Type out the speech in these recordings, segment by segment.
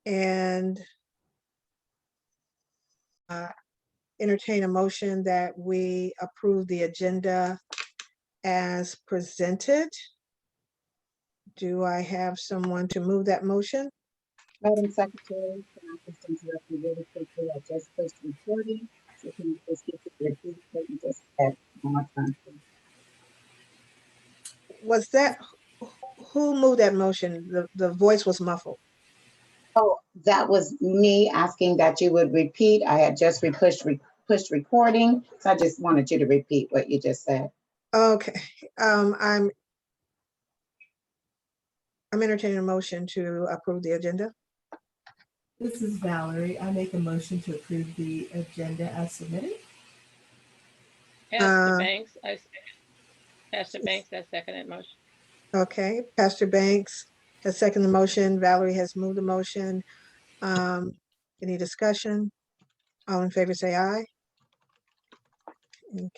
and entertain a motion that we approve the agenda as presented. Do I have someone to move that motion? Madam Secretary, can I just interrupt you really quickly? I just pushed recording, so can you just get to the repeat and just add one more time, please? Was that, who moved that motion? The voice was muffled. Oh, that was me asking that you would repeat. I had just pushed recording, so I just wanted you to repeat what you just said. Okay, I'm entertaining a motion to approve the agenda. This is Valerie. I make a motion to approve the agenda as submitted. Pastor Banks, I second that motion. Okay, Pastor Banks has seconded the motion. Valerie has moved the motion. Any discussion? All in favor say aye. You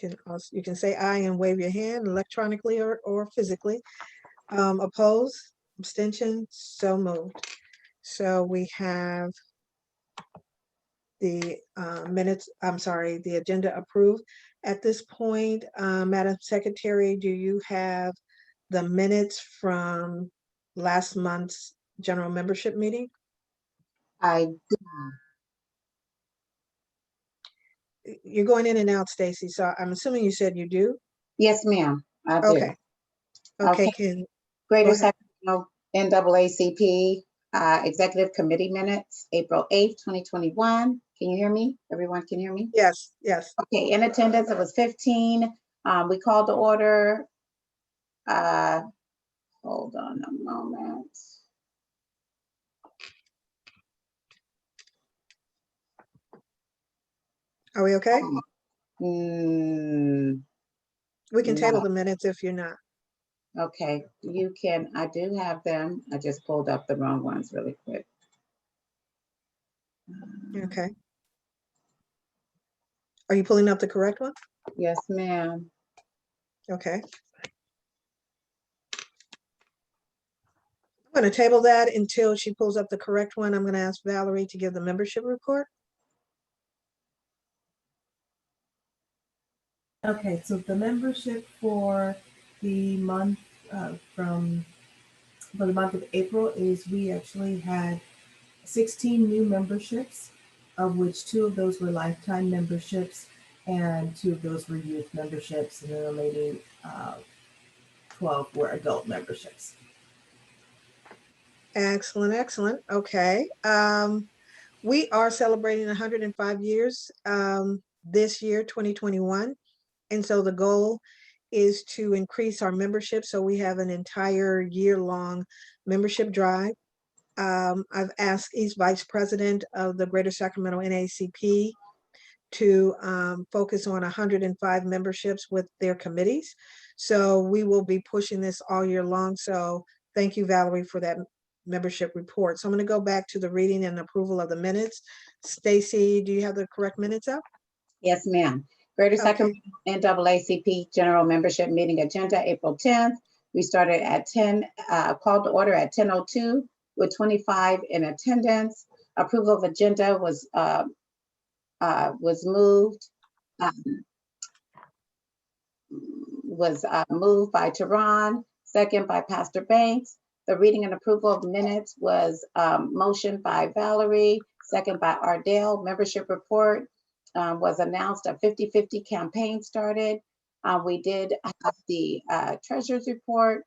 can say aye and wave your hand electronically or physically. Oppose, abstention, so moved. So we have the the agenda approved. At this point, Madam Secretary, do you have the minutes from last month's general membership meeting? I do. You're going in and out, Stacy, so I'm assuming you said you do? Yes, ma'am, I do. Okay. Okay, Greater Sacramento NAACP Executive Committee Minutes, April 8th, 2021. Can you hear me? Everyone can hear me? Yes, yes. Okay, in attendance, it was 15. We called the order. Hold on a moment. Are we okay? We We can table the minutes if you're not. Okay, you can, I do have them. I just pulled up the wrong ones really quick. Okay. Are you pulling up the correct one? Yes, ma'am. Okay. I'm going to table that until she pulls up the correct one. I'm going to ask Valerie to give the membership report. Okay, so the membership for the month for the month of April is we actually had 16 new memberships, of which 2 of those were lifetime memberships and 2 of those were youth memberships, and the remaining 12 were adult memberships. Excellent, excellent. Okay. We are celebrating 105 years this year, 2021. And so the goal is to increase our membership. So we have an entire year-long membership drive. I've asked each vice president of the Greater Sacramento NAACP to focus on 105 memberships with their committees. So we will be pushing this all year long. So thank you, Valerie, for that membership report. So I'm going to go back to the reading and approval of the minutes. Stacy, do you have the correct minutes up? Yes, ma'am. Greater Sacramento NAACP General Membership Meeting Agenda, April 10th. We started at 10, called to order at 10:02 with 25 in attendance. Approval of agenda was moved. Moved by Tehran, second by Pastor Banks. The reading and approval of minutes was motioned by Valerie, second by Ardell. Membership report was announced. A 50-50 campaign started. We did have the treasurer's report.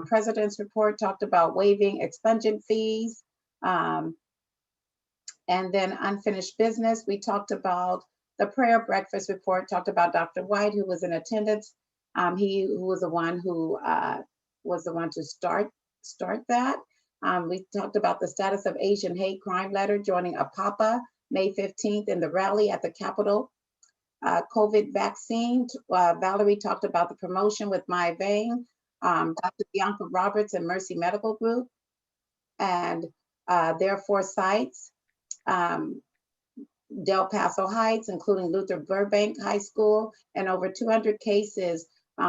President's report talked about waiving expungent fees. And then unfinished business, we talked about the prayer breakfast report, talked about Dr. White, who was in attendance. He was the one to start that. We talked about the status of Asian hate crime letter joining APAPA May 15th in the rally at the Capitol. COVID vaccine, Valerie talked about the promotion with My Vein, Dr. Bianca Roberts and Mercy Medical Group, and their 4 sites, Del Paso Heights, including Luther Burbank High School, and over 200 cases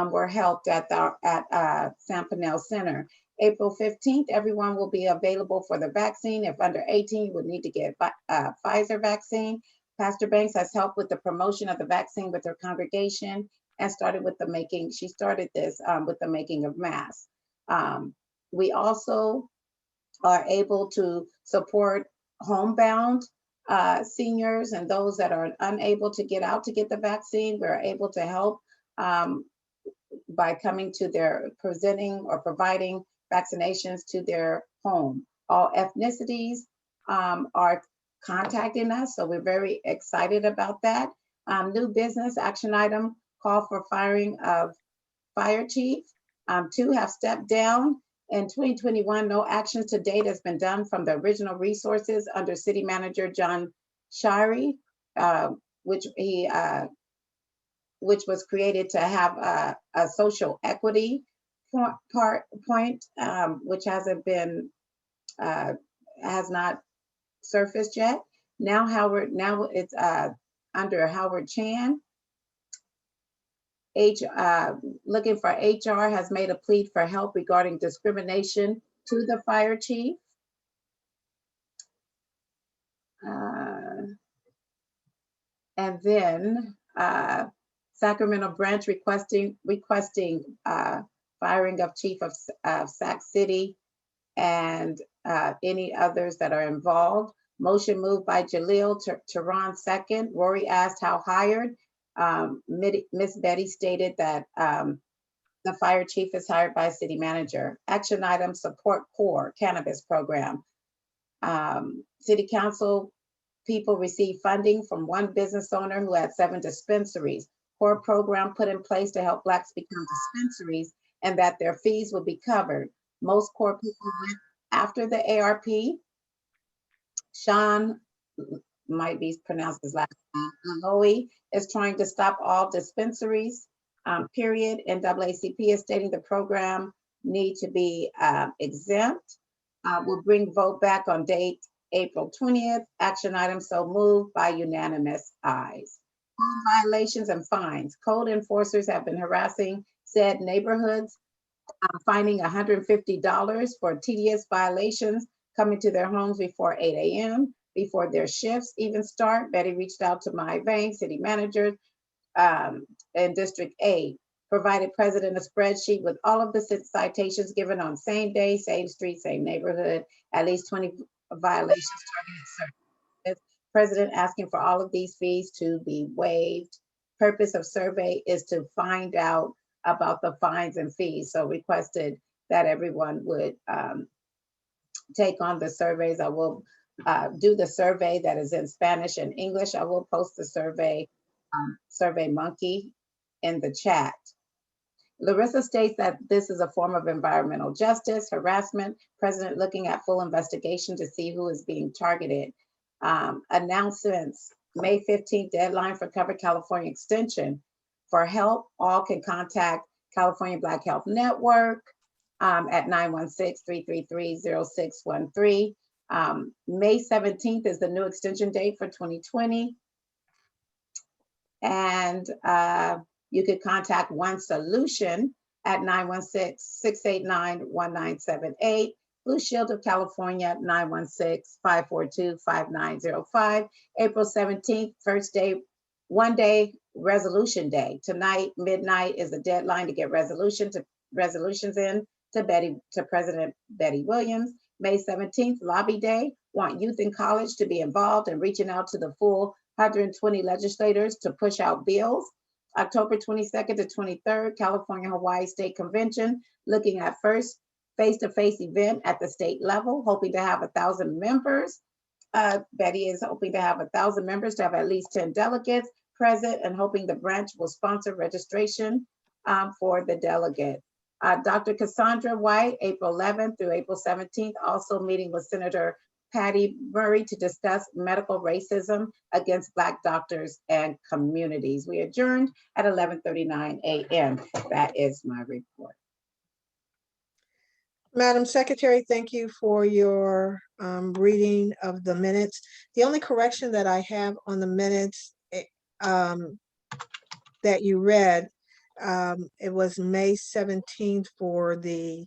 were helped at San Pernell Center. April 15th, everyone will be available for the vaccine. If under 18, you would need to get Pfizer vaccine. Pastor Banks has helped with the promotion of the vaccine with her congregation and started with the making, she started this with the making of masks. We also are able to support homebound seniors and those that are unable to get out to get the vaccine. We're able to help by coming to their, presenting or providing vaccinations to their home. All ethnicities are contacting us, so we're very excited about that. New business action item, call for firing of fire chief. Two have stepped down. In 2021, no action to date has been done from the original resources under City Manager John Shirey, which was created to have a social equity point, which hasn't been, has not surfaced yet. Now it's under Howard Chan. Looking for HR has made a plea for help regarding discrimination to the fire chief. And then Sacramento branch requesting firing of chief of Sac City and any others that are involved. Motion moved by Jaleel, Tehran second. Rory asked how hired. Miss Betty stated that the fire chief is hired by city manager. Action item, support core cannabis program. City council people receive funding from one business owner who had 7 dispensaries. Core program put in place to help Blacks become dispensaries and that their fees would be covered. Most core people went after the ARP. Sean, might be pronounced his last name, Lowy, is trying to stop all dispensaries, period. NAACP is stating the program need to be exempt. We'll bring vote back on date April 20th. Action item so moved by unanimous ayes. Code violations and fines. Code enforcers have been harassing said neighborhoods, fining $150 for tedious violations, coming to their homes before 8 a.m., before their shifts even start. Betty reached out to my bank, city manager in District 8, provided president a spreadsheet with all of the citations given on same day, same street, same neighborhood, at least 20 violations targeted services. President asking for all of these fees to be waived. Purpose of survey is to find out about the fines and fees. So requested that everyone would take on the surveys. I will do the survey that is in Spanish and English. I will post the survey, Survey Monkey, in the chat. Larissa states that this is a form of environmental justice, harassment. President looking at full investigation to see who is being targeted. Announcements, May 15th, deadline for Cover California Extension. For help, all can contact California Black Health Network at 916-333-0613. May 17th is the new extension date for 2020. And you could contact One Solution at 916-689-1978. Blue Shield of California, 916-542-5905. April 17th, first day, one day resolution day. Tonight, midnight is the deadline to get resolutions in to President Betty Williams. May 17th, lobby day. Want youth in college to be involved in reaching out to the full 120 legislators to push out bills. October 22nd to 23rd, California Hawaii State Convention, looking at first face-to-face event at the state level, hoping to have 1,000 members. Betty is hoping to have 1,000 members, to have at least 10 delegates present, and hoping the branch will sponsor registration for the delegate. Dr. Cassandra White, April 11th through April 17th, also meeting with Senator Patty Murray to discuss medical racism against Black doctors and communities. We adjourned at 11:39 a.m. That is my report. Madam Secretary, thank you for your reading of the minutes. The only correction that I have on the minutes that you read, it was May 17th for the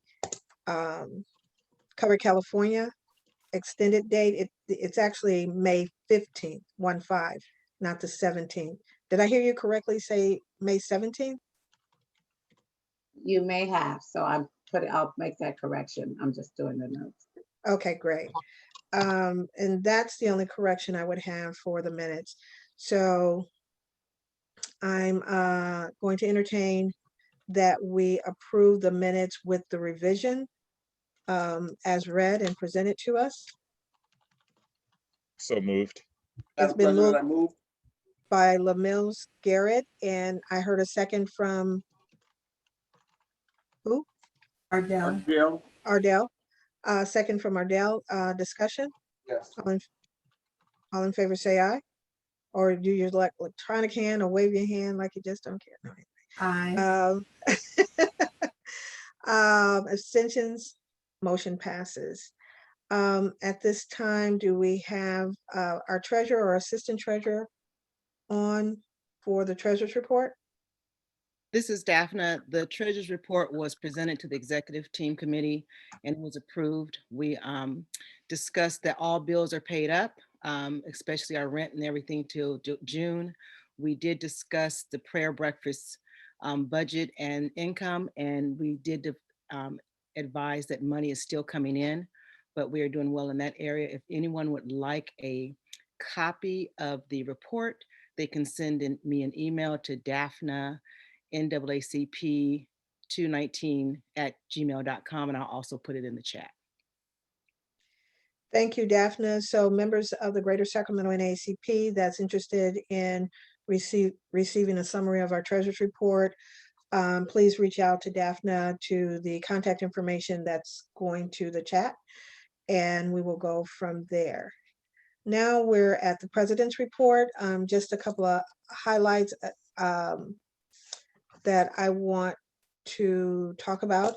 Cover California extended date. It's actually May 15th, 1/5, not the 17th. Did I hear you correctly say May 17th? You may have, so I'll make that correction. I'm just doing the notes. Okay, great. And that's the only correction I would have for the minutes. So I'm going to entertain that we approve the minutes with the revision as read and presented to us. So moved. It's Madam been President, moved I move. by LaMills Garrett, and I heard a second from who? Ardell, Ardell, Ardell. Second from Ardell. Discussion. yes. All in favor, say aye. Or do your electronic hand or wave your hand like you just don't care. No. aye. Abstentions, motion passes. At this time, do we have our treasurer or assistant treasurer on for the treasurer's report? This is Daphne. The treasurer's report was presented to the executive team committee and was approved. We discussed that all bills are paid up, especially our rent and everything till June. We did discuss the prayer breakfast budget and income, and we did advise that money is still coming in, but we are doing well in that area. If anyone would like a copy of the report, they can send me an email to Daphne NAACP219@gmail.com, and I'll also put it in the chat. Thank you, Daphne. So members of the Greater Sacramento NAACP that's interested in receiving a summary of our treasurer's report, please reach out to Daphne to the contact information that's going to the chat, and we will go from there. Now we're at the president's report. Just a couple of highlights that I want to talk about.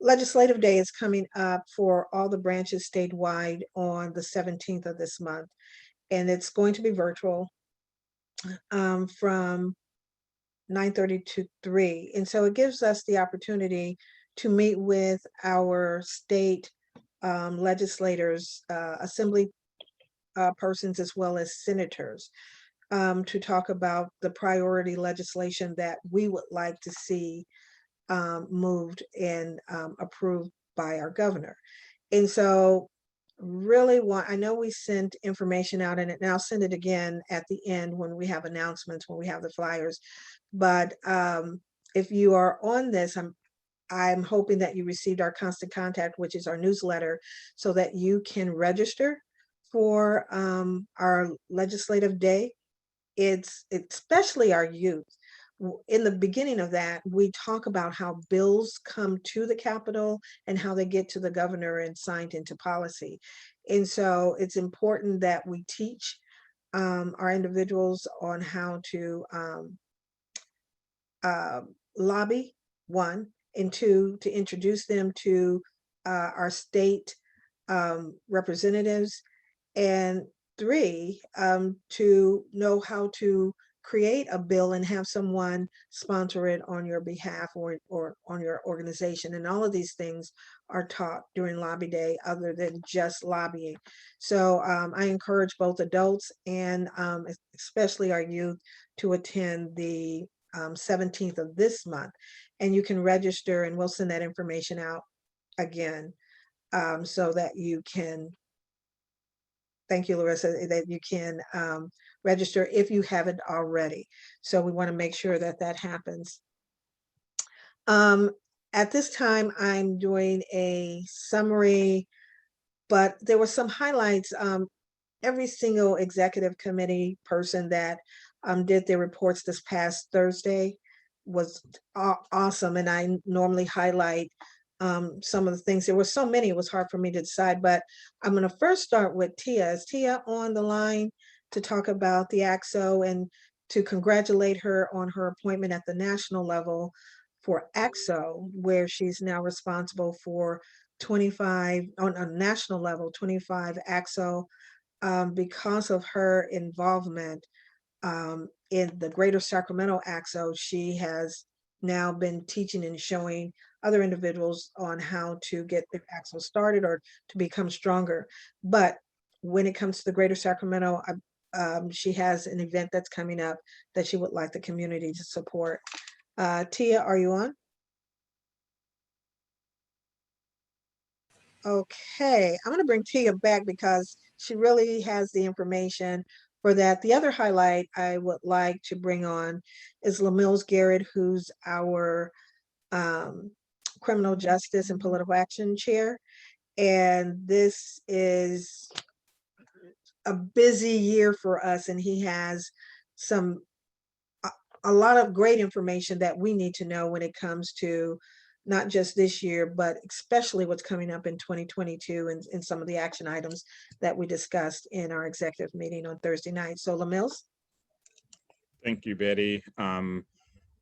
Legislative Day is coming up for all the branches statewide on the 17th of this month, and it's going to be virtual from 9:30 to 3. And so it gives us the opportunity to meet with our state legislators, assembly persons, as well as senators, to talk about the priority legislation that we would like to see moved and approved by our governor. And so really I know we sent information out, and I'll send it again at the end when we have announcements, when we have the flyers. But if you are on this, I'm hoping that you received our Constant Contact, which is our newsletter, so that you can register for our legislative day. It's especially our youth. In the beginning of that, we talk about how bills come to the Capitol and how they get to the governor and signed into policy. And so it's important that we teach our individuals on how to lobby, one, and two, to introduce them to our state representatives, and three, to know how to create a bill and have someone sponsor it on your behalf or on your organization. And all of these things are taught during Lobby Day, other than just lobbying. So I encourage both adults and especially our youth to attend the 17th of this month. And you can register, and we'll send that information out again so that you can, thank you, Larissa, that you can register if you haven't already. So we want to make sure that that happens. At this time, I'm doing a summary, but there were some highlights. Every single executive committee person that did their reports this past Thursday was awesome. And I normally highlight some of the things. There were so many, it was hard for me to decide, but I'm going to first start with Tia. Is Tia on the line to talk about the AXO and to congratulate her on her appointment at the national level for AXO, where she's now responsible for 25, on a national level, 25 AXO, because of her involvement in the Greater Sacramento AXO. She has now been teaching and showing other individuals on how to get the axle started or to become stronger. But when it comes to the Greater Sacramento, she has an event that's coming up that she would like the community to support. Tia, are you on? Okay, I'm going to bring Tia back because she really has the information for that. The other highlight I would like to bring on is Lamills Garrett, who's our criminal justice and political action chair. And this is a busy year for us, and he has some a lot of great information that we need to know when it comes to not just this year, but especially what's coming up in 2022 and some of the action items that we discussed in our executive meeting on Thursday night. So Lamills. Thank you, Betty.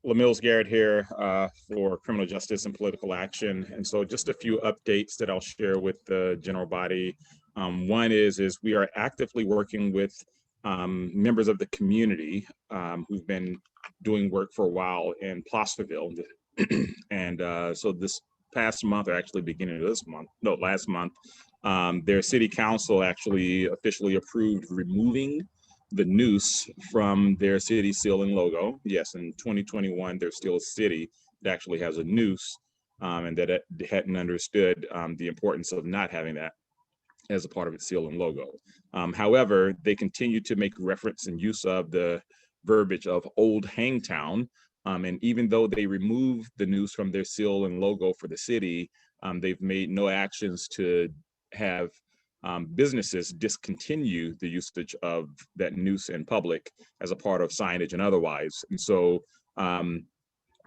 Lamills Garrett here for Criminal Justice and Political Action. And so just a few updates that I'll share with the general body. One is we are actively working with members of the community who've been doing work for a while in Placerville. And so this past month, or actually beginning of this month, no, last month, their city council actually officially approved removing the noose from their city seal and logo. Yes, in 2021, there's still a city that actually has a noose, and that it hadn't understood the importance of not having that as a part of its seal and logo. However, they continue to make reference and use of the verbiage of Old Hangtown. And even though they removed the noose from their seal and logo for the city, they've made no actions to have businesses discontinue the usage of that noose in public as a part of signage and otherwise. And so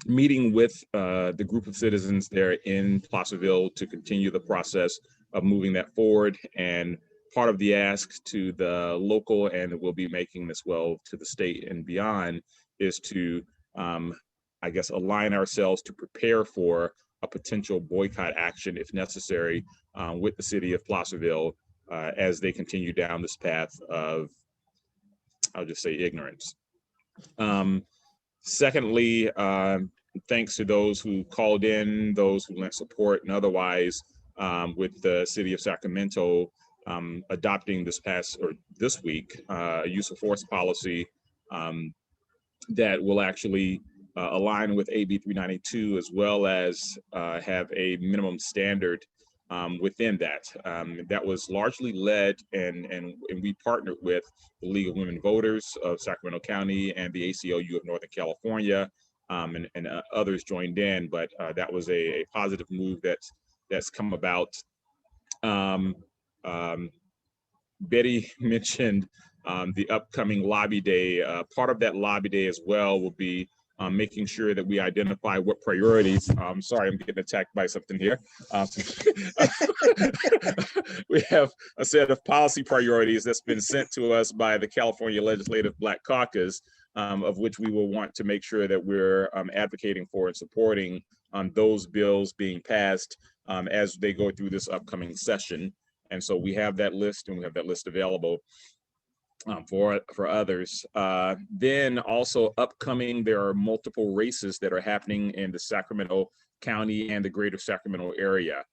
meeting with the group of citizens there in Placerville to continue the process of moving that forward. And part of the ask to the local, and we'll be making this well to the state and beyond, is to, I guess, align ourselves to prepare for a potential boycott action if necessary with the city of Placerville as they continue down this path of, I'll just say, ignorance. Secondly, thanks to those who called in, those who lent support and otherwise with the city of Sacramento adopting this week a use of force policy that will actually align with AB 392, as well as have a minimum standard within that. That was largely led and we partnered with the League of Women Voters of Sacramento County and the ACLU of Northern California, and others joined in, but that was a positive move that's come about. Betty mentioned the upcoming lobby day. Part of that lobby day as well will be making sure that we identify what priorities. Sorry, I'm getting attacked by something here. We have a set of policy priorities that's been sent to us by the California Legislative Black Caucus, of which we will want to make sure that we're advocating for and supporting those bills being passed as they go through this upcoming session. And so we have that list, and we have that list available for others. Then also upcoming, there are multiple races that are happening in the Sacramento County and the greater Sacramento area.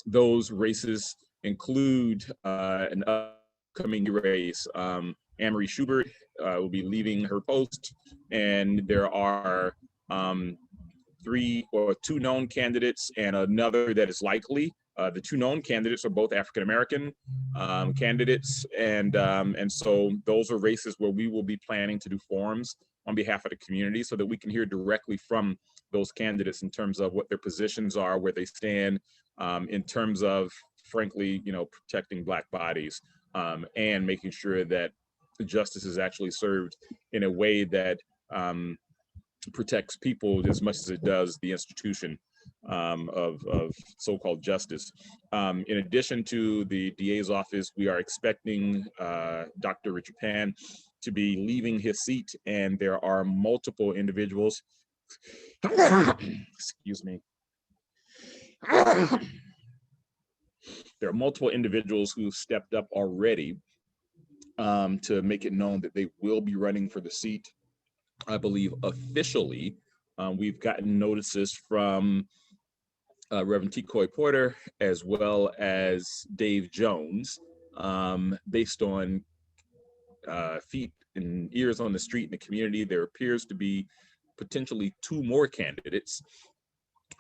Those races include an upcoming race. Anne-Marie Schubert will be leaving her post, and there are 2 known candidates and another that is likely. The 2 known candidates are both African-American candidates. And so those are races where we will be planning to do forums on behalf of the community so that we can hear directly from those candidates in terms of what their positions are, where they stand in terms of, frankly, protecting Black bodies and making sure that justice is actually served in a way that protects people as much as it does the institution of so-called justice. In addition to the DA's office, we are expecting Dr. Richard Pan to be leaving his seat, and there are multiple individuals, excuse me, there are multiple individuals who stepped up already to make it known that they will be running for the seat, I believe, officially We've gotten notices from Reverend T. Coy Porter as well as Dave Jones, based on feet and ears on the street in the community. There appears to be potentially 2 more candidates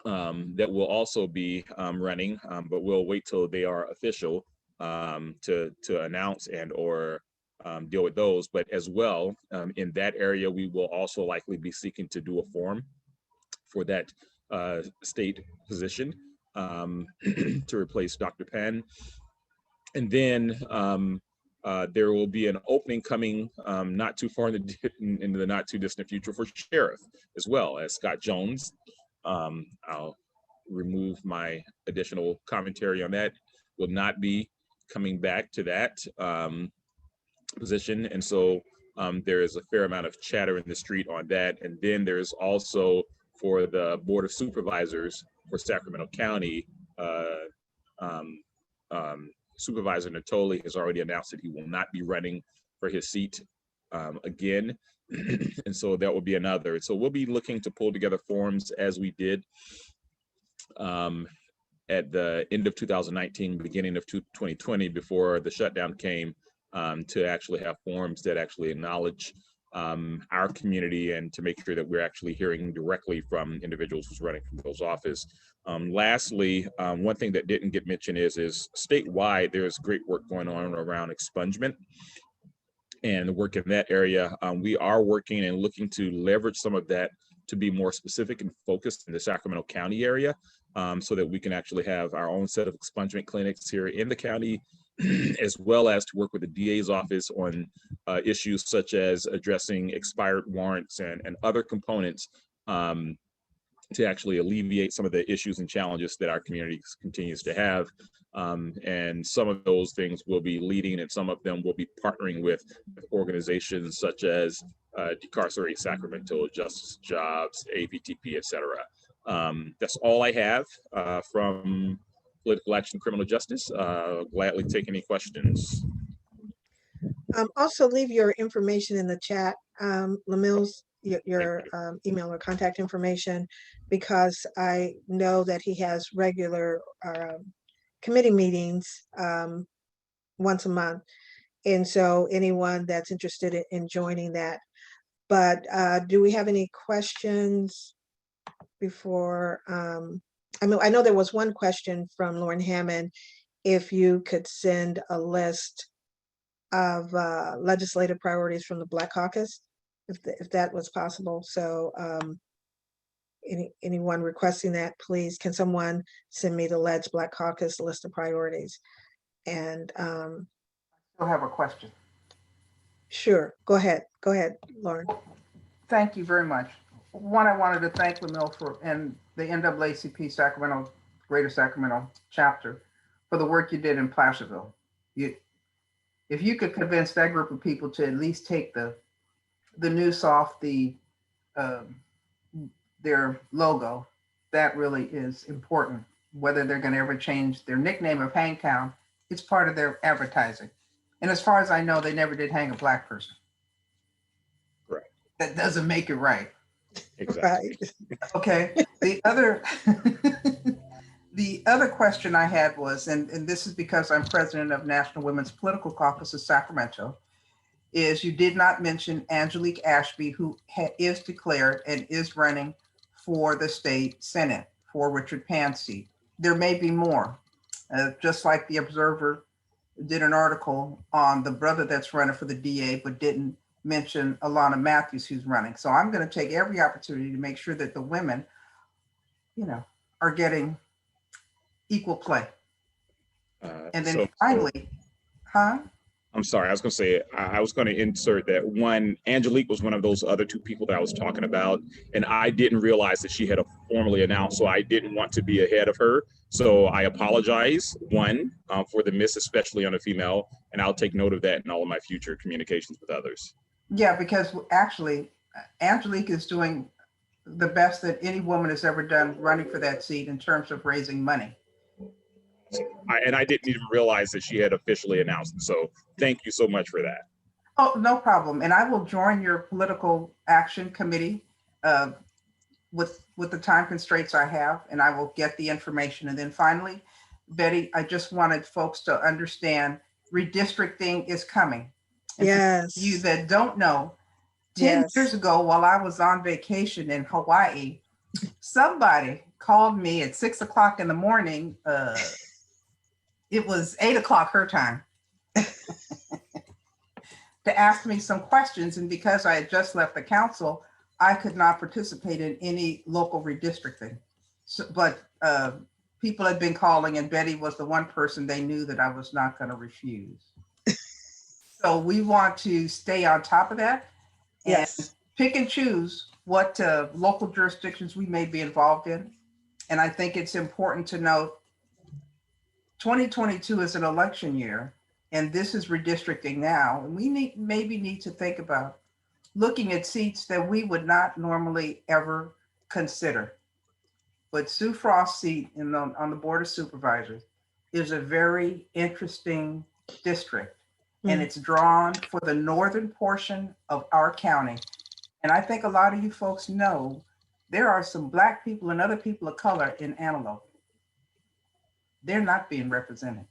that will also be running, but we'll wait till they are official to announce and or deal with those. But as well, in that area, we will also likely be seeking to do a forum for that state position to replace Dr. Penn. And then there will be an opening coming not too far into the not too distant future for sheriff as well as Scott Jones. I'll remove my additional commentary on that. Will not be coming back to that position. And so there is a fair amount of chatter in the street on that. And then there's also for the Board of Supervisors for Sacramento County, Supervisor Natoli has already announced that he will not be running for his seat again. And so that will be another. So we'll be looking to pull together forms as we did at the end of 2019, beginning of 2020, before the shutdown came, to actually have forms that actually acknowledge our community and to make sure that we're actually hearing directly from individuals who's running from those offices. Lastly, one thing that didn't get mentioned is statewide, there's great work going on around expungement and the work in that area. We are working and looking to leverage some of that to be more specific and focused in the Sacramento County area, so that we can actually have our own set of expungement clinics here in the county, as well as to work with the DA's office on issues such as addressing expired warrants and other components to actually alleviate some of the issues and challenges that our community continues to have. And some of those things will be leading, and some of them will be partnering with organizations such as Decarcerate Sacramento, Justice Jobs, APTP, et cetera. That's all I have from Political Action Criminal Justice. Gladly take any questions. Also leave your information in the chat, Lamil's, your email or contact information, because I know that he has regular committee meetings once a month. And so anyone that's interested in joining that. But do we have any questions before? I mean, I know there was one question from Lauren Hammond, if you could send a list of legislative priorities from the Black Caucus, if that was possible. So anyone requesting that, please, can someone send me the Ledge Black Caucus list of priorities? And I still have a question. sure, go ahead, Lauren. Thank you very much. One, I wanted to thank Lamil and the NAACP Sacramento, Greater Sacramento chapter for the work you did in Placerville. If you could convince that group of people to at least take the noose off their logo, that really is important. Whether they're going to ever change their nickname of Hangtown, it's part of their advertising. And as far as I know, they never did hang a Black person. Correct. That doesn't make it right. Exactly. Right. Okay. The other question I had was, and this is because I'm president of National Women's Political Caucus of Sacramento, is you did not mention Angelique Ashby, who is declared and is running for the state Senate for Richard Pan's seat. There may be more, just like the Observer did an article on the brother that's running for the DA, but didn't mention Alana Matthews, who's running. So I'm going to take every opportunity to make sure that the women, are getting equal play. And then finally, I'm sorry, I was going to say, I was going to insert that one, Angelique was one of those other 2 people that I was talking about, and I didn't realize that she had formally announced, so I didn't want to be ahead of her. So I apologize, one, for the miss, especially on a female, and I'll take note of that in all of my future communications with others. Yeah, because actually, Angelique is doing the best that any woman has ever done running for that seat in terms of raising money. And I didn't even realize that she had officially announced it. So thank you so much for that. Oh, no problem. And I will join your political action committee with the time constraints I have, and I will get the information. And then finally, Betty, I just wanted folks to understand redistricting is coming. And for you Yes, that don't know, 10 years yes. ago, while I was on vacation in Hawaii, somebody called me at 6 o'clock in the morning. It was 8 o'clock her time to ask me some questions. And because I had just left the council, I could not participate in any local redistricting. So, but people had been calling, and Betty was the one person they knew that I was not going to refuse. So we want to stay on top of that and Yes. pick and choose what local jurisdictions we may be involved in. And I think it's important to note 2022 is an election year, and this is redistricting now. And we maybe need to think about looking at seats that we would not normally ever consider. But Sue Frost's seat on the Board of Supervisors is a very interesting district, and it's drawn for the northern portion of our county. And I think a lot of you folks know there are some Black people and other people of color in Antelope. They're not being represented.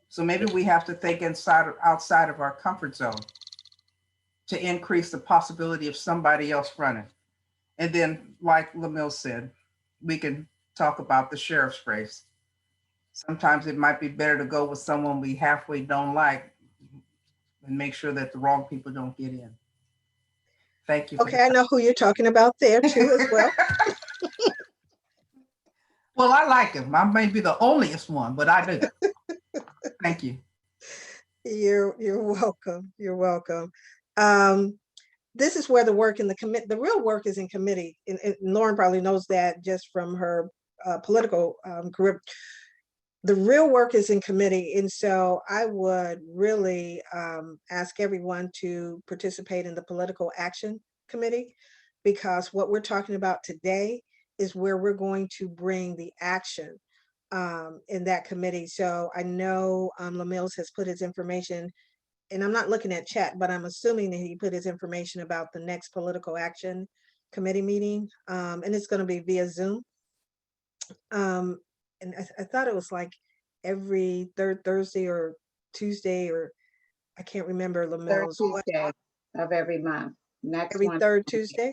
So maybe we have to think outside of our comfort zone to increase the possibility of somebody else running. And then, like Lamille said, we can talk about the sheriff's race. Sometimes it might be better to go with someone we halfway don't like and make sure that the wrong people don't get in. Thank you. Okay, I know who you're talking about there too as well. Well, I like him. I may be the onlyest one, but I do. Thank you. You're welcome. You're welcome. This is where the work in the real work is in committee. And Lauren probably knows that just from her political career. The real work is in committee. And so I would really ask everyone to participate in the political action committee, because what we're talking about today is where we're going to bring the action in that committee. So I know Lamills has put his information, and I'm not looking at chat, but I'm assuming that he put his information about the next political action committee meeting. And it's going to be via Zoom. And I thought it was like every third Thursday or Tuesday, or I can't remember Third Lamills. What, Tuesday of every month. Next every one. third Tuesday?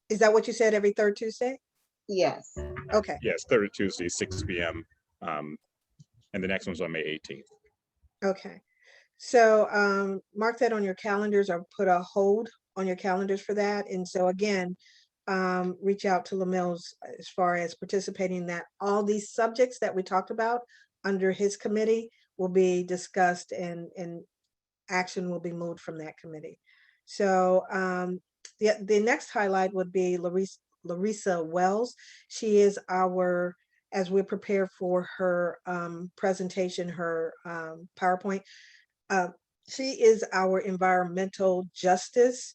Is that what you said, every third Tuesday? Yes. Okay. Yes, third Tuesday, 6 p.m. And the next one's on May 18th. Okay. So mark that on your calendars, or put a hold on your calendars for that. And so again, reach out to Lamills as far as participating in that. All these subjects that we talked about under his committee will be discussed, and action will be moved from that committee. So the next highlight would be Larissa Wells. She is our, as we prepare for her presentation, her PowerPoint, she is our environmental justice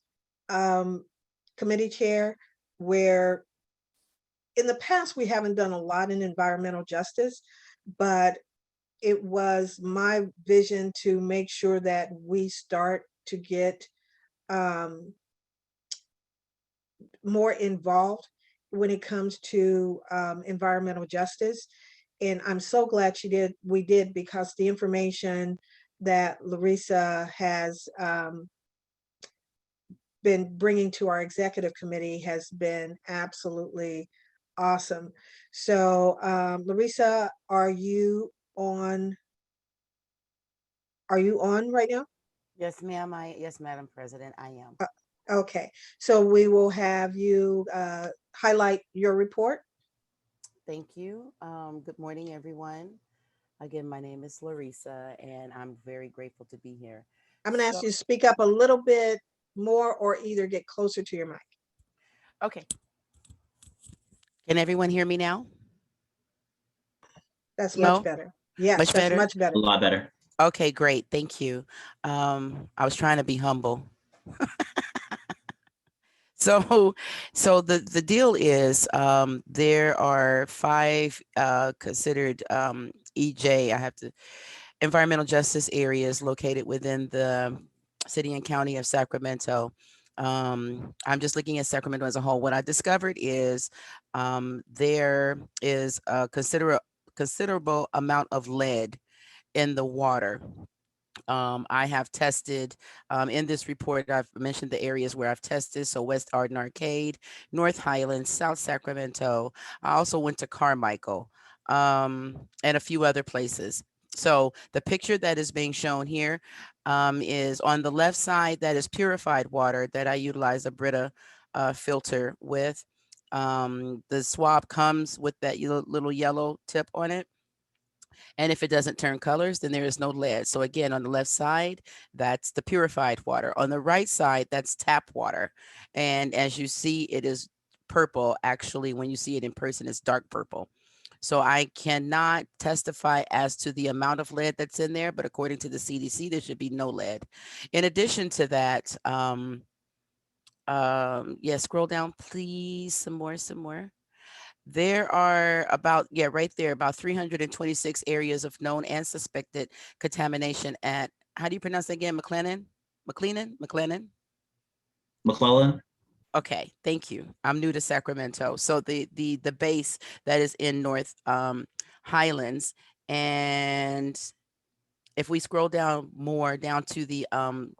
committee chair, where in the past we haven't done a lot in environmental justice, but it was my vision to make sure that we start to get more involved when it comes to environmental justice. And I'm so glad we did, because the information that Larissa has been bringing to our executive committee has been absolutely awesome. So Larissa, are you on right now? Yes, ma'am. Yes, Madam President, I am. Okay, so we will have you highlight your report. Thank you. Good morning, everyone. Again, my name is Larissa, and I'm very grateful to be here. I'm going to ask you to speak up a little bit more, or either get closer to your mic. Okay. Can everyone hear me now? That's much better. Yes, Much that's better? much better. A lot better. Okay, great. Thank you. I was trying to be humble. So the deal is there are 5 considered EJ, environmental justice areas located within the city and county of Sacramento. I'm just looking at Sacramento as a whole. What I discovered is there is a considerable amount of lead in the water. I have tested in this report, I've mentioned the areas where I've tested. So West Arden Arcade, North Highlands, South Sacramento. I also went to Carmichael and a few other places. So the picture that is being shown here is on the left side, that is purified water that I utilize a Brita filter with. The swab comes with that little yellow tip on it. And if it doesn't turn colors, then there is no lead. So again, on the left side, that's the purified water. On the right side, that's tap water. And as you see, it is purple. Actually, when you see it in person, it's dark purple. So I cannot testify as to the amount of lead that's in there, but according to the CDC, there should be no lead. In addition to that, yeah, scroll down, please. Some more. There are about, yeah, right there, about 326 areas of known and suspected contamination at, how do you pronounce that again? McLennan? McClellan. Okay, thank you. I'm new to Sacramento. So the base that is in North Highlands, and if we scroll down more down to the um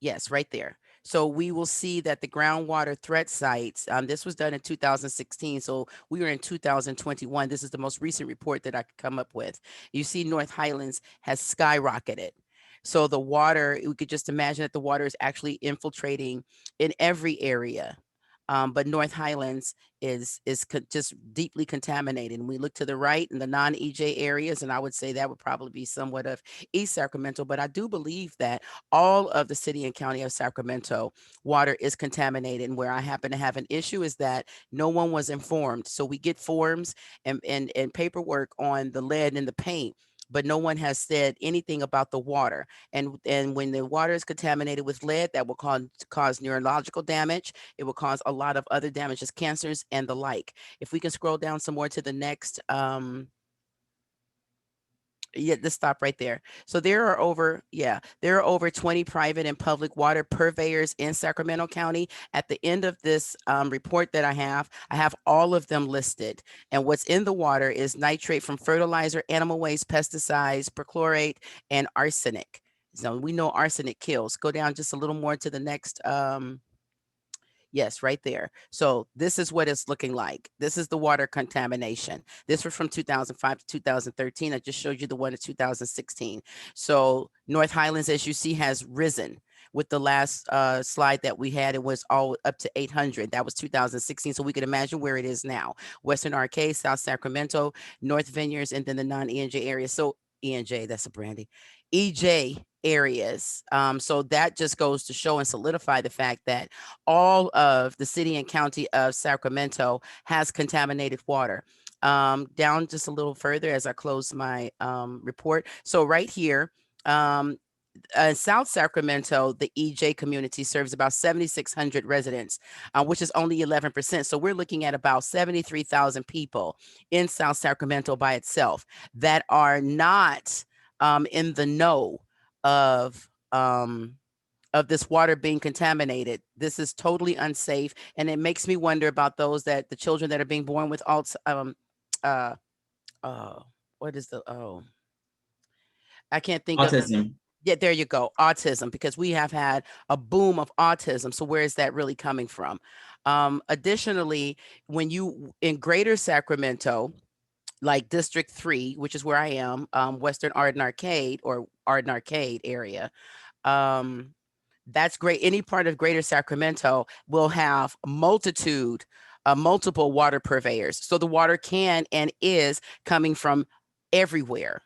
yes, right there. So we will see that the groundwater threat sites, this was done in 2016. So we were in 2021. This is the most recent report that I could come up with. You see North Highlands has skyrocketed. So the water, we could just imagine that the water is actually infiltrating in every area. But North Highlands is just deeply contaminated. And we look to the right in the non-EJ areas, and I would say that would probably be somewhat of East Sacramento. But I do believe that all of the city and county of Sacramento water is contaminated. And where I happen to have an issue is that no one was informed. So we get forms and paperwork on the lead in the paint, but no one has said anything about the water. And when the water is contaminated with lead, that will cause neurological damage. It will cause a lot of other damages, cancers and the like. If we can scroll down some more to the next, yeah, let's stop right there. So there are over 20 private and public water purveyors in Sacramento County. At the end of this report that I have all of them listed. And what's in the water is nitrate from fertilizer, animal waste, pesticides, perchlorate, and arsenic. So we know arsenic kills. Go down just a little more to the next. Yes, right there. So this is what it's looking like. This is the water contamination. This was from 2005 to 2013. I just showed you the one in 2016. So North Highlands, as you see, has risen. With the last slide that we had, it was all up to 800. That was 2016. So we could imagine where it is now. Western Arcade, South Sacramento, North Vineyards, and then the non-ENJ area. So ENJ, that's a brandy. EJ areas. So that just goes to show and solidify the fact that all of the city and county of Sacramento has contaminated water. Down just a little further as I close my report. So right here, South Sacramento, the EJ community serves about 7,600 residents, which is only 11%. So we're looking at about 73,000 people in South Sacramento by itself that are not in the know of this water being contaminated. This is totally unsafe, and it makes me wonder about the children that are being born with what is I can't think of. Autism. Yeah, there you go. Autism, because we have had a boom of autism. So where is that really coming from? Additionally, when you in Greater Sacramento, like District 3, which is where I am, Western Arden Arcade or Arden Arcade area, that's great. Any part of Greater Sacramento will have multiple water purveyors. So the water can and is coming from everywhere.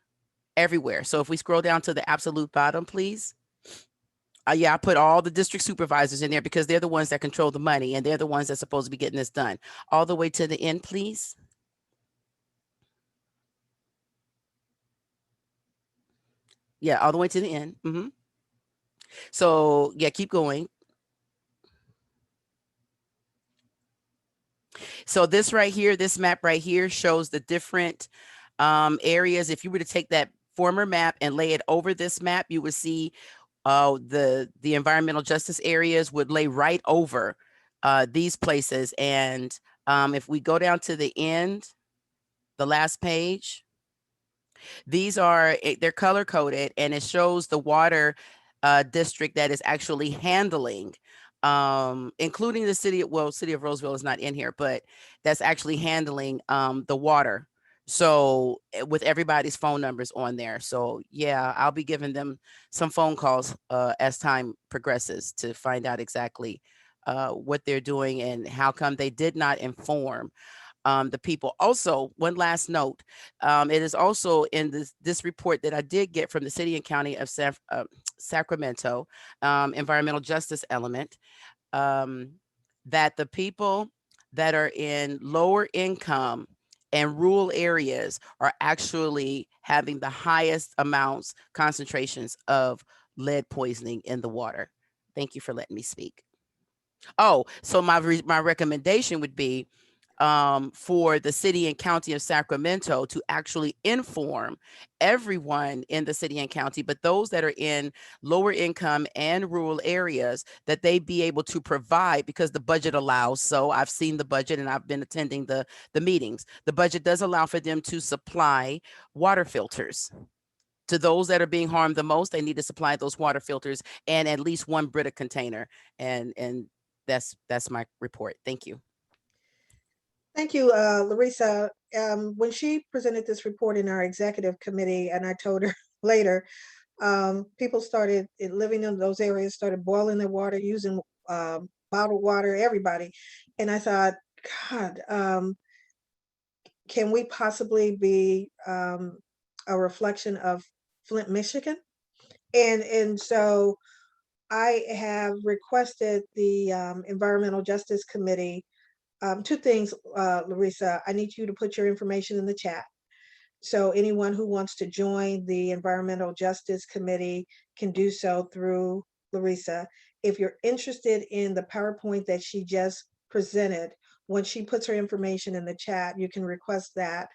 So if we scroll down to the absolute bottom, please. Yeah, I put all the district supervisors in there because they're the ones that control the money and they're the ones that's supposed to be getting this done. All the way to the end, please. Yeah, all the way to the end. So yeah, keep going. So this right here, this map right here shows the different areas. If you were to take that former map and lay it over this map, you would see the environmental justice areas would lay right over these places. And if we go down to the end, the last page, these are, they're color coded, and it shows the water district that is actually handling, including the city, well, city of Roseville is not in here, but that's actually handling the water. So with everybody's phone numbers on there. So yeah, I'll be giving them some phone calls as time progresses to find out exactly what they're doing and how come they did not inform the people. Also, one last note, it is also in this report that I did get from the city and county of Sacramento, environmental justice element, that the people that are in lower income and rural areas are actually having the highest amounts, concentrations of lead poisoning in the water. Thank you for letting me speak. Oh, so my recommendation would be for the city and county of Sacramento to actually inform everyone in the city and county, but those that are in lower income and rural areas, that they be able to provide, because the budget allows. So I've seen the budget and I've been attending the meetings. The budget does allow for them to supply water filters. To those that are being harmed the most, they need to supply those water filters and at least one Brita container. And that's my report. Thank you. Thank you, Larissa. When she presented this report in our executive committee, and I told her later, people started living in those areas, started boiling their water, using bottled water, everybody. And I thought, God, can we possibly be a reflection of Flint, Michigan? And so I have requested the Environmental Justice Committee two things, Larissa. I need you to put your information in the chat. So anyone who wants to join the Environmental Justice Committee can do so through Larissa. If you're interested in the PowerPoint that she just presented, when she puts her information in the chat, you can request that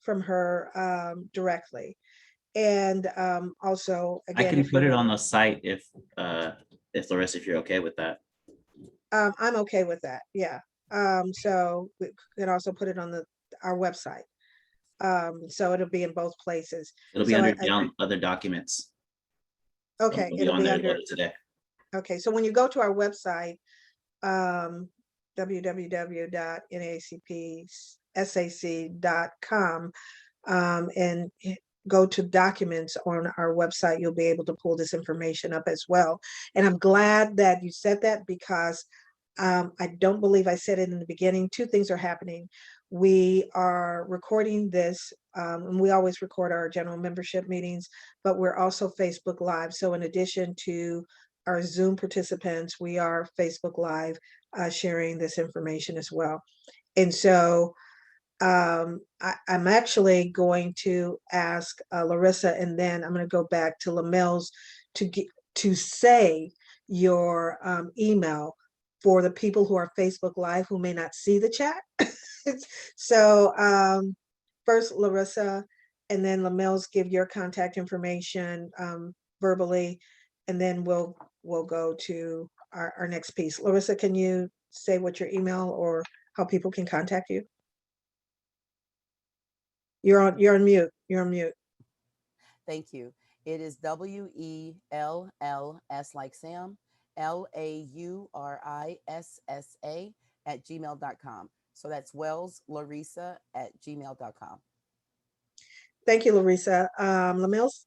from her directly. And also, I again, can if put you it want, on the site if Larissa, if you're okay with that. I'm okay with that. Yeah. So we can also put it on our website. So it'll be in both places. It'll be So under other documents. okay, It'll be it'll on be there under, later today. okay. So when you go to our website, www.naacpsac.com, and go to documents on our website, you'll be able to pull this information up as well. And I'm glad that you said that, because I don't believe I said it in the beginning. Two things are happening. We are recording this, and we always record our general membership meetings, but we're also Facebook Live. So in addition to our Zoom participants, we are Facebook Live sharing this information as well. And so I'm actually going to ask Larissa, and then I'm going to go back to Lamels to say your email for the people who are Facebook Live who may not see the chat. So first Larissa, and then Lamels, give your contact information verbally, and then we'll go to our next piece. Larissa, can you say what your email or how people can contact you? You're on mute. You're on mute. Thank you. It is WELLS like Sam, LAURISSA @gmail.com. So that's Wells Larissa @gmail.com. Thank you, Larissa. Lamils?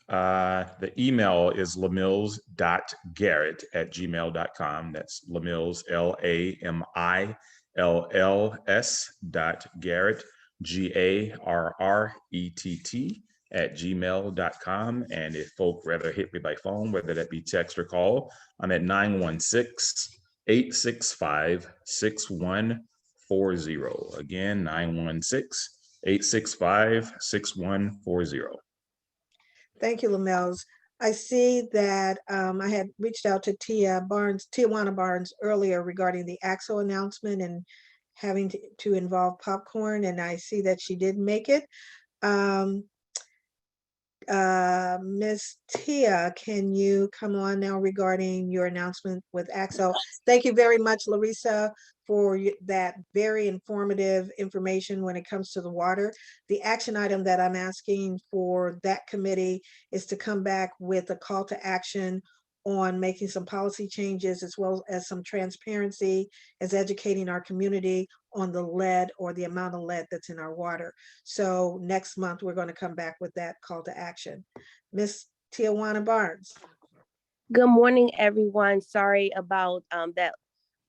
The email is lamills.garrett@gmail.com. That's Lamills, LAMILLS GARRETT @gmail.com. And if folk rather hit me by phone, whether that be text or call, I'm at 916-865-6140. Again, 916-865-6140. Thank you, Lamels. I see that I had reached out to Tijuana Barnes earlier regarding the AXO announcement and having to involve popcorn, and I see that she did make it. Ms. Tia, can you come on now regarding your announcement with AXO? Thank you very much, Larissa, for that very informative information when it comes to the water. The action item that I'm asking for that committee is to come back with a call to action on making some policy changes, as well as some transparency, as educating our community on the lead or the amount of lead that's in our water. So next month, we're going to come back with that call to action. Miss Tijuana Barnes. Good morning, everyone. Sorry about that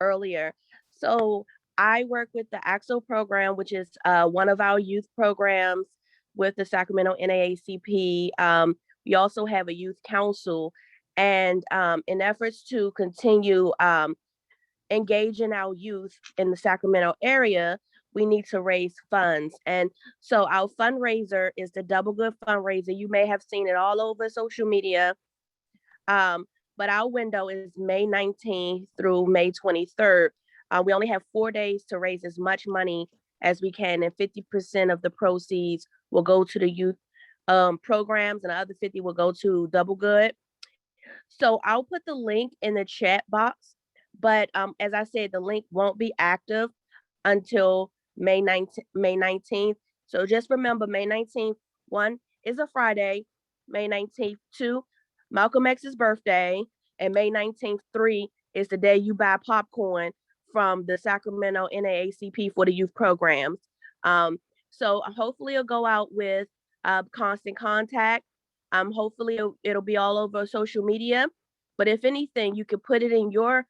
earlier. So I work with the AXO program, which is one of our youth programs with the Sacramento NAACP. We also have a youth council, and in efforts to continue engaging our youth in the Sacramento area, we need to raise funds. And so our fundraiser is the Double Good fundraiser. You may have seen it all over social media. But our window is May 19th through May 23rd. We only have 4 days to raise as much money as we can, and 50% of the proceeds will go to the youth programs, and the other 50 will go to Double Good. So I'll put the link in the chat box, but as I said, the link won't be active until May 19th. So just remember, May 19th, 1 is a Friday, May 19th, 2, Malcolm X's birthday, and May 19th, 3 is the day you buy popcorn from the Sacramento NAACP for the youth programs. So hopefully it'll go out with constant contact. Hopefully it'll be all over social media. But if anything, you can put it in your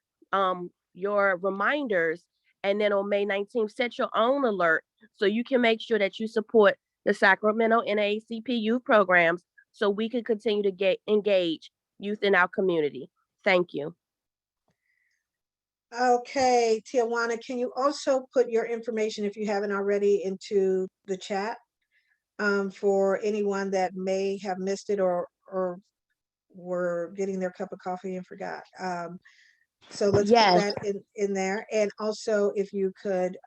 reminders, and then on May 19th, set your own alert so you can make sure that you support the Sacramento NAACP youth programs so we can continue to engage youth in our community. Thank you. Okay, Tijuana, can you also put your information, if you haven't already, into the chat for anyone that may have missed it or were getting their cup of coffee and forgot? So let's put that in there. And also, if you could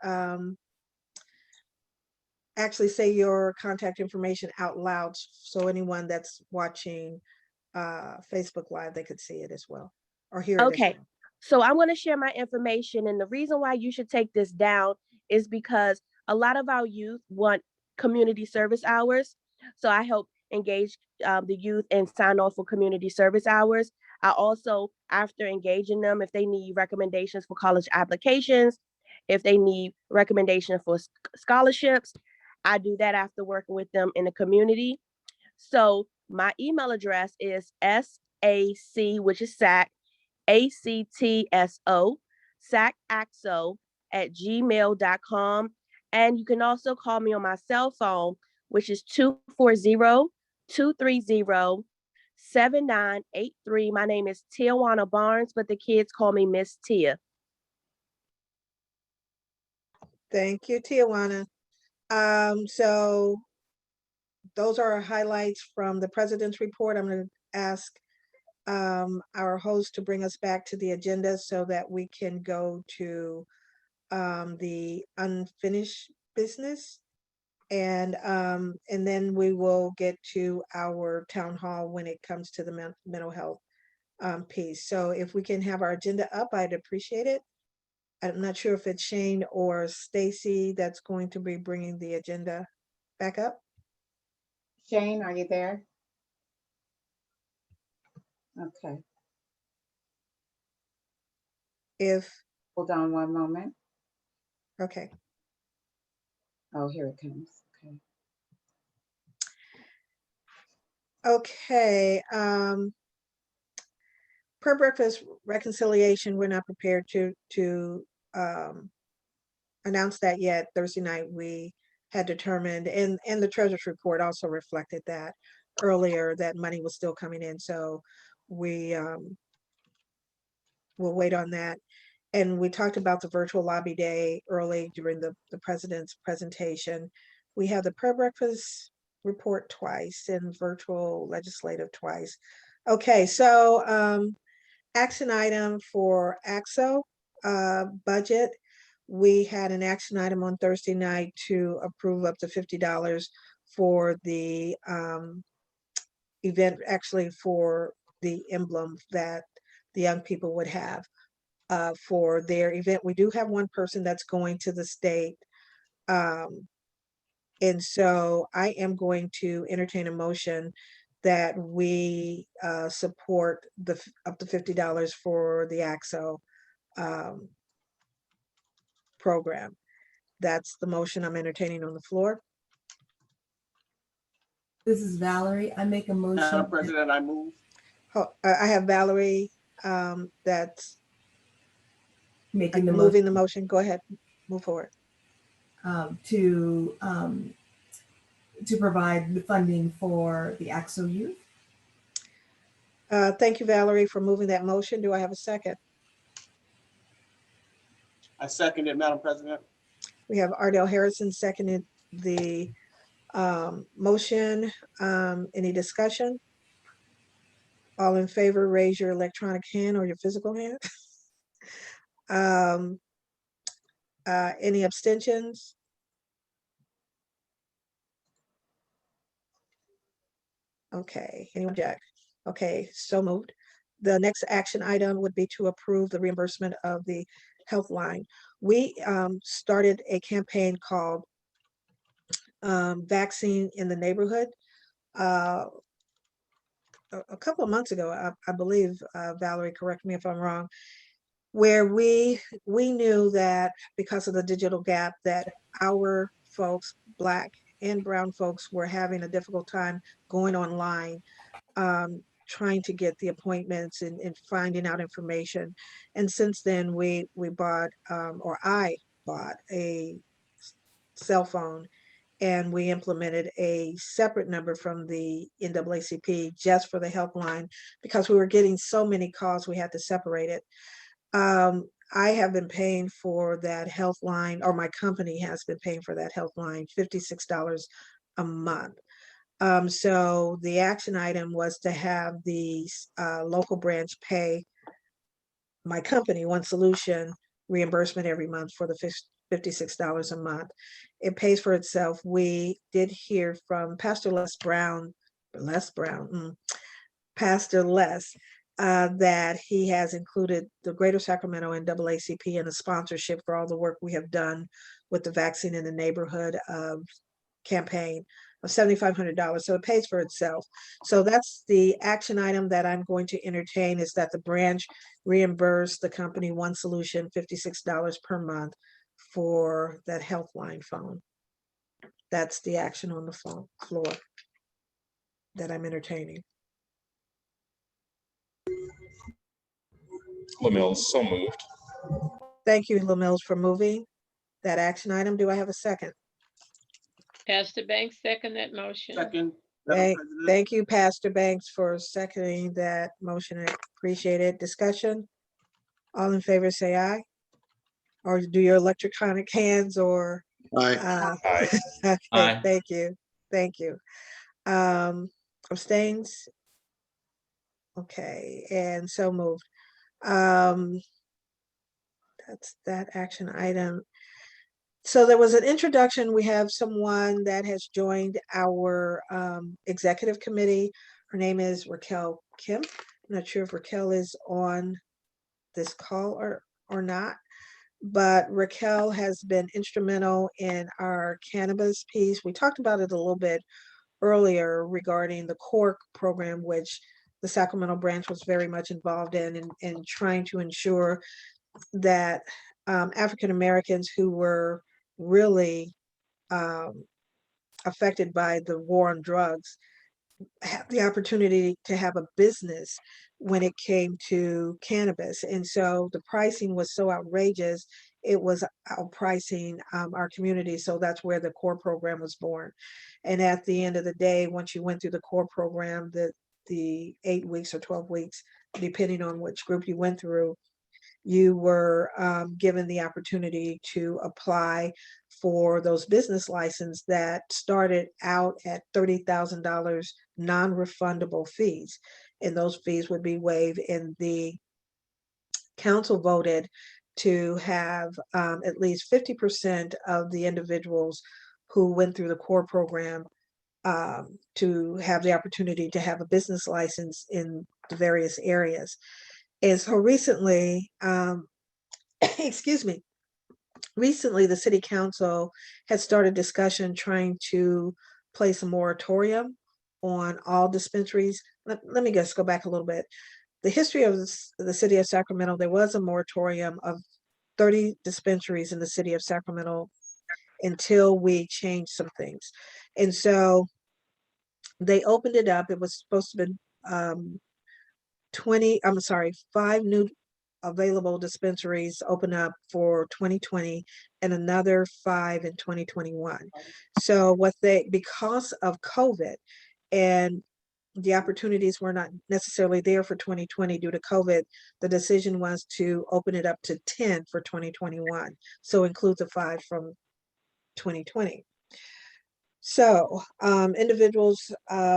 actually say your contact information out loud so anyone that's watching Facebook Live, they could see it as well or hear it. Okay, so I'm going to share my information, and the reason why you should take this down is because a lot of our youth want community service hours. So I help engage the youth and sign off for community service hours. I also, after engaging them, if they need recommendations for college applications, if they need recommendations for scholarships, I do that after working with them in the community. So my email address is SAC, which is SAC, ACTSO, SACAXO at gmail.com. And you can also call me on my cell phone, which is 240-230-7983. My name is Tijuana Barnes, but the kids call me Miss Tia. Thank you, Tijuana. So those are our highlights from the president's report. I'm going to ask our host to bring us back to the agenda so that we can go to the unfinished business, and then we will get to our town hall when it comes to the mental health piece. So if we can have our agenda up, I'd appreciate it. I'm not sure if it's Shane or Stacy that's going to be bringing the agenda back up. Shane, are you there? Okay. Hold on one moment. Okay. Oh, here it comes. Okay. Per breakfast reconciliation, we're not prepared to announce that yet. Thursday night we had determined, and the treasurer's report also reflected that earlier, that money was still coming in. So we will wait on that. And we talked about the virtual lobby day early during the president's presentation. We have the per breakfast report twice and virtual legislative twice. Okay, so action item for AXO budget. We had an action item on Thursday night to approve up to $50 for the event actually for the emblem that the young people would have for their event. We do have one person that's going to the state. And so I am going to entertain a motion that we support up to $50 for the AXO program. That's the motion I'm entertaining on the floor. This is Valerie. I make a motion. Madam President, I move. I have Valerie that's Making the moving motion the motion. Go ahead, move forward. To provide the funding for the AXO youth. Thank you, Valerie, for moving that motion. Do I have a second? I second it, Madam President. We have Ardell Harrison seconded the motion. Any discussion? All in favor, raise your electronic hand or your physical hand. Any abstentions? Okay, any object? Okay, so moved. The next action item would be to approve the reimbursement of the health line. We started a campaign called Vaccine in the Neighborhood a couple of months ago, I believe, Valerie, correct me if I'm wrong, where we knew that because of the digital gap that our folks, Black and brown folks, were having a difficult time going online, trying to get the appointments and finding out information. And since then, we bought, or I bought a cell phone, and we implemented a separate number from the NAACP just for the helpline because we were getting so many calls, we had to separate it. I have been paying for that health line, or my company has been paying for that health line, $56 a month. So the action item was to have the local branch pay my company, One Solution, reimbursement every month for the $56 a month. It pays for itself. We did hear from Pastor Pastor Les, that he has included the Greater Sacramento NAACP in a sponsorship for all the work we have done with the Vaccine in the Neighborhood campaign of $7,500. So it pays for itself. So that's the action item that I'm going to entertain, is that the branch reimburse the company One Solution $56 per month for that Healthline phone. That's the action on the floor that I'm entertaining. LaMills, so moved. Thank you, LaMills, for moving that action item. Do I have a second? Pastor Banks, second that motion. Second, Madam President. Thank you, Pastor Banks, for seconding that motion. I appreciate it. Discussion? All in favor, say aye. Or do your electronic hands, or? Aye. Aye. Okay, Aye. thank you. Thank you. Abstains? Okay, and so moved. That's that action item. So there was an introduction. We have someone that has joined our executive committee. Her name is Raquel Kim. I'm not sure if Raquel is on this call or not, but Raquel has been instrumental in our cannabis piece. We talked about it a little bit earlier regarding the CORE program, which the Sacramento branch was very much involved in trying to ensure that African Americans who were really affected by the war on drugs have the opportunity to have a business when it came to cannabis. And so the pricing was so outrageous, it was outpricing our community. So that's where the CORE program was born. And at the end of the day, once you went through the CORE program, the 8 weeks or 12 weeks, depending on which group you went through, you were given the opportunity to apply for those business licenses that started out at $30,000 non-refundable fees. And those fees would be waived, and the council voted to have at least 50% of the individuals who went through the CORE program to have the opportunity to have a business license in the various areas. And so recently, excuse me, recently the city council has started discussion trying to place a moratorium on all dispensaries. Let me just go back a little bit. The history of the city of Sacramento, there was a moratorium of 30 dispensaries in the city of Sacramento until we changed some things. And so they opened it up. It was supposed to be 5 new available dispensaries open up for 2020 and another 5 in 2021. So because of COVID and the opportunities were not necessarily there for 2020 due to COVID, the decision was to open it up to 10 for 2021. So include the 5 from 2020. So individuals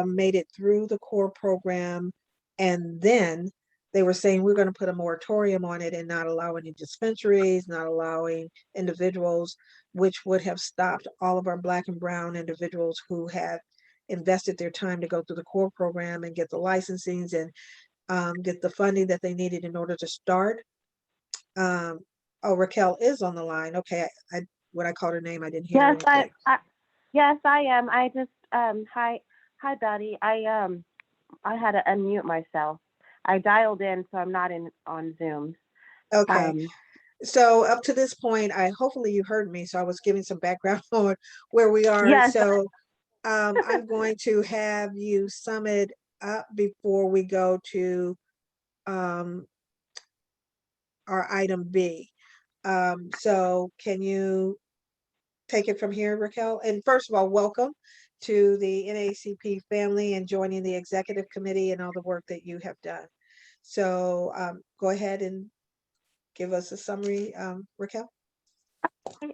made it through the core program, and then they were saying we're going to put a moratorium on it and not allow any dispensaries, not allowing individuals, which would have stopped all of our Black and brown individuals who had invested their time to go through the core program and get the licensings and get the funding that they needed in order to start. Oh, Raquel is on the line. Okay, when I called her name, I didn't hear Yes, anything. yes, I am. I just hi Betty. I had to unmute myself. I dialed in, so I'm not on Zoom. Okay. So up to this point, hopefully you heard me. So I was giving some background on where we are. Yes. So I'm going to have you sum it up before we go to our item B. So can you take it from here, Raquel? And first of all, welcome to the NAACP family and joining the executive committee and all the work that you have done. So go ahead and give us a summary, Raquel.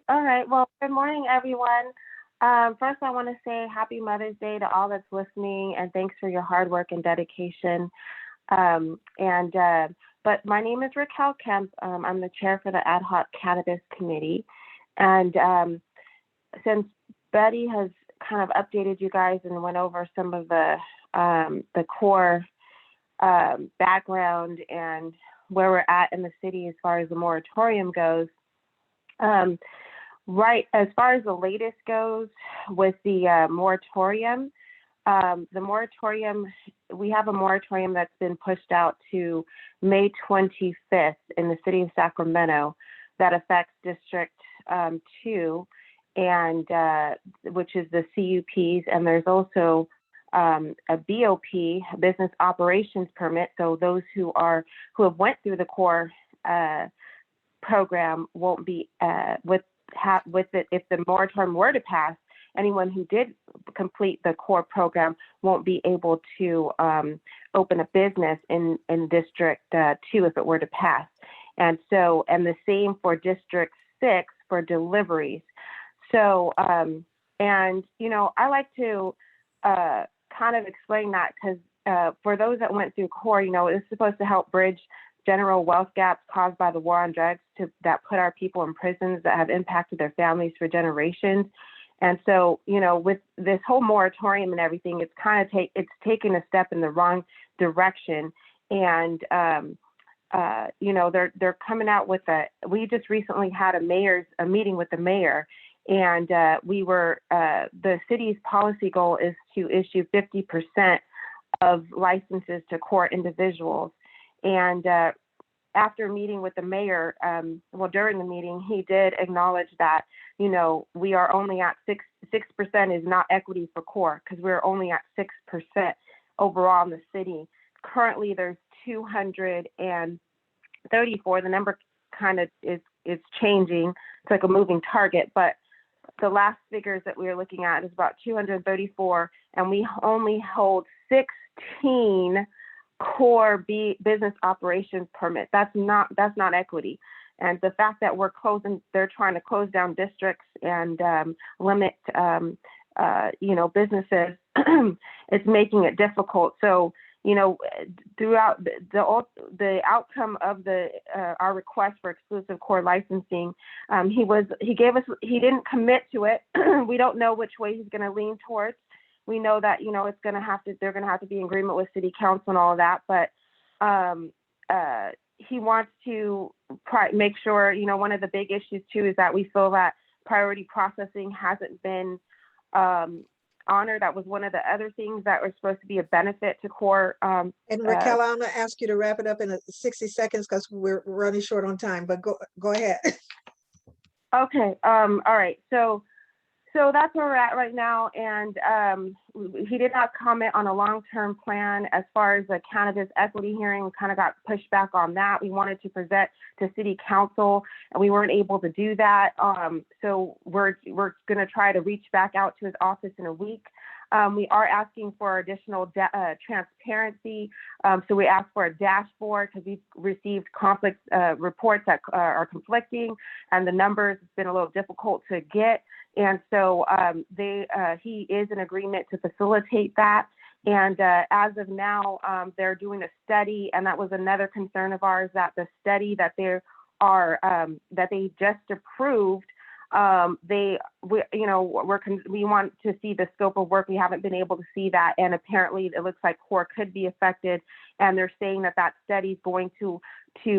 All right. Well, good morning, everyone. First, I want to say Happy Mother's Day to all that's listening, and thanks for your hard work and dedication. But my name is Raquel Kemp. I'm the chair for the Ad Hoc Cannabis Committee, and since Betty has kind of updated you guys and went over some of the core background and where we're at in the city as far as the moratorium goes. Right, as far as the latest goes with the moratorium, we have a moratorium that's been pushed out to May 25th in the city of Sacramento that affects District 2, and which is the CUPs, and there's also a BOP, business operations permit. So those who have went through the core program won't be with it. If the moratorium were to pass, anyone who did complete the core program won't be able to open a business in District 2 if it were to pass. And the same for District 6 for deliveries. So, and I like to kind of explain that because for those that went through core, it's supposed to help bridge general wealth gaps caused by the war on drugs that put our people in prisons that have impacted their families for generations. And so, with this whole moratorium and everything, it's kind of it's taking a step in the wrong direction. And, they're coming out with we just recently had a meeting with the mayor, and the city's policy goal is to issue 50% of licenses to core individuals. And after meeting with the mayor, during the meeting, he did acknowledge that, we are only at 6% is not equity for core, because we're only at 6% overall in the city. Currently, there's 234. The number kind of is changing. It's like a moving target, but the last figures that we are looking at is about 234, and we only hold 16 core business operations permit. That's not equity. And the fact that they're trying to close down districts and limit, businesses, it's making it difficult. So, throughout the outcome of our request for exclusive core licensing, he didn't commit to it. We don't know which way he's going to lean towards. we know that, you know, they're going to have to be in agreement with city council and all of that, but he wants to make sure, you know, one of the big issues too is that we feel that priority processing hasn't been honored. That was one of the other things that was supposed to be a benefit to court. And Raquel, I'm gonna ask you to wrap it up in 60 seconds because we're running short on time, but go ahead. Okay, all right, so that's where we're at right now, and he did not comment on a long-term plan as far as the cannabis equity hearing. We kind of got pushed back on that. We wanted to present to city council, and we weren't able to do that. So we're going to try to reach back out to his office in a week. We are asking for additional transparency. So we asked for a dashboard because we've received conflict reports that are conflicting, and the numbers have been a little difficult to get. And so he is in agreement to facilitate that. And as of now, they're doing a study, and that was another concern of ours, that the study that they just approved, we want to see the scope of work. We haven't been able to see that, and apparently it looks like CORE could be affected, and they're saying that study is going to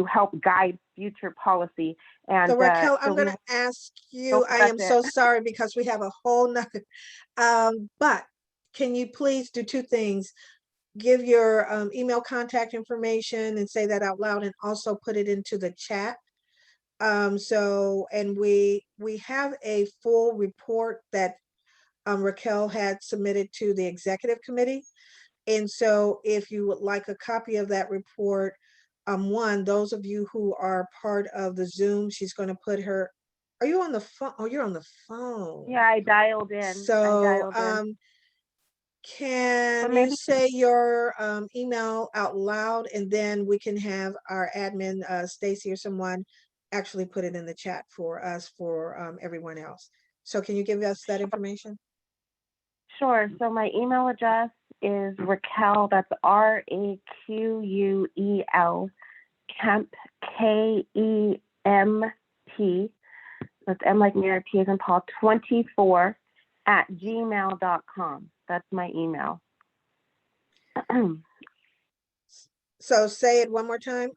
help guide future policy. And so Raquel, I'm going to ask you, I am so sorry because we have a whole nother, but can you please do two things? Give your email contact information and say that out loud, and also put it into the chat. And we have a full report that Raquel had submitted to the executive committee. And so if you would like a copy of that report, those of you who are part of the Zoom, she's going to put her, are you on the phone? Oh, you're on the phone. Yeah, I dialed in. So can you say your email out loud, and then we can have our admin, Stacy or someone, actually put it in the chat for us, for everyone else. So can you give us that information? Sure. So my email address is Raquel, that's RAQUEL, Kemp, KEMP, that's M like Mary, P as in Paul, 24 @gmail.com. That's my email. So say it one more time,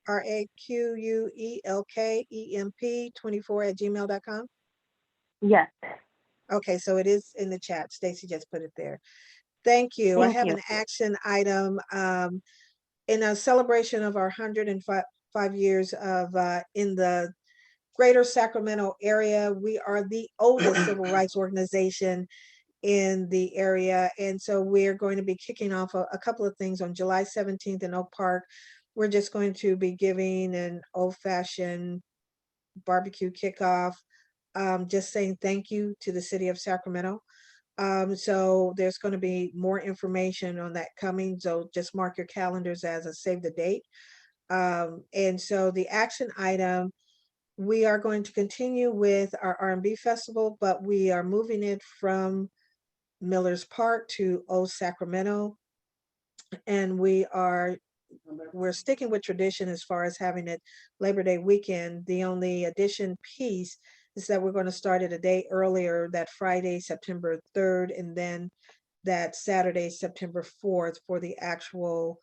RAQUELKEMP 24 @gmail.com. Yes. Okay, so it is in the chat. Stacy just put it there. Thank you. I have an action item in a celebration of our 105 years of in the greater Sacramento area. We are the oldest civil rights organization in the area. And so we're going to be kicking off a couple of things on July 17th in Oak Park. We're just going to be giving an old-fashioned barbecue kickoff, just saying thank you to the city of Sacramento. So there's going to be more information on that coming. So just mark your calendars as a save the date. And so the action item, we are going to continue with our R&B festival, but we are moving it from Miller's Park to Old Sacramento. And we're sticking with tradition as far as having it Labor Day weekend. The only addition piece is that we're going to start it a day earlier, that Friday, September 3rd, and then that Saturday, September 4th, for the actual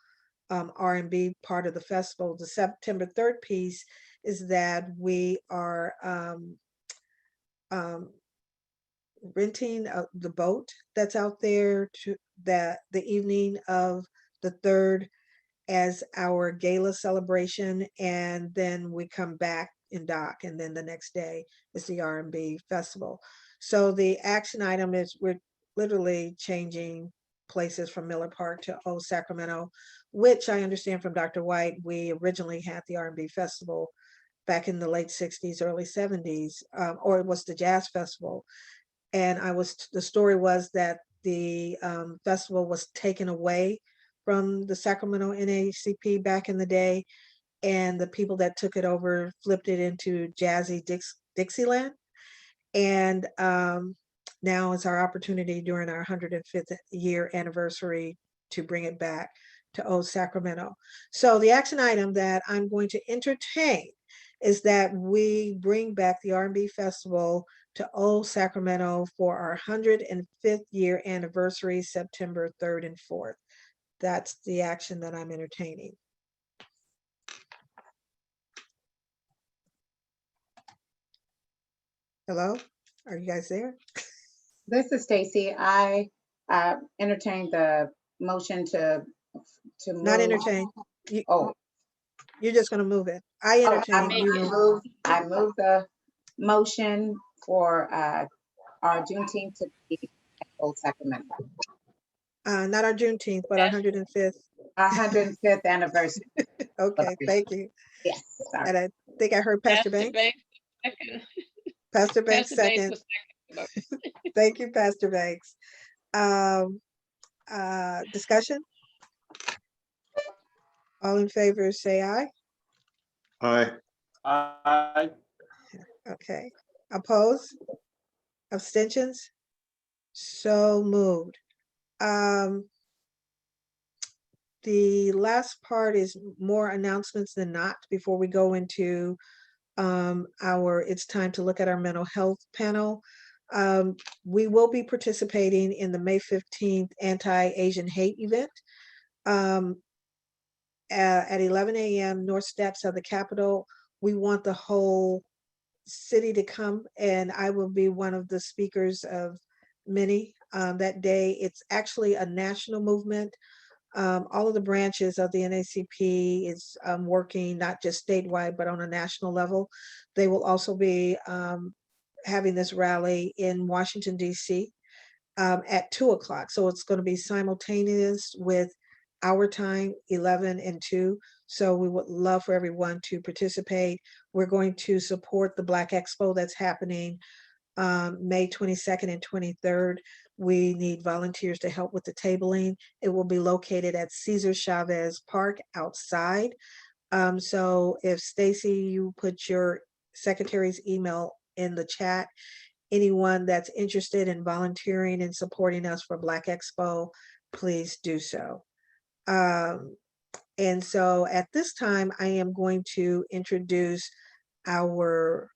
R&B part of the festival. The September 3rd piece is that we are renting the boat that's out there to the evening of the 3rd as our gala celebration, and then we come back and dock, and then the next day is the R&B festival. So the action item is we're literally changing places from Miller Park to Old Sacramento, which I understand from Dr. White, we originally had the R&B festival back in the late 60s, early 70s, or it was the Jazz Festival. And the story was that the festival was taken away from the Sacramento NAACP back in the day, and the people that took it over flipped it into Jazzy Dixieland. And now is our opportunity during our 105th year anniversary to bring it back to Old Sacramento. So the action item that I'm going to entertain is that we bring back the R&B festival to Old Sacramento for our 105th year anniversary, September 3rd and 4th. That's the action that I'm entertaining. Hello, are you guys there? This is Stacy. I entertained the motion to Not move. entertain. Oh, You're just gonna move it. I oh, entertain, you move. I move the motion for our Juneteenth to be at Old Sacramento. Not our Juneteenth, but our 105th. Our 105th anniversary. Okay, thank you. Yes, sorry. And I think I heard Pastor Banks. second. Pastor Banks, Pastor Banks second. was second. Thank you, Pastor Banks. Discussion? All in favor, say aye. Aye. Aye. Okay. Oppose? Abstentions? So moved. The last part is more announcements than not before we go into it's time to look at our mental health panel. We will be participating in the May 15th anti-Asian hate event at 11 a.m. North Steps of the Capitol. We want the whole city to come, and I will be one of the speakers of many that day. It's actually a national movement. All of the branches of the NAACP is working not just statewide, but on a national level. They will also be having this rally in Washington, D.C. At 2 o'clock. So it's going to be simultaneous with our time, 11 and 2. So we would love for everyone to participate. We're going to support the Black Expo that's happening May 22nd and 23rd. We need volunteers to help with the tabling. It will be located at Cesar Chavez Park outside. So if Stacy, you put your secretary's email in the chat, anyone that's interested in volunteering and supporting us for Black Expo, please do so. And so at this time, I am going to introduce our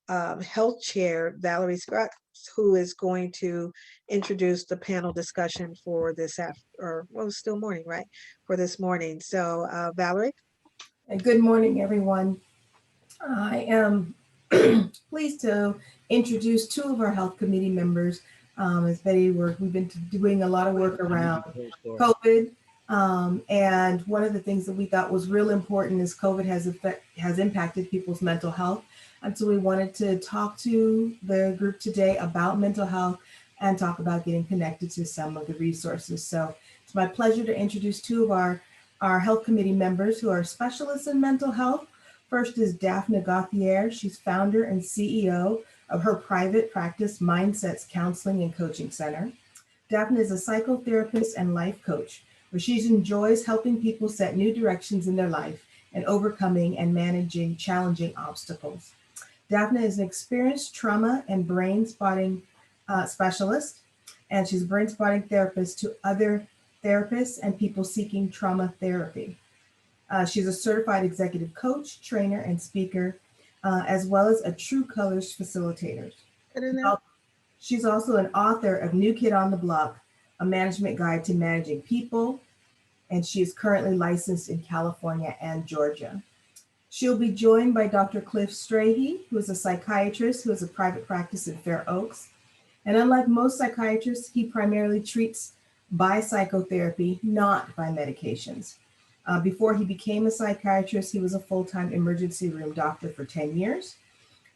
health chair, Valerie Scott, who is going to introduce the panel discussion for this it's still morning, right? For this morning. So Valerie. Good morning, everyone. I am pleased to introduce two of our health committee members. As Betty we've been doing a lot of work around COVID. And one of the things that we thought was real important is COVID has impacted people's mental health. And so we wanted to talk to the group today about mental health and talk about getting connected to some of the resources. So it's my pleasure to introduce two of our health committee members who are specialists in mental health. First is Daphne Gauthier. She's founder and CEO of her private practice, Mindsets Counseling and Coaching Center. Daphne is a psychotherapist and life coach, where she enjoys helping people set new directions in their life and overcoming and managing challenging obstacles. Daphne is an experienced trauma and brain spotting specialist, and she's a brain spotting therapist to other therapists and people seeking trauma therapy. She's a certified executive coach, trainer, and speaker, as well as a True Colors facilitator. She's also an author of New Kid on the Block, a management guide to managing people, and she is currently licensed in California and Georgia. She'll be joined by Dr. Cliff Strahe, who is a psychiatrist who has a private practice in Fair Oaks. And unlike most psychiatrists, he primarily treats by psychotherapy, not by medications. Before he became a psychiatrist, he was a full-time emergency room doctor for 10 years.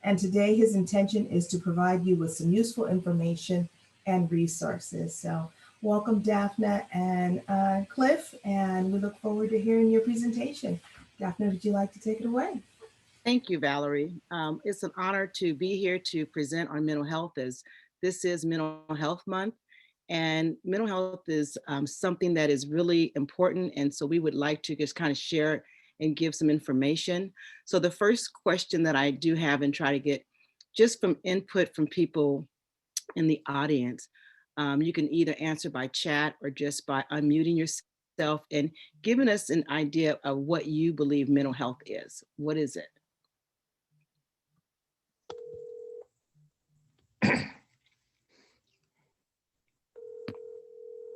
And today his intention is to provide you with some useful information and resources. So welcome, Daphne and Cliff, and we look forward to hearing your presentation. Daphne, would you like to take it away? Thank you, Valerie. It's an honor to be here to present on mental health, as this is Mental Health Month. And mental health is something that is really important. And so we would like to just kind of share and give some information. So the first question that I do have and try to get just from input from people in the audience, you can either answer by chat or just by unmuting yourself and giving us an idea of what you believe mental health is. What is it?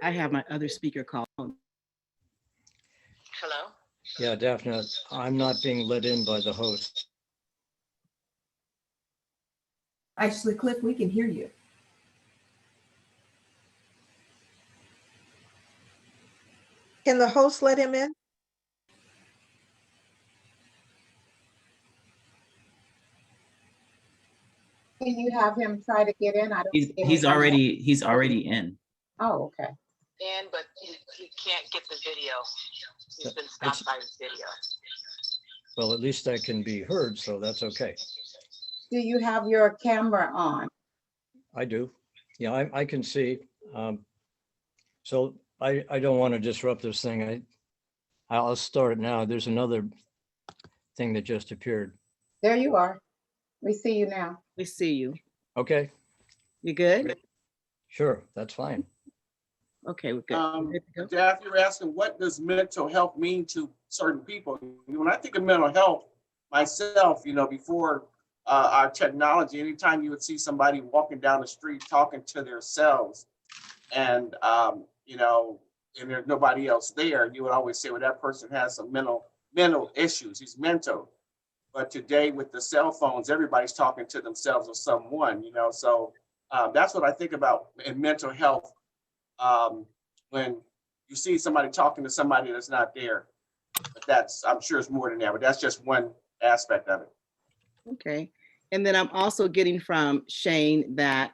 I have my other speaker call. Hello? Yeah, Daphne, I'm not being let in by the host. Actually, Cliff, we can hear you. Can the host let him in? Can you have him try to get in? I don't. see him He's come up. already in. Oh, okay. And, but he can't get the video. He's been It's- stopped by his video. Well, at least I can be heard, so that's okay. Do you have your camera on? I do. Yeah, I can see. So I don't want to disrupt this thing. I'll start it now. There's another thing that just appeared. There you are. We see you now. We see you. Okay, You good? sure, that's fine. Okay, we're good. Good to go. Jeff, you're asking, what does mental health mean to certain people? When I think of mental health myself, before our technology, anytime you would see somebody walking down the street talking to themselves and, and there's nobody else there, you would always say, well, that person has some mental issues. He's mental. But today with the cell phones, everybody's talking to themselves or someone, so that's what I think about in mental health. When you see somebody talking to somebody that's not there, but I'm sure it's more than that, but that's just one aspect of it. Okay. And then I'm also getting from Shane that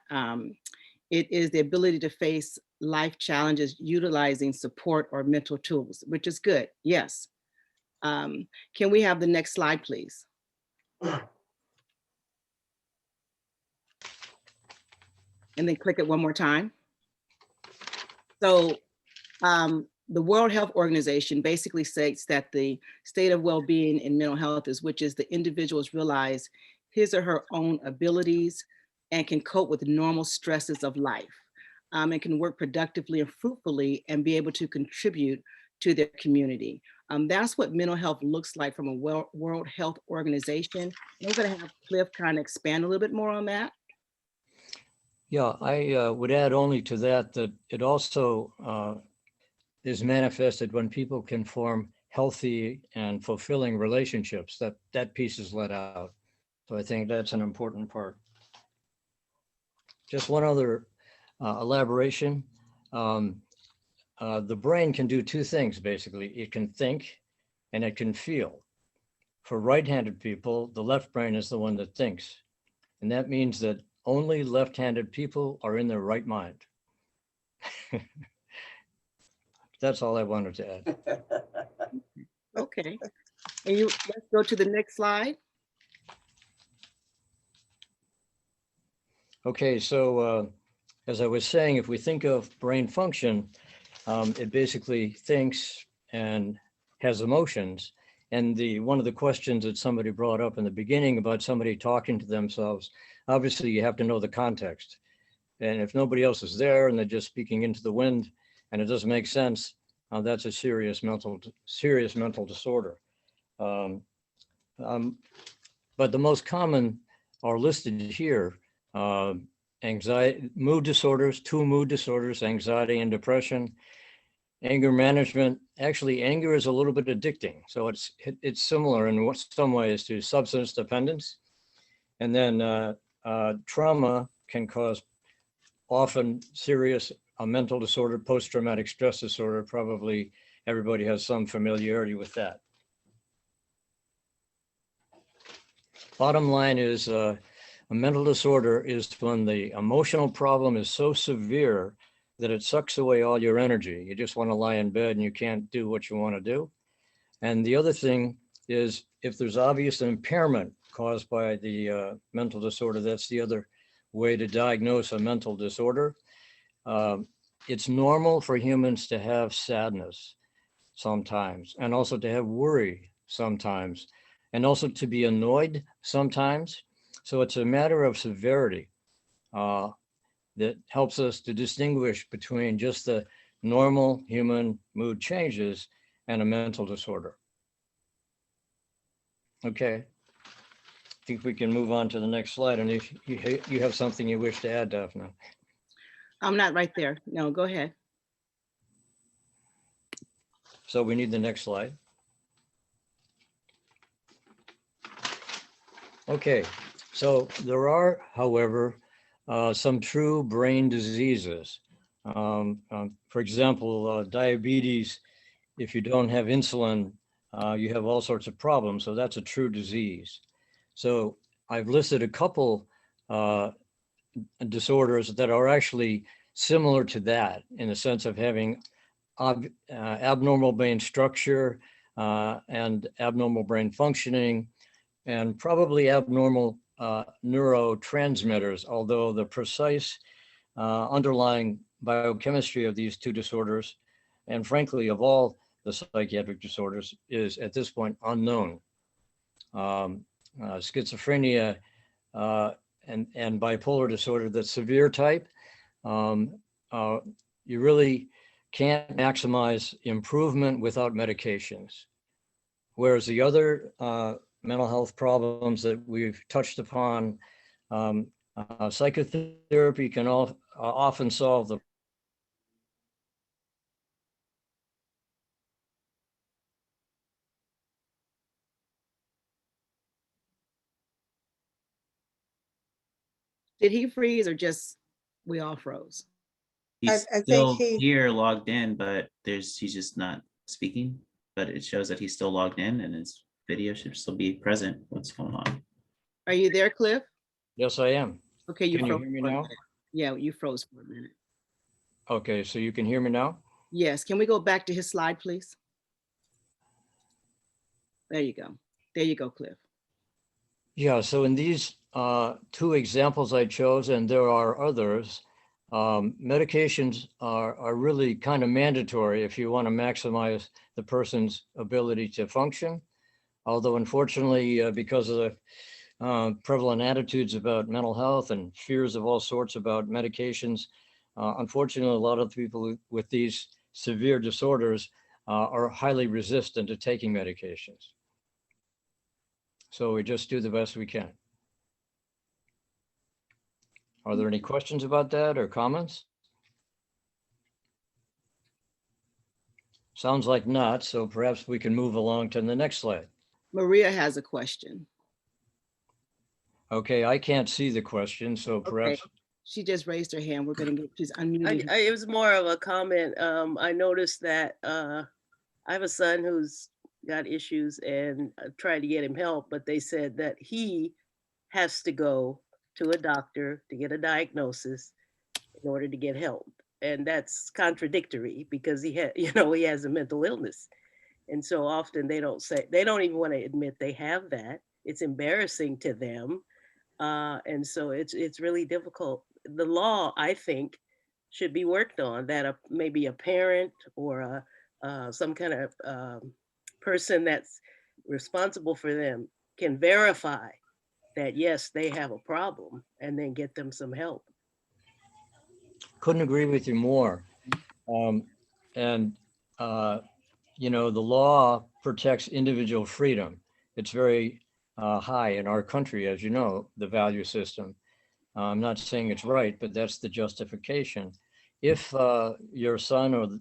it is the ability to face life challenges utilizing support or mental tools, which is good. Yes. Can we have the next slide, please? And then click it one more time. So the World Health Organization basically states that the state of well-being in mental health is which is the individuals realize his or her own abilities and can cope with normal stresses of life and can work productively and fruitfully and be able to contribute to their community. That's what mental health looks like from a World Health Organization. And I'm going to have Cliff kind of expand a little bit more on that. Yeah, I would add only to that it also is manifested when people can form healthy and fulfilling relationships. That piece is let out. So I think that's an important part. Just one other elaboration. The brain can do two things, basically. It can think and it can feel. For right-handed people, the left brain is the one that thinks. And that means that only left-handed people are in their right mind. That's all I wanted to add. Okay. And let's go to the next slide. Okay, so as I was saying, if we think of brain function, it basically thinks and has emotions. And one of the questions that somebody brought up in the beginning about somebody talking to themselves, obviously you have to know the context. And if nobody else is there and they're just speaking into the wind and it doesn't make sense, that's a serious mental disorder. But the most common are listed here. Anxiety, mood disorders, 2 mood disorders, anxiety and depression, anger management. Actually, anger is a little bit addicting. So it's similar in some ways to substance dependence. And then trauma can cause often serious mental disorder, post-traumatic stress disorder. Probably everybody has some familiarity with that. Bottom line is a mental disorder is when the emotional problem is so severe that it sucks away all your energy. You just want to lie in bed and you can't do what you want to do. And the other thing is if there's obvious impairment caused by the mental disorder, that's the other way to diagnose a mental disorder. It's normal for humans to have sadness sometimes, and also to have worry sometimes, and also to be annoyed sometimes. So it's a matter of severity that helps us to distinguish between just the normal human mood changes and a mental disorder. Okay, I think we can move on to the next slide. And if you have something you wish to add, Daphne. I'm not right there. No, go ahead. So we need the next slide. Okay, so there are, however, some true brain diseases. For example, diabetes, if you don't have insulin, you have all sorts of problems. So that's a true disease. So I've listed a couple disorders that are actually similar to that in the sense of having abnormal brain structure and abnormal brain functioning, and probably abnormal neurotransmitters, although the precise underlying biochemistry of these two disorders, and frankly, of all the psychiatric disorders, is at this point unknown. Schizophrenia and bipolar disorder, the severe type, you really can't maximize improvement without medications. Whereas the other mental health problems that we've touched upon, psychotherapy can often solve the Did he freeze or just we all froze? He's I think still he, here logged in, but he's just not speaking. But it shows that he's still logged in and his video should still be present. What's going on? Are you there, Cliff? Yes, I am. Okay, you Can you froze. hear me for a now? minute. Yeah, you froze for a minute. Okay, so you can hear me now? Yes, can we go back to his slide, please? There you go. There you go, Cliff. Yeah, so in these two examples I chose, and there are others, medications are really kind of mandatory if you want to maximize the person's ability to function. Although unfortunately, because of the prevalent attitudes about mental health and fears of all sorts about medications, unfortunately, a lot of people with these severe disorders are highly resistant to taking medications. So we just do the best we can. Are there any questions about that or comments? Sounds like not, so perhaps we can move along to the next slide. Maria has a question. Okay, I can't see the question, so Okay, perhaps, she just raised her hand. We're gonna get, she's unmuted. It was more of a comment. I noticed that I have a son who's got issues and I tried to get him help, but they said that he has to go to a doctor to get a diagnosis in order to get help. And that's contradictory because he had, he has a mental illness. And so often they don't even want to admit they have that. It's embarrassing to them. And so it's really difficult. The law, I think, should be worked on that maybe a parent or some kind of person that's responsible for them can verify that, yes, they have a problem and then get them some help. couldn't agree with you more. And the law protects individual freedom. It's very high in our country, as you know, the value system. I'm not saying it's right, but that's the justification. If your son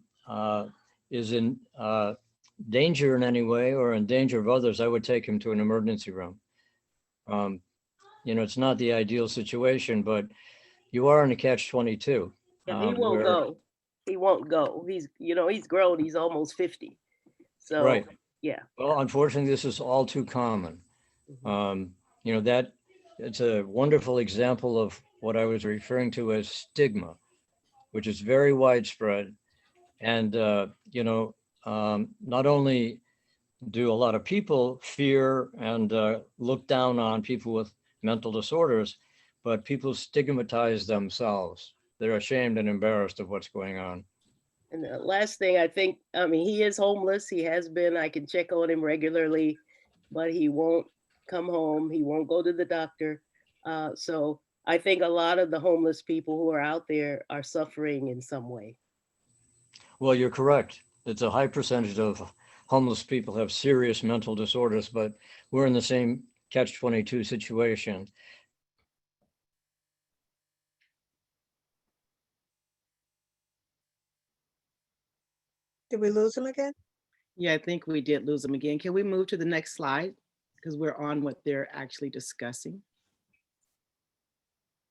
is in danger in any way or in danger of others, I would take him to an emergency room. It's not the ideal situation, but you are in a catch-22. And he won't go. He won't go. He's grown. He's almost 50. So, right. Yeah. Well, unfortunately, this is all too common. That it's a wonderful example of what I was referring to as stigma, which is very widespread. And, not only do a lot of people fear and look down on people with mental disorders, but people stigmatize themselves. They're ashamed and embarrassed of what's going on. And the last thing he is homeless. He has been. I can check on him regularly, but he won't come home. He won't go to the doctor. So I think a lot of the homeless people who are out there are suffering in some way. Well, you're correct. It's a high percentage of homeless people have serious mental disorders, but we're in the same catch-22 situation. did we lose him again? Yeah, I think we did lose them again. Can we move to the next slide? Because we're on what they're actually discussing.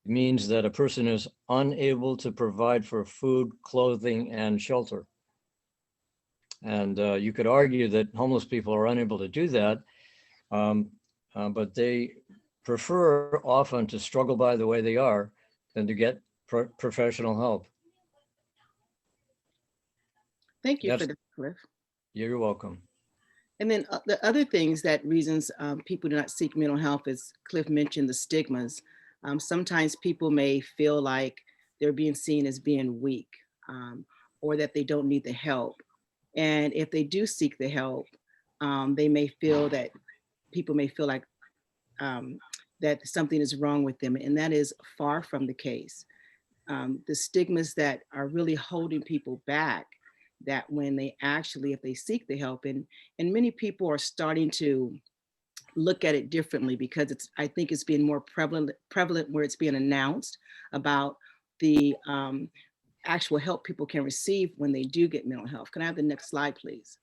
It means that a person is unable to provide for food, clothing, and shelter. And you could argue that homeless people are unable to do that, but they prefer often to struggle by the way they are than to get professional help. Thank you for That's- that, Cliff. You're welcome. And then the other things that reasons people do not seek mental health, as Cliff mentioned, the stigmas. Sometimes people may feel like they're being seen as being weak, or that they don't need the help. And if they do seek the help, they may feel that people may feel like that something is wrong with them. And that is far from the case. The stigmas that are really holding people back, that when they actually, if they seek the help, and many people are starting to look at it differently, because it's, I think it's being more prevalent where it's being announced about the actual help people can receive when they do get mental health. Can I have the next slide, please?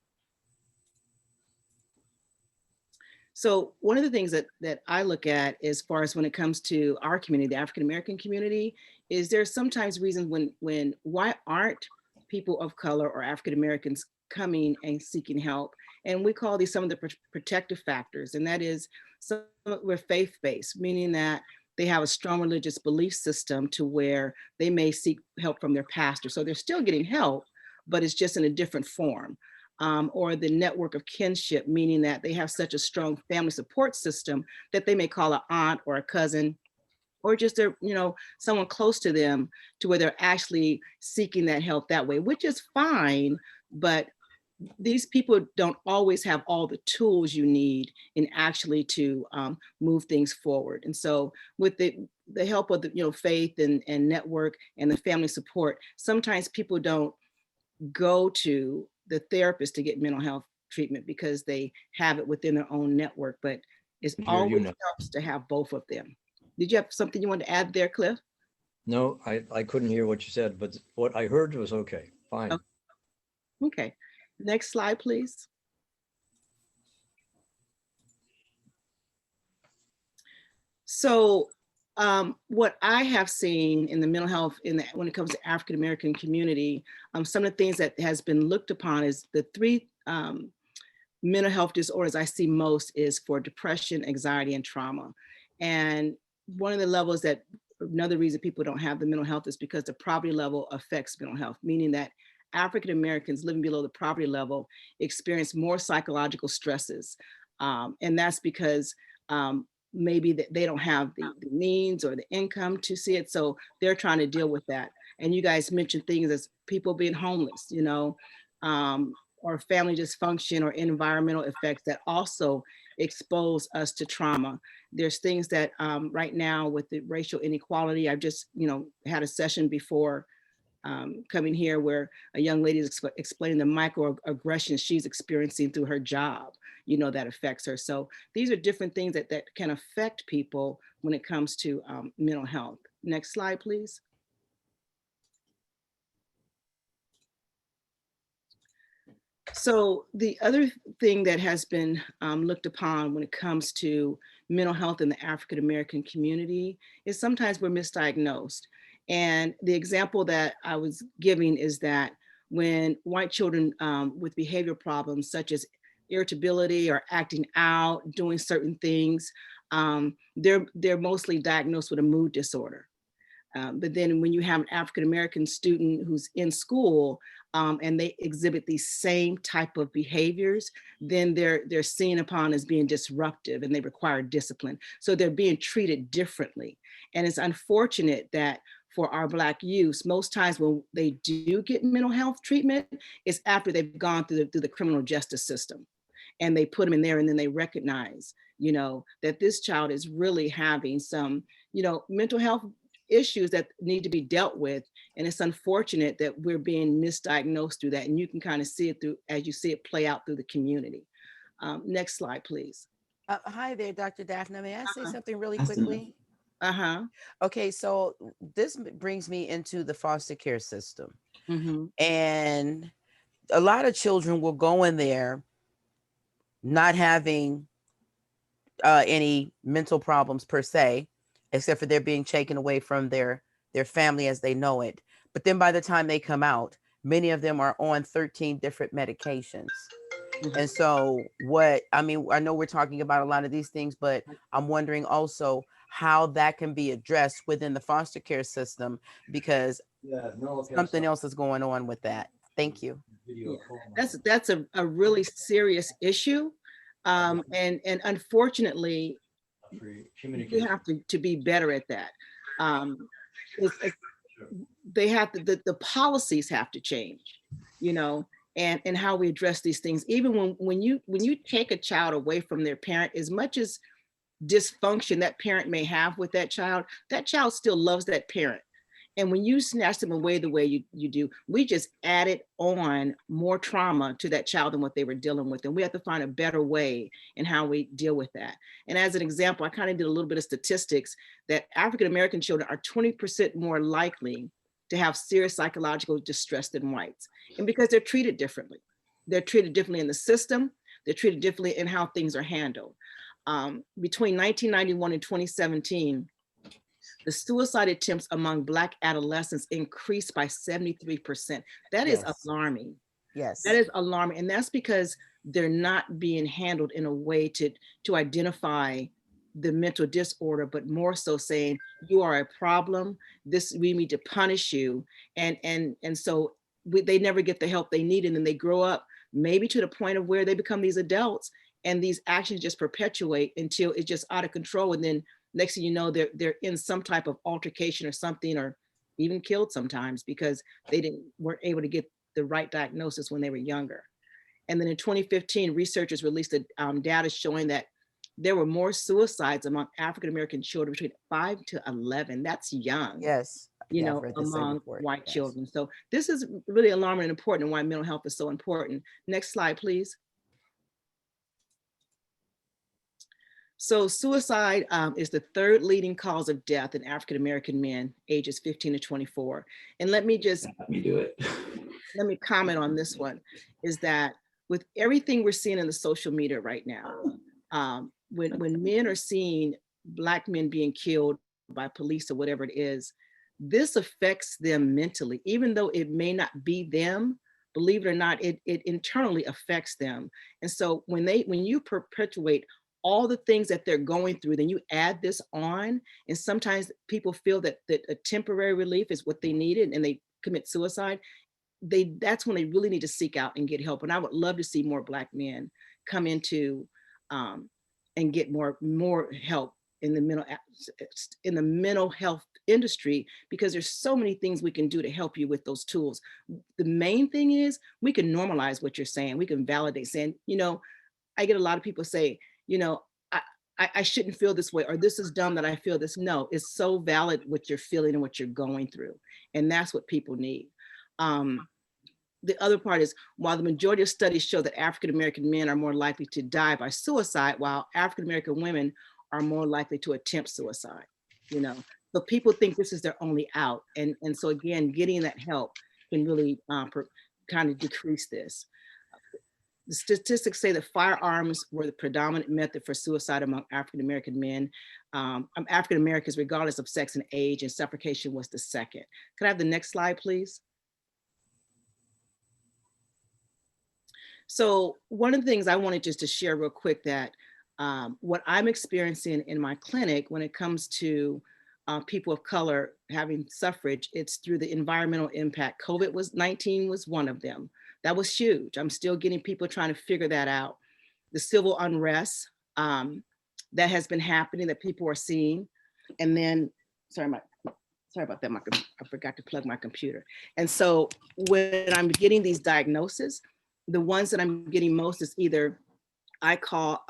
So one of the things that I look at as far as when it comes to our community, the African-American community, is there's sometimes reasons why aren't people of color or African-Americans coming and seeking help? And we call these some of the protective factors. And that is, some we're faith-based, meaning that they have a strong religious belief system to where they may seek help from their pastor. So they're still getting help, but it's just in a different form. Or the network of kinship, meaning that they have such a strong family support system that they may call an aunt or a cousin, or just a, someone close to them, to where they're actually seeking that help that way, which is fine. But these people don't always have all the tools you need in actually to move things forward. And so with the help of the faith and network and the family support, sometimes people don't go to the therapist to get mental health treatment because they have it within their own network, but it's always helps to have both of them. Did you have something you wanted to add there, Cliff? No, I couldn't hear what you said, but what I heard was okay, fine. Oh, okay, next slide, please. So what I have seen in the mental health when it comes to African American community, some of the things that has been looked upon is the three mental health disorders I see most is for depression, anxiety, and trauma. And one of the levels that, another reason people don't have the mental health is because the poverty level affects mental health, meaning that African Americans living below the poverty level experience more psychological stresses. And that's because maybe that they don't have the means or the income to see it. So they're trying to deal with that. And you guys mentioned things as people being homeless, or family dysfunction or environmental effects that also expose us to trauma. There's things that right now with the racial inequality, I've just, had a session before coming here where a young lady is explaining the microaggressions she's experiencing through her job, that affects her. So these are different things that can affect people when it comes to mental health. Next slide, please. So the other thing that has been looked upon when it comes to mental health in the African American community is sometimes we're misdiagnosed. And the example that I was giving is that when white children with behavior problems such as irritability or acting out, doing certain things, they're mostly diagnosed with a mood disorder. But then when you have an African-American student who's in school and they exhibit these same type of behaviors, then they're seen upon as being disruptive and they require discipline. So they're being treated differently. And it's unfortunate that for our Black youth, most times when they do get mental health treatment, it's after they've gone through the criminal justice system. And they put them in there and then they recognize, that this child is really having some, mental health issues that need to be dealt with. And it's unfortunate that we're being misdiagnosed through that. And you can kind of see it through, as you see it play out through the community. Next slide, please. Hi there, Dr. Daphne. May I say something really That's enough. quickly? Okay, so this brings me into the foster care system. Mm-hmm. And a lot of children will go in there not having any mental problems per se, except for they're being taken away from their family as they know it. But then by the time they come out, many of them are on 13 different medications. And so what, I mean, I know we're talking about a lot of these things, but I'm wondering also how that can be addressed within the foster care system, because something else is going on with that. Thank you. Yeah, that's a really serious issue. And unfortunately, we have to be better at that. It's they have to, the policies have to change, you know, and how we address these things. Even when you take a child away from their parent, as much as dysfunction that parent may have with that child still loves that parent. And when you snatch them away the way you do, we just added on more trauma to that child than what they were dealing with. And we have to find a better way in how we deal with that. And as an example, I kind of did a little bit of statistics that African-American children are 20% more likely to have serious psychological distress than whites. And because they're treated differently. They're treated differently in the system. They're treated differently in how things are handled. Between 1991 and 2017, the suicide attempts among Black adolescents increased by 73%. That is alarming. Yes. That is alarming. And that's because they're not being handled in a way to identify the mental disorder, but more so saying, you are a problem, we need to punish you. And so they never get the help they need. And then they grow up maybe to the point of where they become these adults, and these actions just perpetuate until it's just out of control. And then next thing you know, they're in some type of altercation or something, or even killed sometimes because they weren't able to get the right diagnosis when they were younger. And then in 2015, researchers released data showing that there were more suicides among African-American children between 5 to 11. That's young. Yes. You Yeah, know, I've read the same among report. white Yes. children. So this is really alarming and important, and why mental health is so important. Next slide, please. So suicide is the third leading cause of death in African-American men ages 15 to 24. And let me just let me comment on this one, is that with everything we're seeing in the social media right now, when men are seeing Black men being killed by police or whatever it is, this affects them mentally, even though it may not be them. Believe it or not, it internally affects them. And so when you perpetuate all the things that they're going through, then you add this on, and sometimes people feel that a temporary relief is what they needed, and they commit suicide. That's when they really need to seek out and get help. And I would love to see more Black men come into and get more help in the mental health industry, because there's so many things we can do to help you with those tools. The main thing is we can normalize what you're saying. We can validate, saying, you know, I get a lot of people say, you know, I shouldn't feel this way, or this is dumb that I feel this. No, it's so valid what you're feeling and what you're going through. And that's what people need. The other part is, while the majority of studies show that African-American men are more likely to die by suicide, while African-American women are more likely to attempt suicide, you know. So people think this is their only out. And so again, getting that help can really kind of decrease this. The statistics say that firearms were the predominant method for suicide among African-American men, African-Americans, regardless of sex and age, and suffocation was the second. Could I have the next slide, please? So one of the things I wanted just to share real quick, that what I'm experiencing in my clinic when it comes to people of color having suffrage, it's through the environmental impact. COVID-19 was one of them. That was huge. I'm still getting people trying to figure that out. The civil unrest that has been happening, that people are seeing. And then, sorry about that, I forgot to plug my computer. And so when I'm getting these diagnoses, the ones that I'm getting most is either, I call,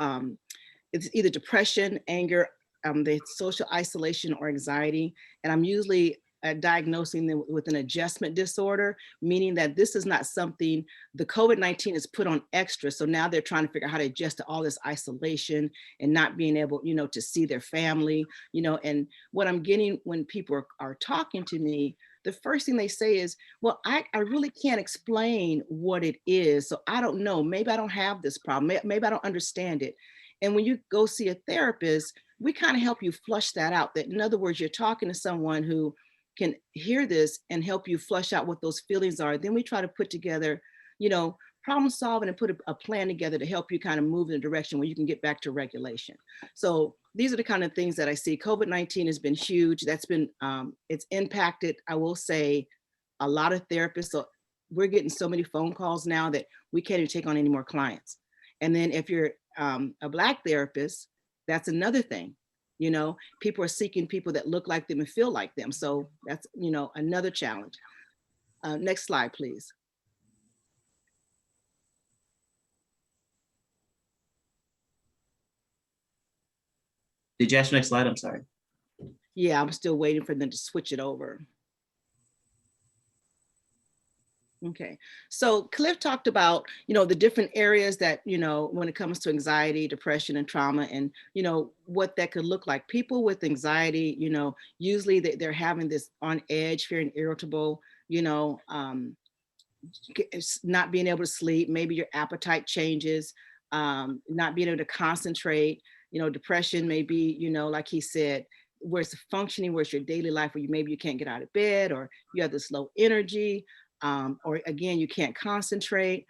it's either depression, anger, the social isolation, or anxiety. And I'm usually diagnosing them with an adjustment disorder, meaning that this is not something, the COVID-19 is put on extra. So now they're trying to figure out how to adjust to all this isolation and not being able, you know, to see their family, you know. And what I'm getting when people are talking to me, the first thing they say is, well, I really can't explain what it is. So I don't know, maybe I don't have this problem. Maybe I don't understand it. And when you go see a therapist, we kind of help you flush that out. That in other words, you're talking to someone who can hear this and help you flush out what those feelings are. Then we try to put together, you know, problem solving and put a plan together to help you kind of move in a direction where you can get back to regulation. So these are the kind of things that I see. COVID-19 has been huge. That's been, it's impacted, I will say, a lot of therapists. So we're getting so many phone calls now that we can't even take on any more clients. And then if you're a Black therapist, that's another thing. You know, people are seeking people that look like them and feel like them. So that's, you know, another challenge. Next slide, please. Did you ask the next slide? I'm sorry. Yeah, I'm still waiting for them to switch it over. Okay, so Cliff talked about, you know, the different areas that, you know, when it comes to anxiety, depression, and trauma, and, you know, what that could look like. People with anxiety, you know, usually they're having this on edge, feeling irritable, you know, not being able to sleep, maybe your appetite changes, not being able to concentrate, you know, depression may be, you know, like he said, where's the functioning, where's your daily life where maybe you can't get out of bed, or you have this low energy, or again, you can't concentrate.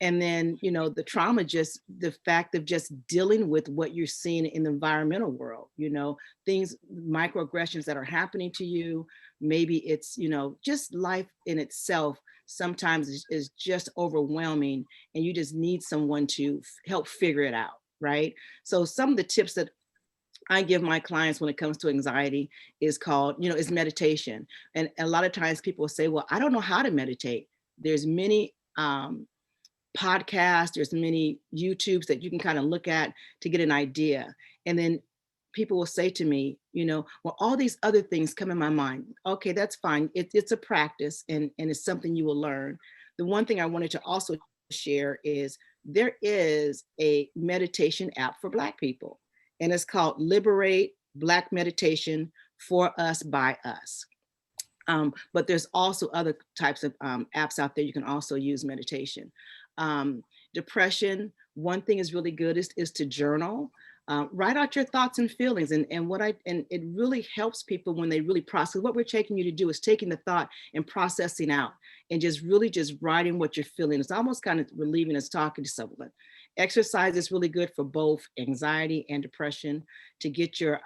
And then, you know, the trauma, just the fact of just dealing with what you're seeing in the environmental world, you know, things, microaggressions that are happening to you. Maybe it's, you know, just life in itself sometimes is just overwhelming, and you just need someone to help figure it out, right? So some of the tips that I give my clients when it comes to anxiety is called, you know, is meditation. And a lot of times people will say, well, I don't know how to meditate. There's many podcasts, there's many YouTubes that you can kind of look at to get an idea. And then people will say to me, you know, well, all these other things come in my mind. Okay, that's fine. It's a practice, and it's something you will learn. The one thing I wanted to also share is there is a meditation app for Black people, and it's called Liberate Black Meditation for Us by Us. But there's also other types of apps out there you can also use meditation. Depression, one thing is really good is to journal. Write out your thoughts and feelings, and it really helps people when they really process. What we're taking you to do is taking the thought and processing out, and just really just writing what you're feeling. It's almost kind of relieving as talking to someone. Exercise is really good for both anxiety and depression to get your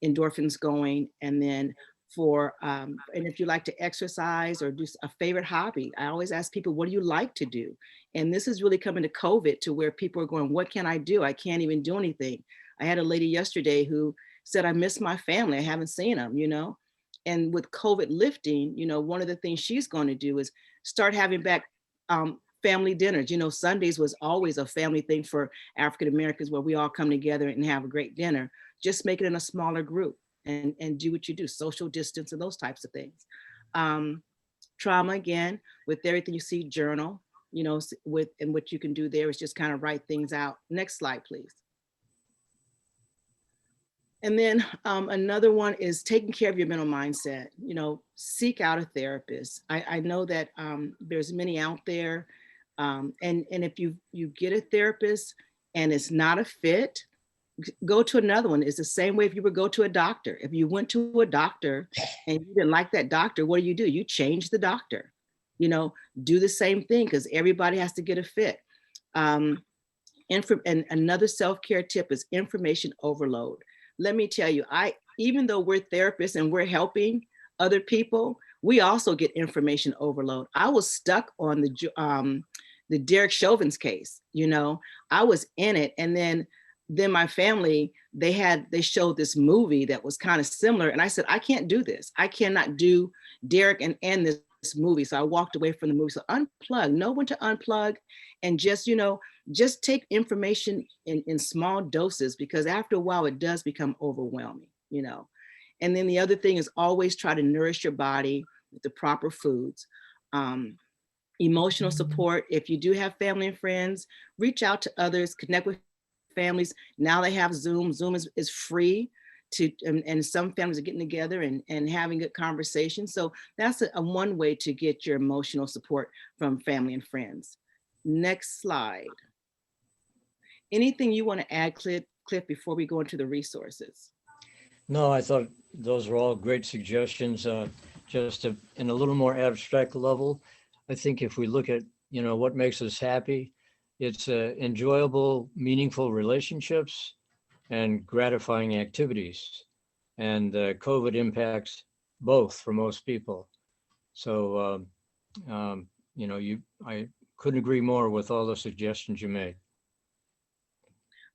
endorphins going. And then and if you like to exercise or do a favorite hobby, I always ask people, what do you like to do? And this is really coming to COVID, to where people are going, what can I do? I can't even do anything. I had a lady yesterday who said, I miss my family. I haven't seen them, you know? And with COVID lifting, you know, one of the things she's going to do is start having back family dinners. You know, Sundays was always a family thing for African Americans, where we all come together and have a great dinner. Just make it in a smaller group. And do what you do, social distance and those types of things. Trauma, again, with everything you see, journal, you know, and what you can do there is just kind of write things out. Next slide, please. And then another one is taking care of your mental mindset. You know, seek out a therapist. I know that there's many out there. And if you get a therapist and it's not a fit, go to another one. It's the same way if you would go to a doctor. If you went to a doctor and you didn't like that doctor, what do? You change the doctor. You know, do the same thing, because everybody has to get a fit. And another self-care tip is information overload. Let me tell you, even though we're therapists and we're helping other people, we also get information overload. I was stuck on the Derek Chauvin's case. You know, I was in it, and then my family, they showed this movie that was kind of similar. And I said, I can't do this. I cannot do Derek and this movie. So I walked away from the movie. So unplug, know when to unplug, and just, you know, just take information in small doses, because after a while it does become overwhelming, you know. And then the other thing is always try to nourish your body with the proper foods. Emotional support. If you do have family and friends, reach out to others, connect with families. Now they have Zoom. Zoom is free and some families are getting together and having good conversations. So that's a one way to get your emotional support from family and friends. Next slide. Anything you want to add, Cliff, before we go into the resources? No, I thought those were all great suggestions. In a little more abstract level, I think if we look at, what makes us happy, it's enjoyable, meaningful relationships and gratifying activities. And COVID impacts both for most people. So, I couldn't agree more with all the suggestions you made.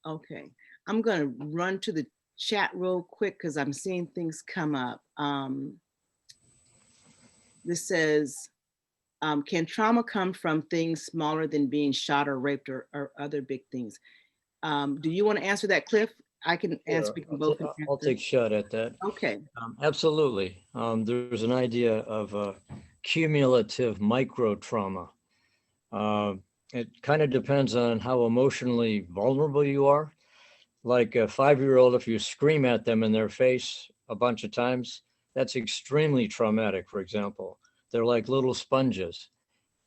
Okay, I'm going to run to the chat real quick because I'm seeing things come up. This says, can trauma come from things smaller than being shot or raped or other big things? Do you want to answer that, Cliff? I can answer. I'll take a shot at that. Okay. Absolutely. There's an idea of cumulative micro trauma. It kind of depends on how emotionally vulnerable you are. Like a 5-year-old, if you scream at them in their face a bunch of times, that's extremely traumatic, for example. They're like little sponges.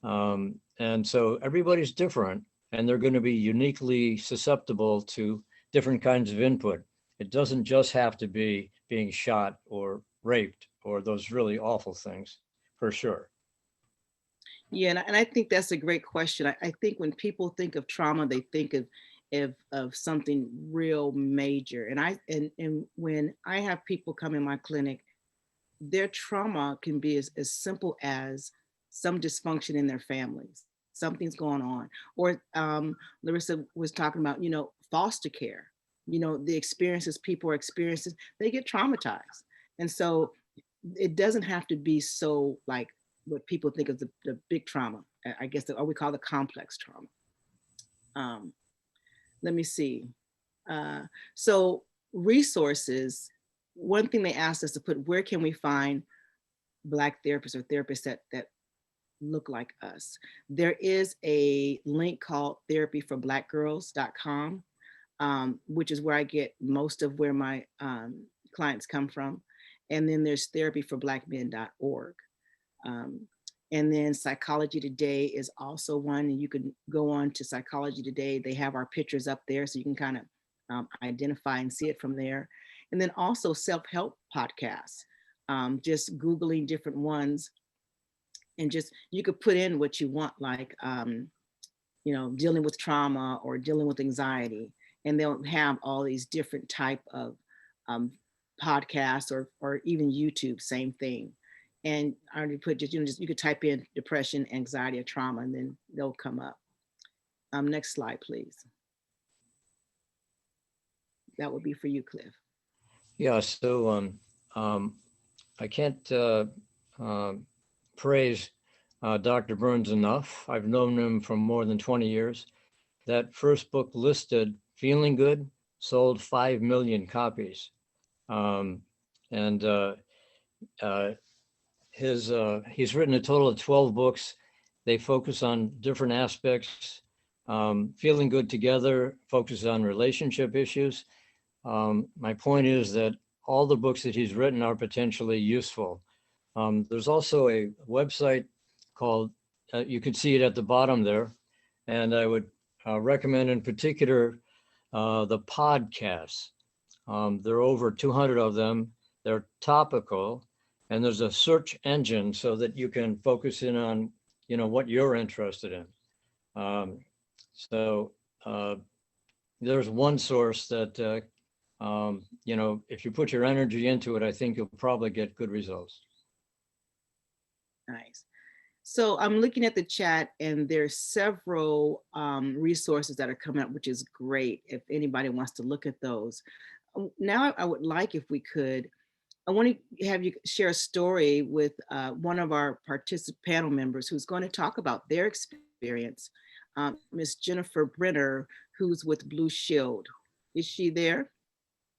And so everybody's different, and they're going to be uniquely susceptible to different kinds of input. It doesn't just have to be being shot or raped or those really awful things, for sure. Yeah, and I think that's a great question. I think when people think of trauma, they think of something real major. And when I have people come in my clinic, their trauma can be as simple as some dysfunction in their families. Something's going on. Or Larissa was talking about, foster care, the experiences people are experiencing, they get traumatized. And so it doesn't have to be so like what people think of the big trauma, I guess, or we call the complex trauma. Let me see. So resources, one thing they asked us to put, where can we find Black therapists or therapists that look like us? There is a link called therapyforblackgirls.com, which is where I get most of where my clients come from. And then there's therapyforblackmen.org. And then Psychology Today is also one, and you can go on to Psychology Today. They have our pictures up there, so you can kind of identify and see it from there. And then also self-help podcasts, just Googling different ones, and just, you could put in what you want, like, dealing with trauma or dealing with anxiety, and they'll have all these different type of podcasts or even YouTube, same thing. And I already put you could type in depression, anxiety, or trauma, and then they'll come up. Next slide, please. That would be for you, Cliff. Yeah, so I can't praise Dr. Burns enough. I've known him for more than 20 years. That first book listed, Feeling Good, sold 5 million copies. He's written a total of 12 books. They focus on different aspects. Feeling Good Together focuses on relationship issues. My point is that all the books that he's written are potentially useful. There's also a website called, you can see it at the bottom there, and I would recommend in particular the podcasts. There are over 200 of them. They're topical, and there's a search engine so that you can focus in on, what you're interested in. There's one source that, if you put your energy into it, I think you'll probably get good results. Nice. So I'm looking at the chat, and there's several resources that are coming up, which is great if anybody wants to look at those. Now I would like, if we could, I want to have you share a story with one of our panel members who's going to talk about their experience, Ms. Jennifer Brenner, who's with Blue Shield. Is she there?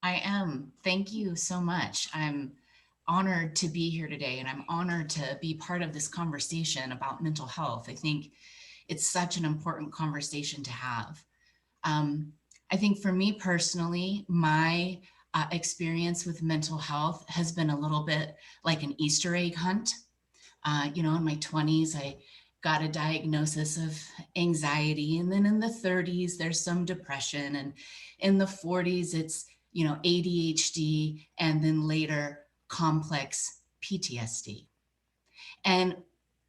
I am. Thank you so much. I'm honored to be here today, and I'm honored to be part of this conversation about mental health. I think it's such an important conversation to have. I think for me personally, my experience with mental health has been a little bit like an Easter egg hunt. In my 20s, I got a diagnosis of anxiety. And then in the 30s, there's some depression. And in the 40s, it's, ADHD, and then later complex PTSD. And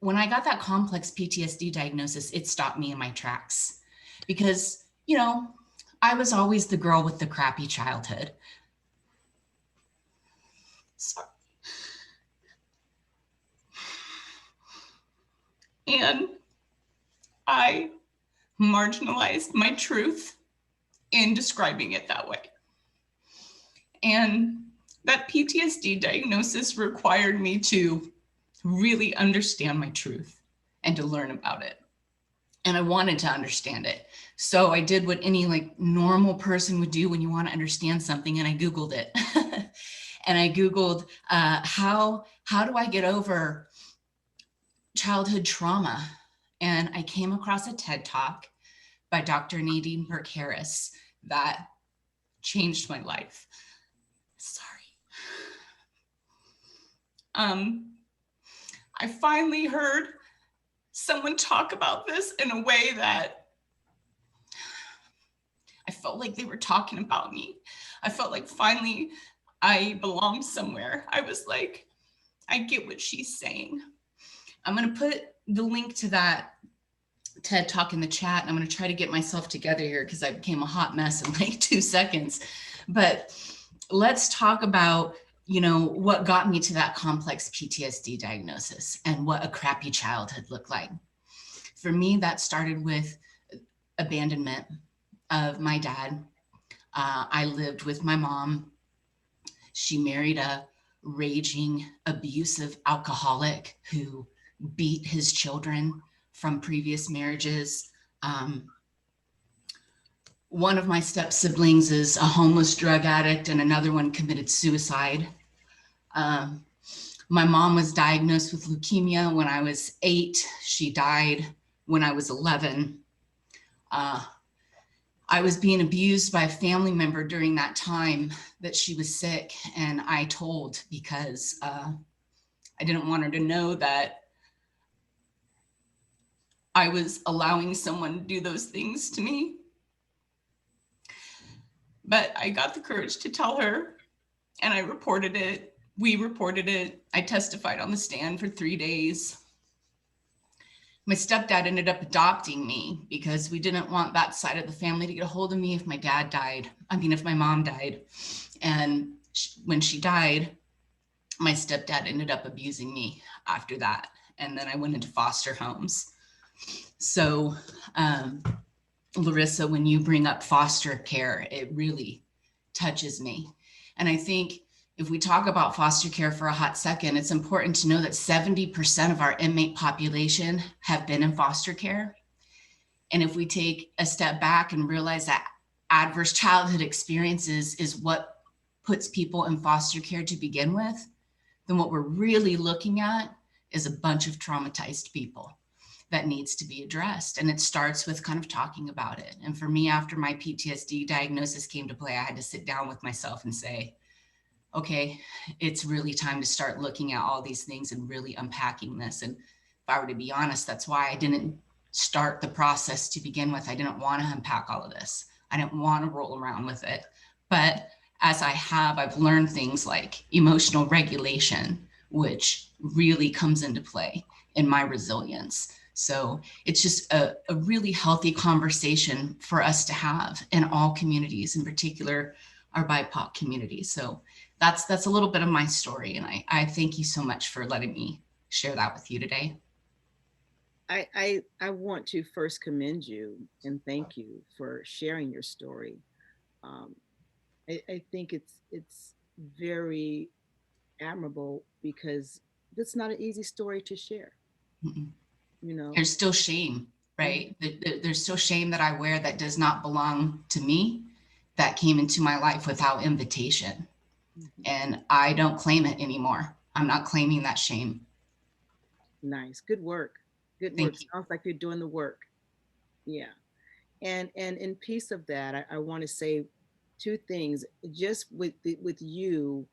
when I got that complex PTSD diagnosis, it stopped me in my tracks because, I was always the girl with the crappy childhood. Sorry. And I marginalized my truth in describing it that way. And that PTSD diagnosis required me to really understand my truth and to learn about it. And I wanted to understand it. So I did what any normal person would do when you want to understand something, and I Googled it. And I Googled how do I get over childhood trauma? And I came across a TED Talk by Dr. Nadine Burke Harris that changed my life. Sorry. I finally heard someone talk about this in a way that I felt like they were talking about me. I felt like finally I belonged somewhere. I was like, I get what she's saying. I'm going to put the link to that TED Talk in the chat, and I'm going to try to get myself together here because I became a hot mess in 2 seconds. But let's talk about, what got me to that complex PTSD diagnosis and what a crappy childhood looked like. For me, that started with abandonment of my dad. I lived with my mom. She married a raging, abusive alcoholic who beat his children from previous marriages. One of my step siblings is a homeless drug addict, and another one committed suicide. My mom was diagnosed with leukemia when I was 8. She died when I was 11. I was being abused by a family member during that time that she was sick, and I told because I didn't want her to know that I was allowing someone to do those things to me. But I got the courage to tell her, and I reported it. We reported it. I testified on the stand for 3 days. My stepdad ended up adopting me because we didn't want that side of the family to get a hold of me if my mom died. And when she died, my stepdad ended up abusing me after that. And then I went into foster homes. So, Larissa, when you bring up foster care, it really touches me. And I think if we talk about foster care for a hot second, it's important to know that 70% of our inmate population have been in foster care. And if we take a step back and realize that adverse childhood experiences is what puts people in foster care to begin with, then what we're really looking at is a bunch of traumatized people that needs to be addressed. And it starts with kind of talking about it. And for me, after my PTSD diagnosis came to play, I had to sit down with myself and say, okay, it's really time to start looking at all these things and really unpacking this. And if I were to be honest, that's why I didn't start the process to begin with. I didn't want to unpack all of this. I didn't want to roll around with it. But as I've learned things like emotional regulation, which really comes into play in my resilience. So it's just a really healthy conversation for us to have in all communities, in particular our BIPOC community. So that's a little bit of my story. And I thank you so much for letting me share that with you today. I want to first commend you and thank you for sharing your story. I think it's very admirable because it's not an easy story to share. Mm-mm. You know, There's still shame, right? There's still shame that I wear that does not belong to me, that came into my life without invitation. And I don't claim it anymore. I'm not claiming that shame. Nice. Good work. Good Thank work. you. Sounds like you're doing the work. Yeah. And in piece of that, I want to say two things, just with you,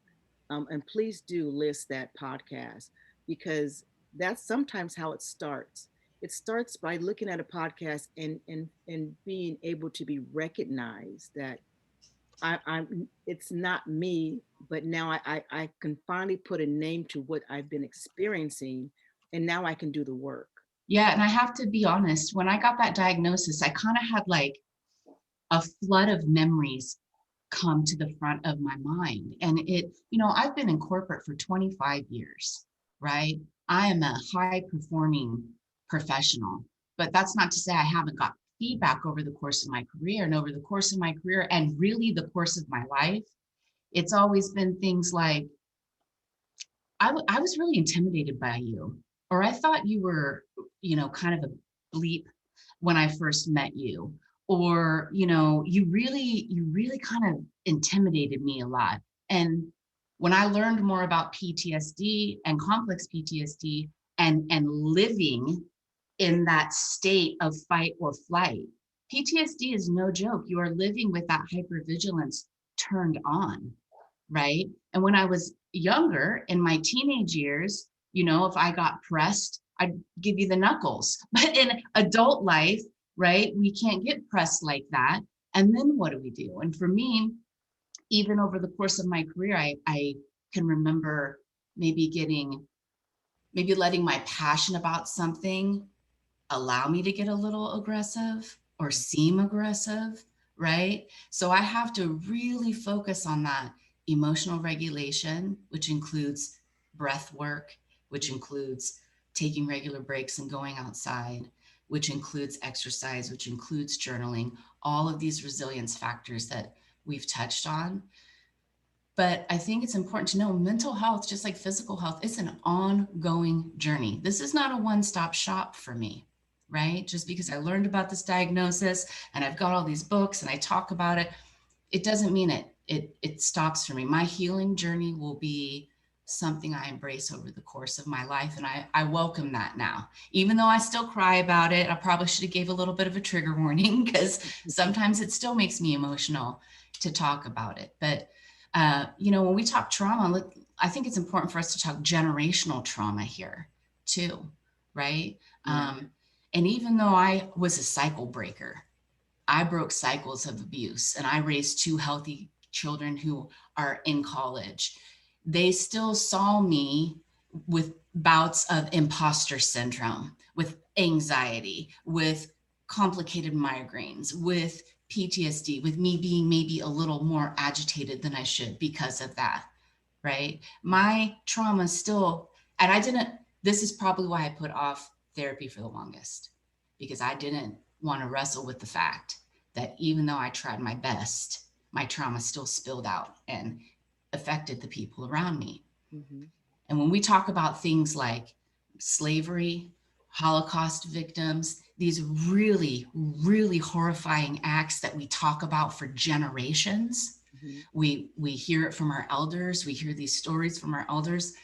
and please do list that podcast, because that's sometimes how it starts. It starts by looking at a podcast and being able to be recognized that I'm it's not me, but now I can finally put a name to what I've been experiencing, and now I can do the work. Yeah, and I have to be honest, when I got that diagnosis, I kind of had like a flood of memories come to the front of my mind. And I've been in corporate for 25 years, right? I am a high performing professional, but that's not to say I haven't got feedback over the course of my career. And over the course of my career, and really the course of my life, it's always been things like, I was really intimidated by you, or I thought you were, kind of a bleep when I first met you, or, you really kind of intimidated me a lot. And when I learned more about PTSD and complex PTSD and living in that state of fight or flight, PTSD is no joke. You are living with that hypervigilance turned on, right? And when I was younger, in my teenage years, if I got pressed, I'd give you the knuckles. But in adult life, right, we can't get pressed like that. And then what do we do? And for me, even over the course of my career, I can remember maybe letting my passion about something allow me to get a little aggressive or seem aggressive, right? So I have to really focus on that emotional regulation, which includes breath work, which includes taking regular breaks and going outside, which includes exercise, which includes journaling, all of these resilience factors that we've touched on. But I think it's important to know mental health, just like physical health, it's an ongoing journey. This is not a one-stop shop for me, right? Just because I learned about this diagnosis and I've got all these books and I talk about it, it doesn't mean it stops for me. My healing journey will be something I embrace over the course of my life. And I welcome that now, even though I still cry about it. I probably should have gave a little bit of a trigger warning, because sometimes it still makes me emotional to talk about it. But when we talk trauma, I think it's important for us to talk generational trauma here too, right? Yeah. And even though I was a cycle breaker, I broke cycles of abuse, and I raised two healthy children who are in college. They still saw me with bouts of imposter syndrome, with anxiety, with complicated migraines, with PTSD, with me being maybe a little more agitated than I should because of that, right? My trauma still, and this is probably why I put off therapy for the longest, because I didn't want to wrestle with the fact that even though I tried my best, my trauma still spilled out and affected the people around me. Mm-hmm. And when we talk about things like slavery, Holocaust victims, these really, really horrifying acts that we talk about for generations, mm-hmm. we hear it from our elders, we hear these stories from our elders,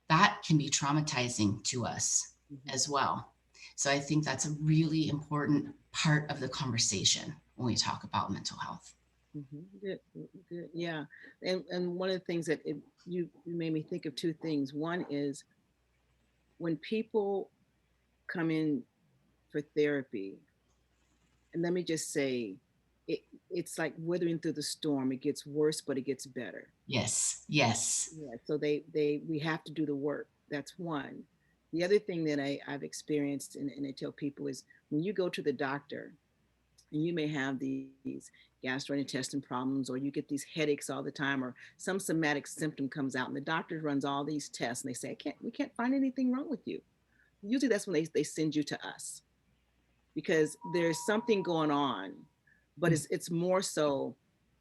that can be traumatizing to us, mm-hmm. as well. So I think that's a really important part of the conversation when we talk about mental health. Mm-hmm. Good. Yeah. And one of the things that you made me think of two things. One is when people come in for therapy, and let me just say, it's like weathering through the storm. It gets worse, but it gets better. Yes. Yeah. So we have to do the work. That's one. The other thing that I've experienced, and I tell people, is when you go to the doctor, and you may have these gastrointestinal problems, or you get these headaches all the time, or some somatic symptom comes out, and the doctor runs all these tests, and they say, we can't find anything wrong with you. Usually that's when they send you to us, because there's something going on, but it's more so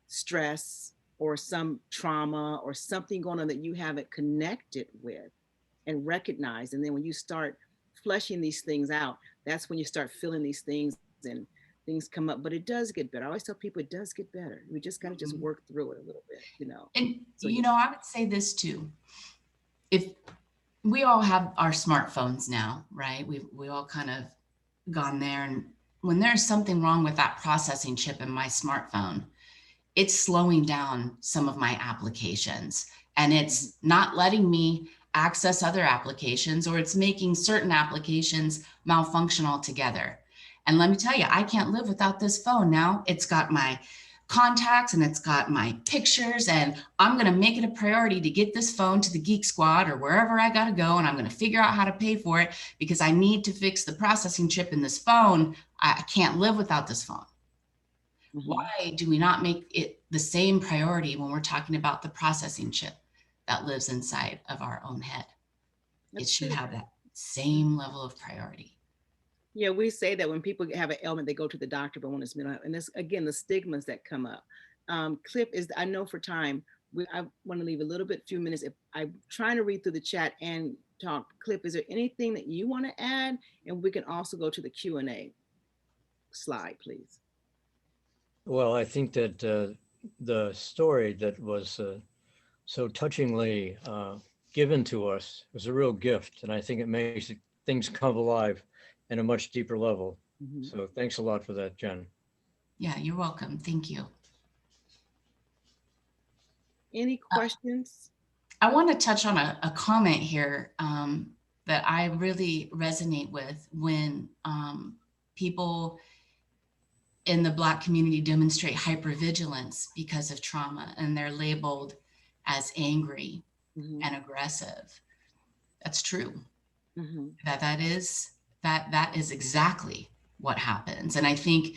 stress or some trauma or something going on that you haven't connected with and recognized. And then when you start fleshing these things out, that's when you start feeling these things and things come up. But it does get better. I always tell people it does get better. We just got to just work through it a little bit, And so, I would say this too. If we all have our smartphones now, right? We all kind of gone there. And when there's something wrong with that processing chip in my smartphone, it's slowing down some of my applications, and it's not letting me access other applications, or it's making certain applications malfunction altogether. And let me tell you, I can't live without this phone now. It's got my contacts and it's got my pictures, and I'm going to make it a priority to get this phone to the Geek Squad or wherever I got to go. And I'm going to figure out how to pay for it because I need to fix the processing chip in this phone. I can't live without this phone. Why do we not make it the same priority when we're talking about the processing chip that lives inside of our own head? It should have that same level of priority. Yeah, we say that when people have an ailment, they go to the doctor, but when it's mental health, and this, again, the stigmas that come up. Clip is, I know for time, I want to leave a little bit, few minutes. If I'm trying to read through the chat and talk. Clip, is there anything that you want to add? And we can also go to the Q&A slide, please. Well, I think that the story that was so touchingly given to us was a real gift. And I think it makes things come alive in a much deeper level. So thanks a lot for that, Jen. Yeah, you're welcome. Thank you. Any questions? I want to touch on a comment here that I really resonate with when people in the Black community demonstrate hypervigilance because of trauma, and they're labeled as angry and aggressive. That's true. That is exactly what happens. And I think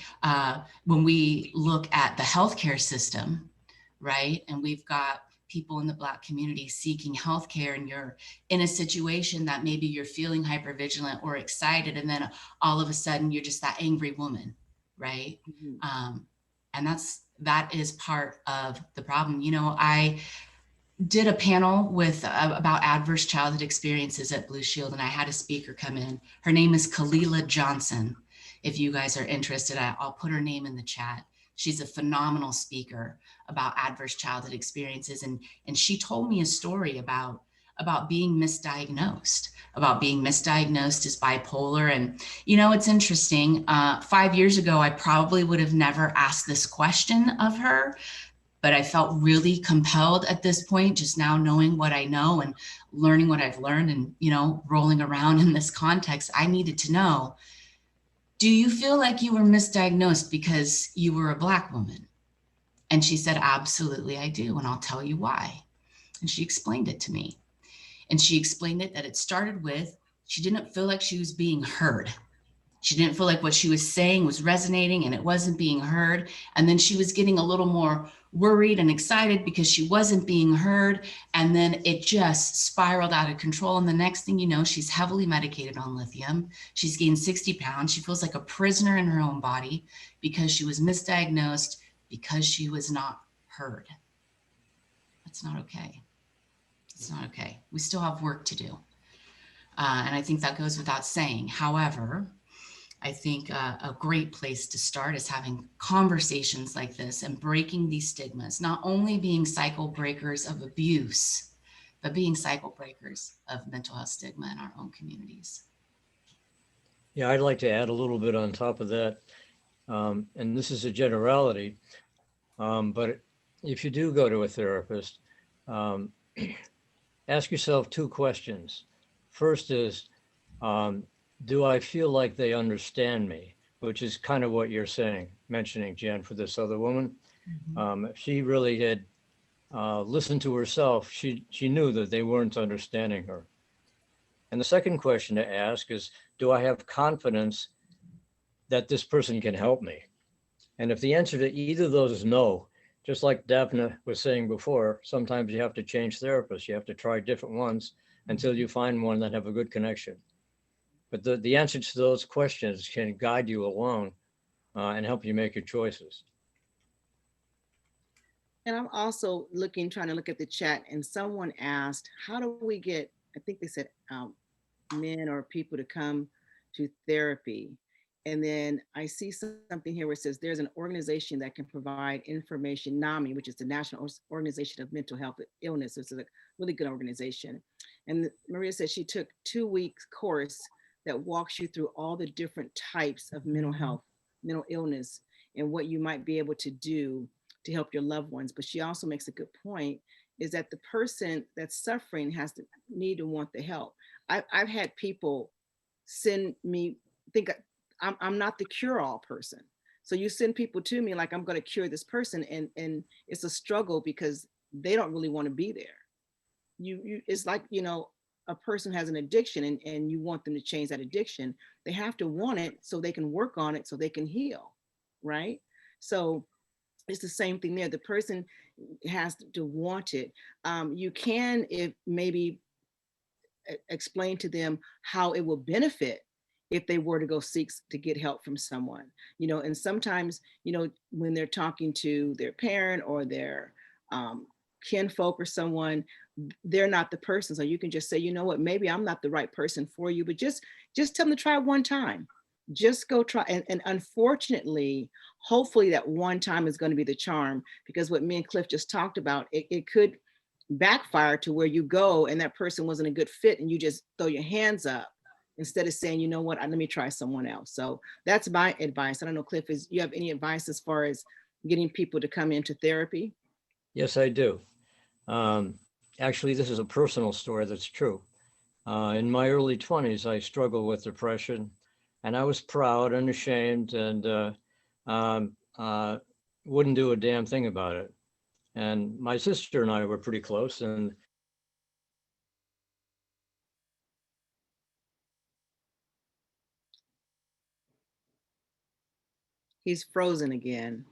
when we look at the healthcare system, right, and we've got people in the Black community seeking healthcare, and you're in a situation that maybe you're feeling hypervigilant or excited, and then all of a sudden you're just that angry woman, right? And that is part of the problem. You know, I did a panel with about adverse childhood experiences at Blue Shield, and I had a speaker come in. Her name is Kalila Johnson. If you guys are interested, I'll put her name in the chat. She's a phenomenal speaker about adverse childhood experiences. And she told me a story about being misdiagnosed as bipolar. And, you know, it's interesting. 5 years ago, I probably would have never asked this question of her, but I felt really compelled at this point, just now knowing what I know and learning what I've learned and, you know, rolling around in this context. I needed to know, do you feel like you were misdiagnosed because you were a Black woman? And she said, absolutely, I do. And I'll tell you why. And she explained it to me. And she explained it that it started with, she didn't feel like she was being heard. She didn't feel like what she was saying was resonating and it wasn't being heard. And then she was getting a little more worried and excited because she wasn't being heard. And then it just spiraled out of control. And the next thing you know, she's heavily medicated on lithium. She's gained 60 pounds. She feels like a prisoner in her own body because she was misdiagnosed, because she was not heard. That's not okay. It's not okay. We still have work to do. And I think that goes without saying. However, I think a great place to start is having conversations like this and breaking these stigmas, not only being cycle breakers of abuse, but being cycle breakers of mental health stigma in our own communities. Yeah, I'd like to add a little bit on top of that. And this is a generality, but if you do go to a therapist, ask yourself 2 questions. First is, do I feel like they understand me? Which is kind of what you're mentioning, Jen, for this other woman. If she really had listened to herself, she knew that they weren't understanding her. And the second question to ask is, do I have confidence that this person can help me? And if the answer to either of those is no, just like Daphne was saying before, sometimes you have to change therapists. You have to try different ones until you find one that have a good connection. But the answers to those questions can guide you along and help you make your choices. And I'm also trying to look at the chat, and someone asked, how do we get, I think they said men or people to come to therapy? And then I see something here where it says there's an organization that can provide information, NAMI, which is the National Organization of Mental Health Illness. It's a really good organization. And Maria said she took 2-week course that walks you through all the different types of mental health, mental illness, and what you might be able to do to help your loved ones. But she also makes a good point, is that the person that's suffering has to need to want the help. I've had people send me, think I'm not the cure-all person. So you send people to me like I'm going to cure this person, and it's a struggle because they don't really want to be there. It's like, a person has an addiction, and you want them to change that addiction. They have to want it so they can work on it so they can heal, right? So it's the same thing there. The person has to want it. You can, if maybe explain to them how it will benefit if they were to go seek to get help from someone, and sometimes, when they're talking to their parent or their kinfolk or someone, they're not the person. So you can just say, you know what, maybe I'm not the right person for you, but just tell them to try one time. Just go try. And unfortunately, hopefully that one time is going to be the charm, because what me and Cliff just talked about, it could backfire to where you go and that person wasn't a good fit and you just throw your hands up instead of saying, you know what, let me try someone else. So that's my advice. I don't know, Cliff, you have any advice as far as getting people to come into therapy? Yes, I do. Actually, this is a personal story that's true. In my early 20s, I struggled with depression, and I was proud and ashamed and wouldn't do a damn thing about it. And my sister and I were pretty close, and He's frozen again.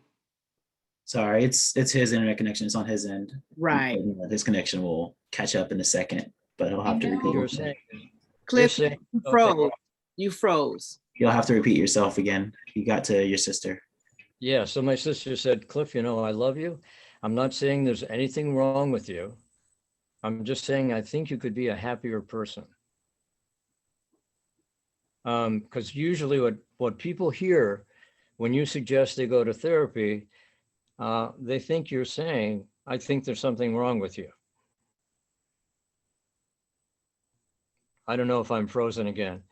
Sorry, it's his internet connection. It's on his end. Right. His connection will catch up in a second, but he'll have to repeat you're himself. saying, Cliff, saying, you froze. You froze. You'll have to repeat yourself again. You got to your sister. yeah, so my sister said, Cliff, I love you. I'm not saying there's anything wrong with you. I'm just saying I think you could be a happier person. Because usually what people hear when you suggest they go to therapy, they think you're saying, I think there's something wrong with you. I don't know if I'm frozen again.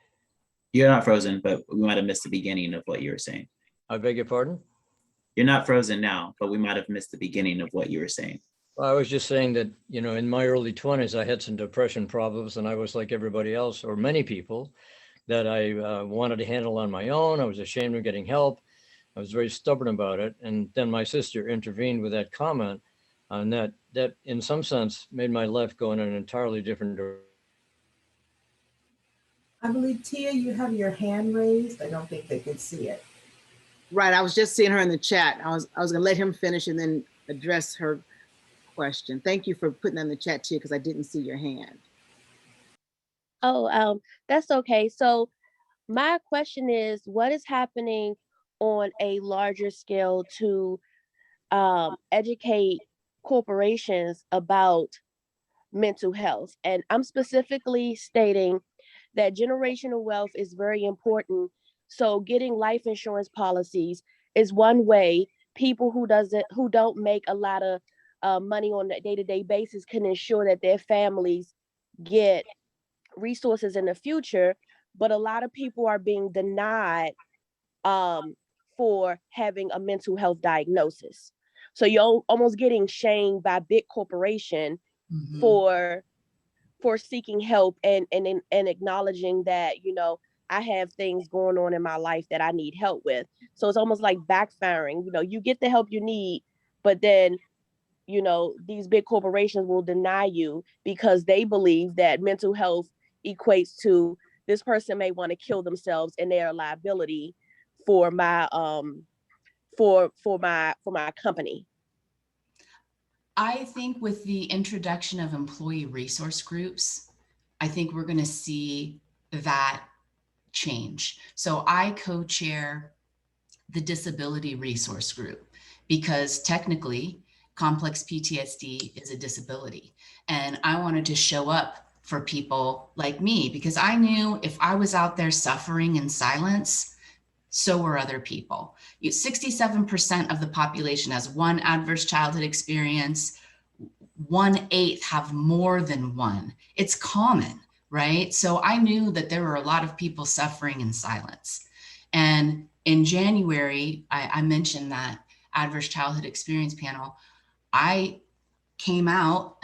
You're not frozen, but we might have missed the beginning of what you were saying. I beg your pardon? You're not frozen now, but we might have missed the beginning of what you were saying. Well, I was just saying that, in my early 20s, I had some depression problems, and I was like everybody else, or many people, that I wanted to handle on my own. I was ashamed of getting help. I was very stubborn about it. And then my sister intervened with that comment, and that in some sense made my life go in an entirely different direction. I believe, Tia, you have your hand raised. I don't think they can see it. Right. I was just seeing her in the chat. I was going to let him finish and then address her question. Thank you for putting that in the chat, Tia, because I didn't see your hand. Oh, that's okay. So my question is, what is happening on a larger scale to educate corporations about mental health? And I'm specifically stating that generational wealth is very important. So getting life insurance policies is one way. People who don't make a lot of money on a day-to-day basis can ensure that their families get resources in the future. But a lot of people are being denied for having a mental health diagnosis. So you're almost getting shamed by big corporation for seeking help and acknowledging that, I have things going on in my life that I need help with. So it's almost like backfiring. You get the help you need, but then, these big corporations will deny you because they believe that mental health equates to this person may want to kill themselves and they're a liability for my for my company. I think with the introduction of employee resource groups, I think we're going to see that change. So I co-chair the disability resource group because technically complex PTSD is a disability. And I wanted to show up for people like me because I knew if I was out there suffering in silence, so were other people. 67% of the population has one adverse childhood experience. 1/8 have more than one. It's common, right? So I knew that there were a lot of people suffering in silence. And in January, I mentioned that adverse childhood experience panel, I came out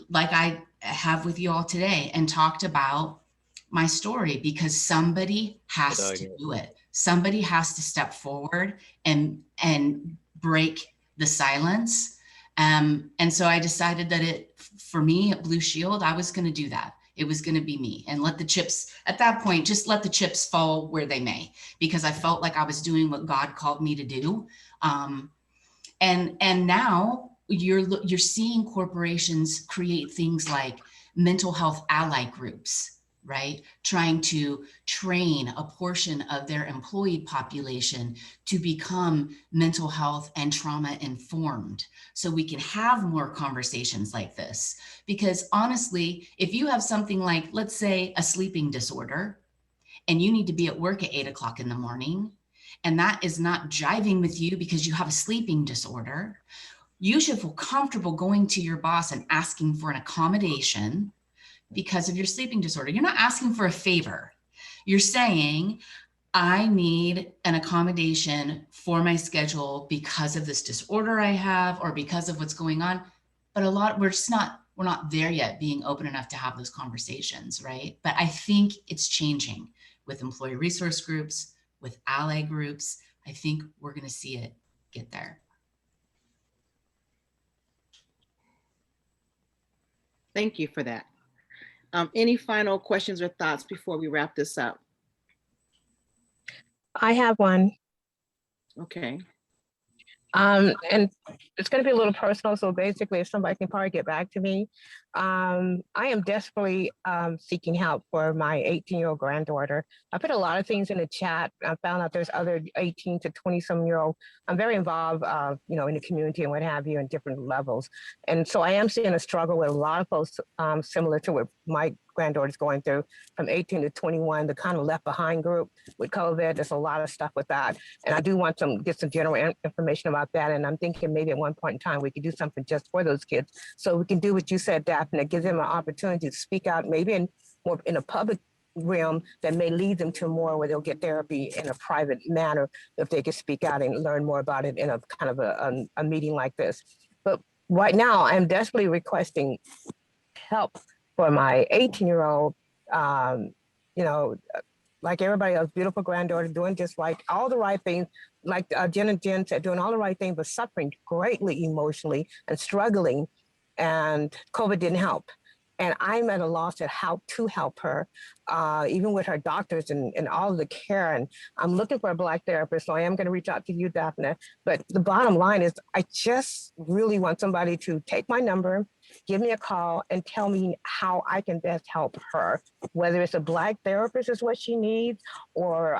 like I have with you all today and talked about my story, because somebody has to do it. Somebody has to step forward and break the silence. And so I decided that for me at Blue Shield, I was going to do that. It was going to be me, and let the chips at that point, just let the chips fall where they may, because I felt like I was doing what God called me to do. And now you're seeing corporations create things like mental health ally groups, right? Trying to train a portion of their employee population to become mental health and trauma informed, so we can have more conversations like this. Because honestly, if you have something like, let's say, a sleeping disorder, and you need to be at work at 8 o'clock in the morning, and that is not jiving with you because you have a sleeping disorder, you should feel comfortable going to your boss and asking for an accommodation because of your sleeping disorder. You're not asking for a favor. You're saying, I need an accommodation for my schedule because of this disorder I have, or because of what's going on. But we're not there yet, being open enough to have those conversations, right? But I think it's changing with employee resource groups, with ally groups. I think we're going to see it get there. Thank you for that. Any final questions or thoughts before we wrap this up? I have one. Okay. And it's going to be a little personal. So basically, if somebody can probably get back to me, I am desperately seeking help for my 18-year-old granddaughter. I put a lot of things in the chat. I found out there's other 18 to 20-some-year-old. I'm very involved, in the community and what have you, in different levels. And so I am seeing a struggle with a lot of folks similar to what my granddaughter's going through, from 18 to 21, the kind of left behind group with COVID. There's a lot of stuff with that. And I do want to get some general information about that. And I'm thinking maybe at one point in time, we could do something just for those kids. So we can do what you said, Daphne, give them an opportunity to speak out, maybe in a public realm that may lead them to more where they'll get therapy in a private manner, if they could speak out and learn more about it in a kind of a meeting like this. But right now, I'm desperately requesting help for my 18-year-old, like everybody else, beautiful granddaughter, doing just like all the right things, like Jen and Jen said, doing all the right things, but suffering greatly emotionally and struggling. And COVID didn't help. And I'm at a loss at how to help her, even with her doctors and all of the care. And I'm looking for a Black therapist, so I am going to reach out to you, Daphne. But the bottom line is, I just really want somebody to take my number, give me a call, and tell me how I can best help her. Whether it's a Black therapist is what she needs, or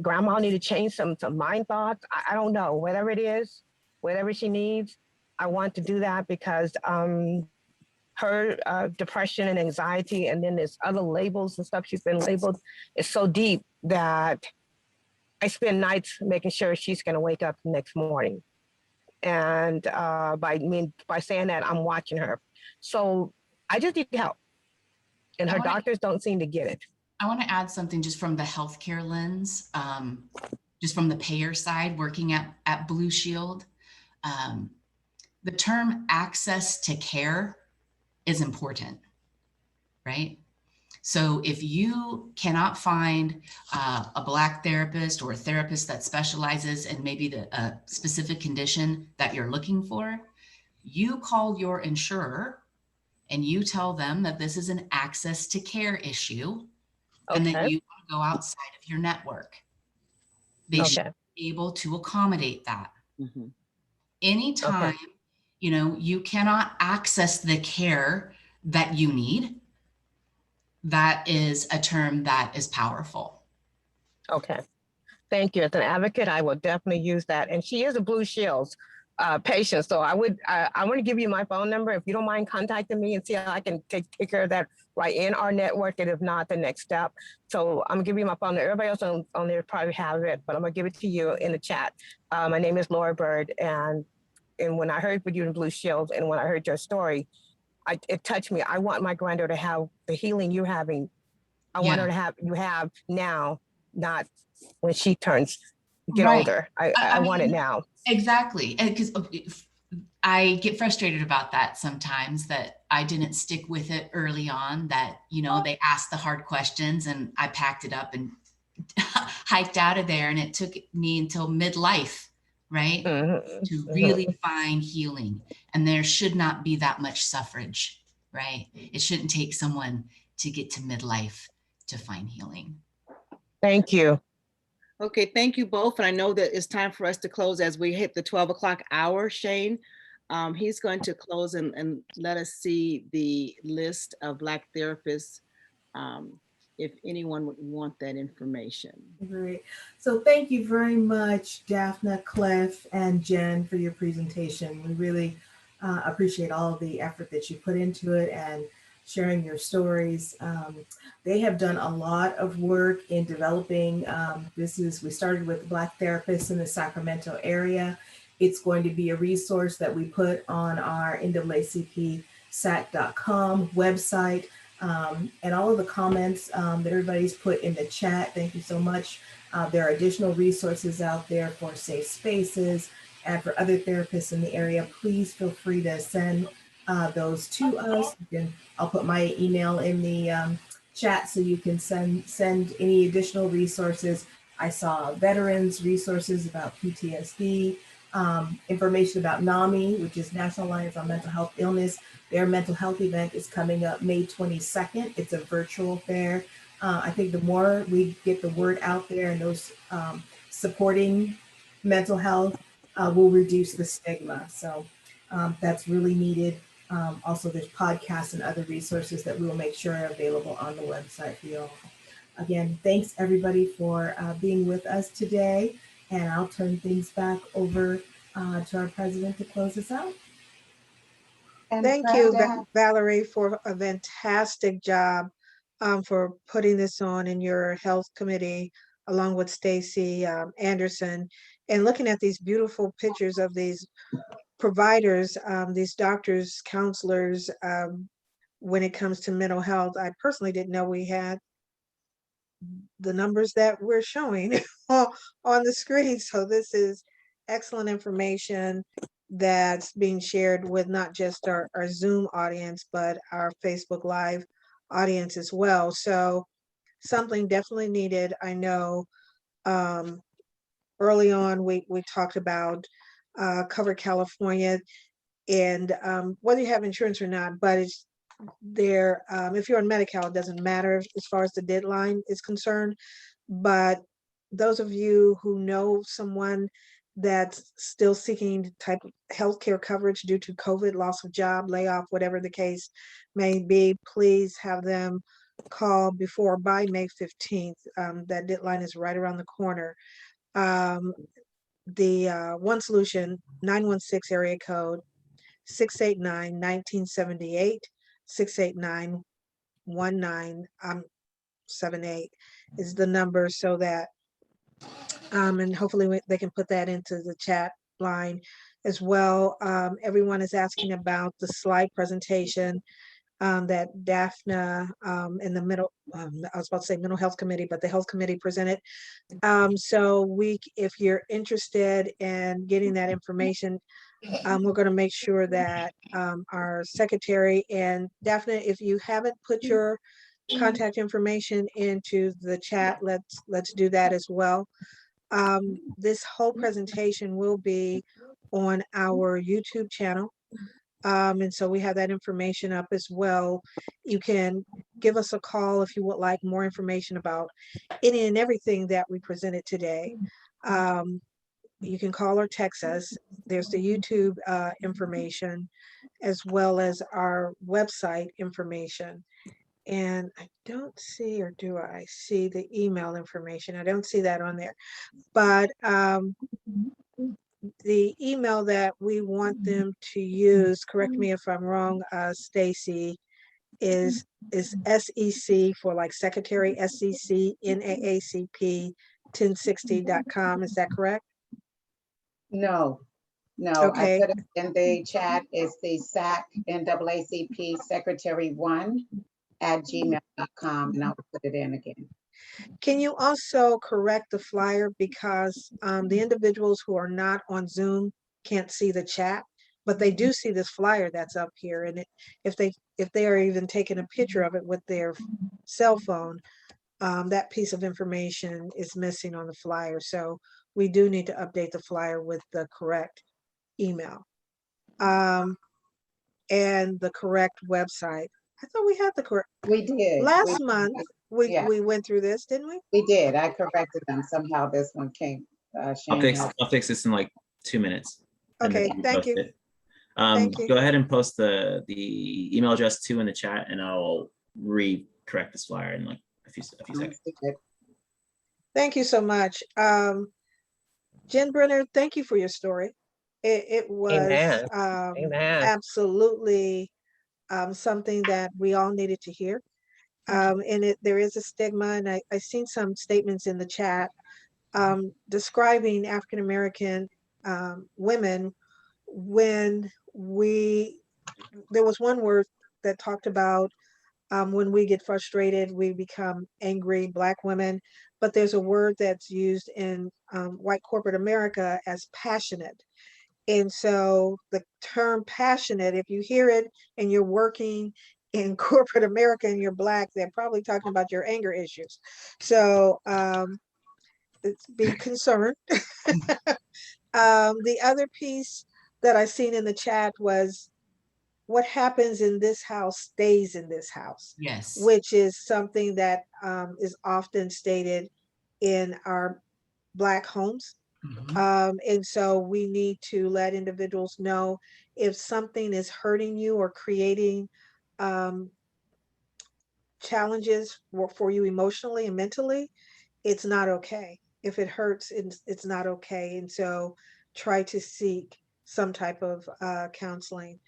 grandma need to change some mind thoughts. I don't know. Whatever it is, whatever she needs, I want to do that, because her depression and anxiety, and then there's other labels and stuff she's been labeled, is so deep that I spend nights making sure she's going to wake up the next morning. And by saying that, I'm watching her. So I just need help. And her doctors don't seem to get it. I want to add something just from the healthcare lens, just from the payer side, working at Blue Shield. The term access to care is important, right? So if you cannot find a Black therapist or a therapist that specializes in maybe a specific condition that you're looking for, you call your insurer and you tell them that this is an access to care issue, and that you want to go outside of your network. They should be able to accommodate that. Mm-hmm. Anytime you cannot access the care that you need, that is a term that is powerful. Okay. Thank you. As an advocate, I will definitely use that. And she is a Blue Shields patient. So I want to give you my phone number. If you don't mind contacting me and see how I can take care of that right in our network. And if not, the next step. So I'm gonna give you my phone number. Everybody else on there probably have it, but I'm gonna give it to you in the chat. My name is Laura Bird. And when I heard with you in Blue Shields, and when I heard your story, it touched me. I want my granddaughter to have the healing you're having. I want her to have now, not when she turns get Right. older. I want it now. Exactly. And because I get frustrated about that sometimes, that I didn't stick with it early on, that, you know, they asked the hard questions and I packed it up and hiked out of there. And it took me until midlife, right, to really find healing. And there should not be that much suffrage, right? It shouldn't take someone to get to midlife to find healing. Thank you. Okay, thank you both. And I know that it's time for us to close as we hit the 12 o'clock hour. Shane, he's going to close and let us see the list of Black therapists, if anyone would want that information. Great. So thank you very much, Daphne, Clef, and Jen, for your presentation. We really appreciate all of the effort that you put into it and sharing your stories. They have done a lot of work in developing, we started with Black therapists in the Sacramento area. It's going to be a resource that we put on our NAACP-SAC.com website. And all of the comments that everybody's put in the chat, thank you so much. There are additional resources out there for safe spaces and for other therapists in the area. Please feel free to send those to us. I'll put my email in the chat so you can send any additional resources. I saw veterans resources about PTSD, information about NAMI, which is National Alliance on Mental Health Illness. Their mental health event is coming up May 22nd. It's a virtual fair. I think the more we get the word out there and those supporting mental health will reduce the stigma. So that's really needed. Also, there's podcasts and other resources that we will make sure are available on the website for you all. Again, thanks everybody for being with us today. And I'll turn things back over to our president to close us out. And Thank you, Valerie, for a fantastic job for putting this on in your health committee, along with Stacy Anderson, and looking at these beautiful pictures of these providers, these doctors, counselors, when it comes to mental health. I personally didn't know we had the numbers that we're showing on the screen. So this is excellent information that's being shared with not just our Zoom audience, but our Facebook Live audience as well. So something definitely needed. I know early on we talked about Cover California, and whether you have insurance or not, but it's there. If you're on Medi-Cal, it doesn't matter as far as the deadline is concerned. But those of you who know someone that's still seeking type of healthcare coverage due to COVID, loss of job, layoff, whatever the case may be, please have them call by May 15th. That deadline is right around the corner. The One Solution 916 area code 689-1978, 689-1978 is the number, so that and hopefully they can put that into the chat line as well. Everyone is asking about the slide presentation that Daphne in the middle, I was about to say mental health committee, but the health committee presented. So if you're interested in getting that information, we're going to make sure that our secretary and Daphne, if you haven't put your contact information into the chat, let's do that as well. This whole presentation will be on our YouTube channel. And so we have that information up as well. You can give us a call if you would like more information about any and everything that we presented today. You can call or text us. There's the YouTube information as well as our website information. And I don't see, or do I see the email information? I don't see that on there. But the email that we want them to use, correct me if I'm wrong, Stacy, is SEC for like secretary, SEC, NAACP 1060.com. Is that correct? No, Okay. I put it in the chat. It's the SAC NAACP secretary1 @gmail.com, and I'll put it in again. Can you also correct the flyer because the individuals who are not on Zoom can't see the chat, but they do see this flyer that's up here. And if they are even taking a picture of it with their cell phone, that piece of information is missing on the flyer. So we do need to update the flyer with the correct email and the correct website. I thought we had the correct. We did. Last month, Yeah. we went through this, didn't we? We did. I corrected them. Somehow this one came. Shane had- I'll fix this in like 2 minutes. And then Okay, you can thank post you. it. Thank you. Go ahead and post the email address too in the chat, and I'll re-correct this flyer in like a few seconds. Thank you so much. Jen Brenner, thank you for your story. It was Amen. Amen. absolutely something that we all needed to hear. And there is a stigma, and I seen some statements in the chat describing African American women when there was one word that talked about when we get frustrated, we become angry, Black women. But there's a word that's used in white corporate America as passionate. And so the term passionate, if you hear it and you're working in corporate America and you're Black, they're probably talking about your anger issues. So be concerned. The other piece that I seen in the chat was what happens in this house stays in this house. Yes. Which is something that is often stated in our Black homes. And so we need to let individuals know if something is hurting you or creating challenges for you emotionally and mentally, it's not okay. If it hurts, it's not okay. And so try to seek some type of counseling.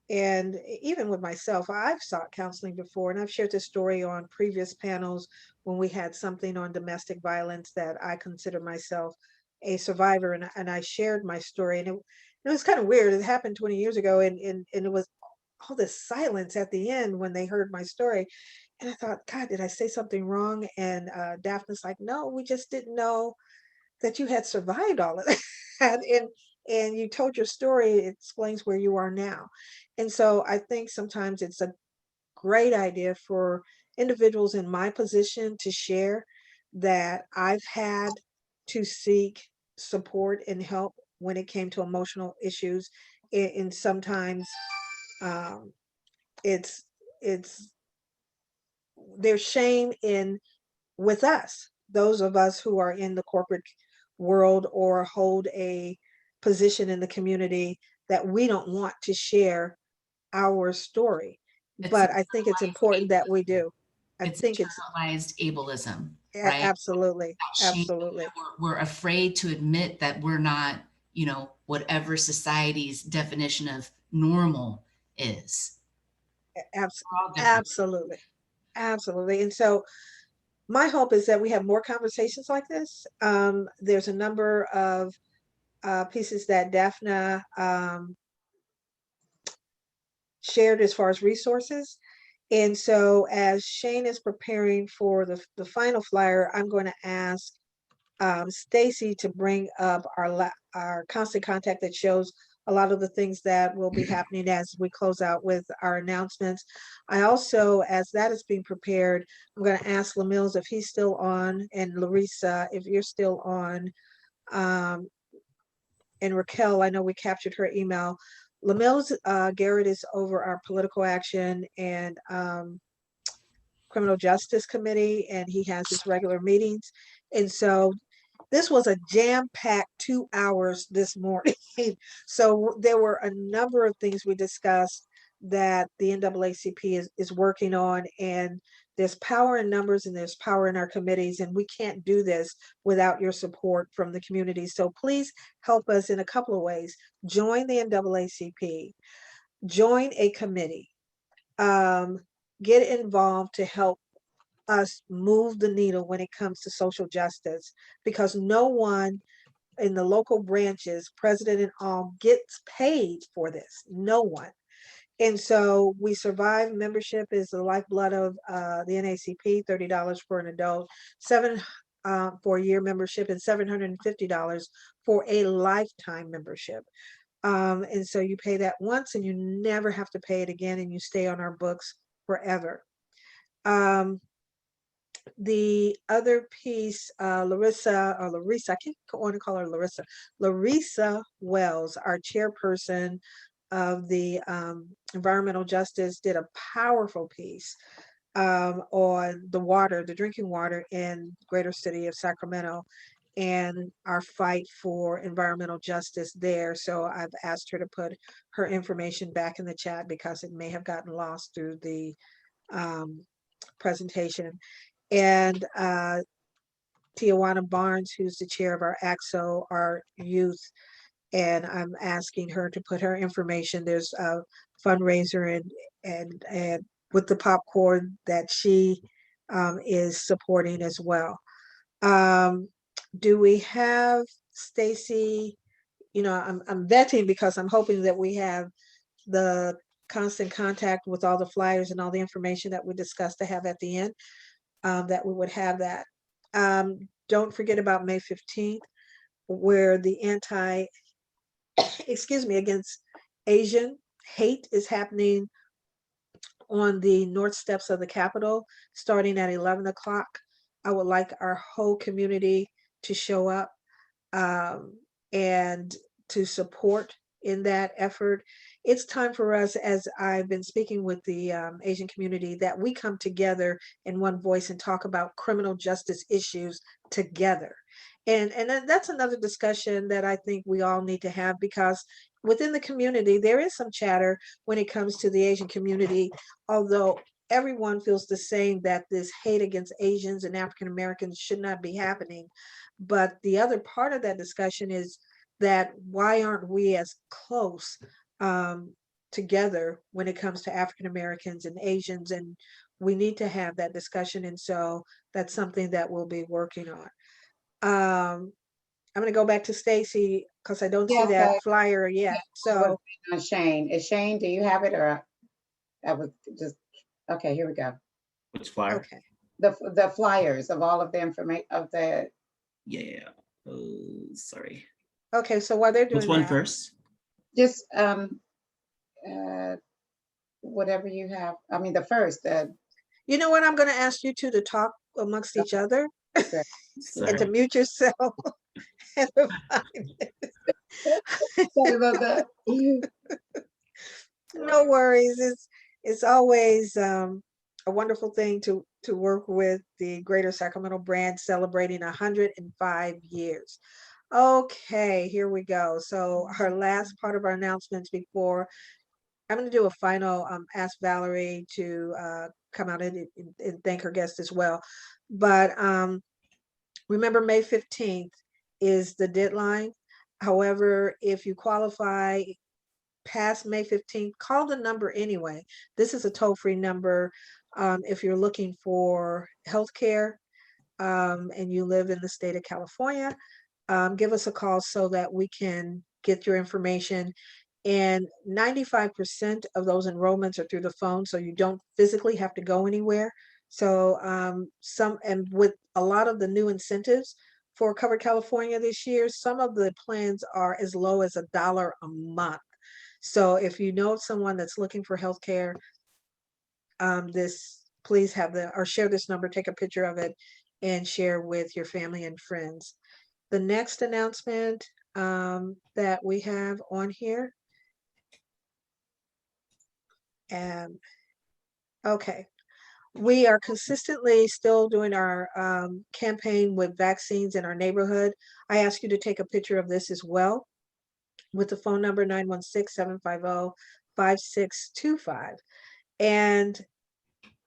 And even with myself, I've sought counseling before, and I've shared this story on previous panels when we had something on domestic violence that I consider myself a survivor, and I shared my story, and it was kind of weird. It happened 20 years ago, and it was all this silence at the end when they heard my story. And I thought, God, did I say something wrong? And Daphne's like, no, we just didn't know that you had survived all of that. And you told your story, it explains where you are now. And so I think sometimes it's a great idea for individuals in my position to share that I've had to seek support and help when it came to emotional issues. And sometimes it's there's shame in with us, those of us who are in the corporate world or hold a position in the community, that we don't want to share our story. But I think it's important that we do. It's internalized ableism, right? Absolutely, absolutely. We're afraid to admit that we're not, whatever society's definition of normal is. Absolutely, absolutely. And so my hope is that we have more conversations like this. There's a number of pieces that Daphne shared as far as resources. And so as Shane is preparing for the final flyer, I'm going to ask Stacy to bring up our constant contact that shows a lot of the things that will be happening as we close out with our announcements. I also, as that is being prepared, I'm going to ask LaMills if he's still on, and Larissa, if you're still on, and Raquel, I know we captured her email. LaMills Garrett is over our political action and criminal justice committee, and he has his regular meetings. And so this was a jam-packed 2 hours this morning. So there were a number of things we discussed that the NAACP is working on, and there's power in numbers and there's power in our committees, and we can't do this without your support from the community. So please help us in a couple of ways. Join the NAACP, join a committee, get involved to help us move the needle when it comes to social justice, because no one in the local branches, president and all, gets paid for this. No one. And so We Survive membership is the lifeblood of the NAACP, $30 for an adult, $7 for a year membership, and $750 for a lifetime membership. And so you pay that once and you never have to pay it again, and you stay on our books forever. The other piece, Larissa, I keep want to call her Larissa. Larissa Wells, our chairperson of the environmental justice, did a powerful piece on the drinking water in greater city of Sacramento and our fight for environmental justice there. So I've asked her to put her information back in the chat because it may have gotten lost through the presentation. And Tijuana Barnes, who's the chair of our AXO, our youth, and I'm asking her to put her information. There's a fundraiser and with the popcorn that she is supporting as well. Do we have Stacy? You know, I'm vetting because I'm hoping that we have the constant contact with all the flyers and all the information that we discussed to have at the end, that we would have that. Don't forget about May 15th, where the against Asian hate is happening on the north steps of the Capitol, starting at 11 o'clock. I would like our whole community to show up and to support in that effort. It's time for us, as I've been speaking with the Asian community, that we come together in one voice and talk about criminal justice issues together. And that's another discussion that I think we all need to have, because within the community, there is some chatter when it comes to the Asian community, although everyone feels the same, that this hate against Asians and African Americans should not be happening. But the other part of that discussion is that why aren't we as close together when it comes to African Americans and Asians? And we need to have that discussion. And so that's something that we'll be working on. I'm going to go back to Stacy because I don't see that flyer yet. So Shane, Shane, do you have it, or I was just, okay, here we go. Which flyer? Okay. The flyers of all of the information of the. Yeah. Oh, sorry. Okay, so while they're doing Which one that, first? Just whatever you have. I mean, the first. You know what? I'm going to ask you two to talk amongst each other and to mute yourself. Sorry about that. No worries. It's always a wonderful thing to work with the Greater Sacramento brand, celebrating 105 years. Okay, here we go. So our last part of our announcements before I'm going to do a final ask Valerie to come out and thank her guest as well. But remember, May 15th is the deadline. However, if you qualify past May 15th, call the number anyway. This is a toll-free number. If you're looking for healthcare and you live in the state of California, give us a call so that we can get your information. And 95% of those enrollments are through the phone, so you don't physically have to go anywhere. So and with a lot of the new incentives for Covered California this year, some of the plans are as low as $1 a month. So if you know someone that's looking for healthcare, please share this number, take a picture of it, and share with your family and friends. The next announcement that we have on here. Okay. We are consistently still doing our campaign with vaccines in our neighborhood. I ask you to take a picture of this as well with the phone number 916-750-5625. And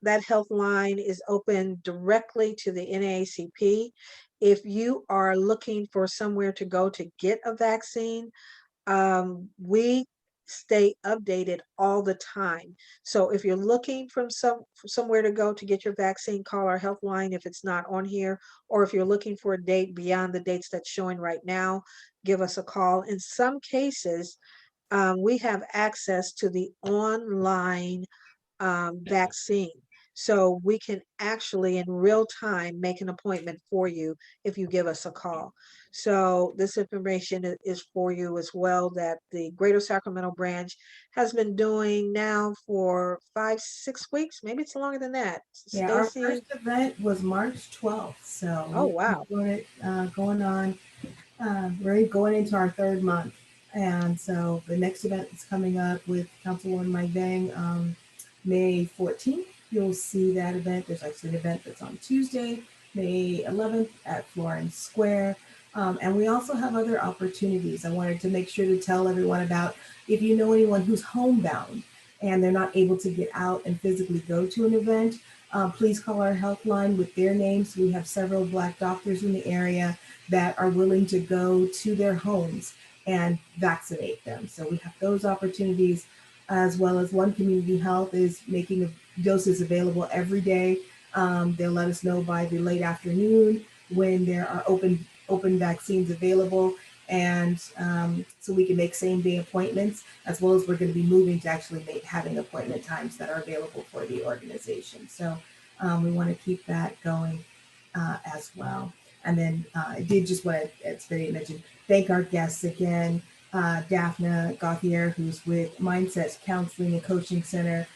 that health line is open directly to the NAACP. If you are looking for somewhere to go to get a vaccine, we stay updated all the time. So if you're looking for somewhere to go to get your vaccine, call our health line if it's not on here, or if you're looking for a date beyond the dates that's showing right now, give us a call. In some cases, we have access to the online vaccine. So we can actually in real time make an appointment for you if you give us a call. So this information is for you as well, that the Greater Sacramento branch has been doing now for 5, 6 weeks. Maybe it's longer than that. Yeah, our Stacy? first event was March 12th. So Oh, we've been wow. doing it, going on, we're going into our third month. And so the next event is coming up with Councilwoman Mike Bang, May 14th. You'll see that event. There's actually an event that's on Tuesday, May 11th at Florence Square. And we also have other opportunities. I wanted to make sure to tell everyone about, if you know anyone who's homebound and they're not able to get out and physically go to an event, please call our health line with their names. We have several Black doctors in the area that are willing to go to their homes and vaccinate them. So we have those opportunities, as well as One Community Health is making doses available every day. They'll let us know by the late afternoon when there are open vaccines available. And so we can make same day appointments, as well as we're going to be moving to actually having appointment times that are available for the organization. So we want to keep that going as well. And then I did just want to, as Betty mentioned, thank our guests again. Daphne Gauthier, who's with Mindset Counseling and Coaching Center,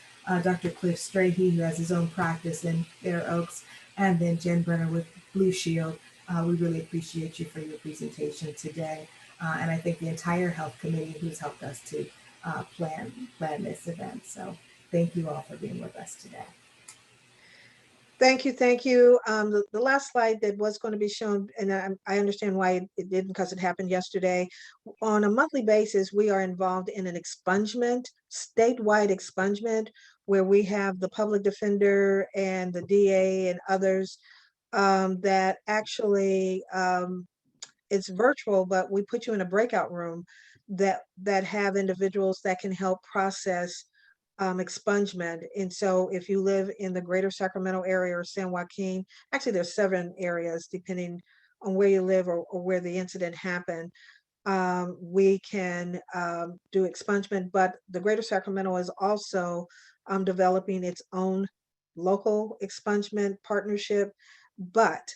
Dr. Cliff Strahe, who has his own practice in Fair Oaks, and then Jen Brenner with Blue Shield. We really appreciate you for your presentation today. And I think the entire health committee who's helped us to plan this event. So thank you all for being with us today. Thank you, thank you. The last slide that was going to be shown, and I understand why it didn't, because it happened yesterday. On a monthly basis, we are involved in an expungement, statewide expungement, where we have the public defender and the DA and others that actually, it's virtual, but we put you in a breakout room that have individuals that can help process expungement. And so if you live in the Greater Sacramento area or San Joaquin, actually there's 7 areas depending on where you live or where the incident happened, we can do expungement. But the Greater Sacramento is also developing its own local expungement partnership. But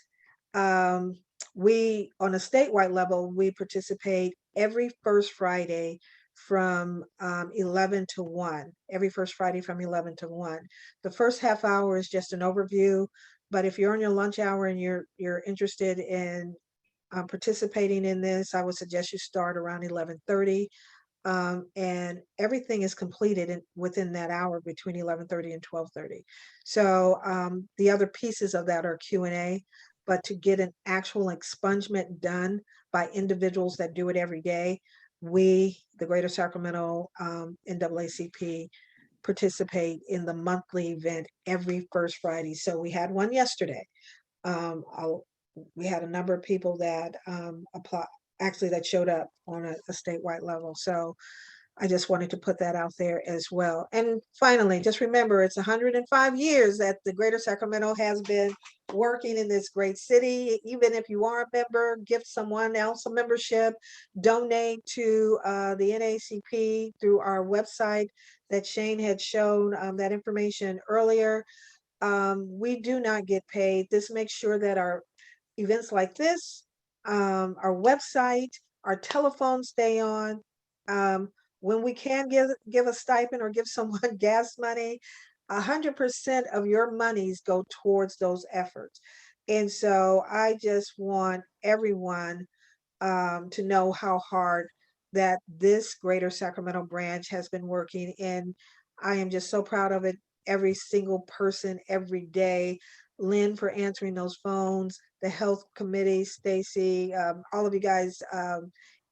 we, on a statewide level, we participate every first Friday from 11 to 1, every first Friday from 11 to 1. The first half hour is just an overview, but if you're on your lunch hour and you're interested in participating in this, I would suggest you start around 11:30. And everything is completed within that hour between 11:30 and 12:30. So the other pieces of that are Q&A, but to get an actual expungement done by individuals that do it every day, we, the Greater Sacramento NAACP, participate in the monthly event every first Friday. So we had one yesterday. We had a number of people that that showed up on a statewide level. So I just wanted to put that out there as well. And finally, just remember, it's 105 years that the Greater Sacramento has been working in this great city. Even if you are a member, give someone else a membership, donate to the NAACP through our website that Shane had shown that information earlier. We do not get paid. This makes sure that our events like this, our website, our telephones stay on. When we can give a stipend or give someone gas money, 100% of your monies go towards those efforts. And so I just want everyone to know how hard that this Greater Sacramento branch has been working. And I am just so proud of it. Every single person, every day. Lynn for answering those phones, the health committee, Stacy, all of you guys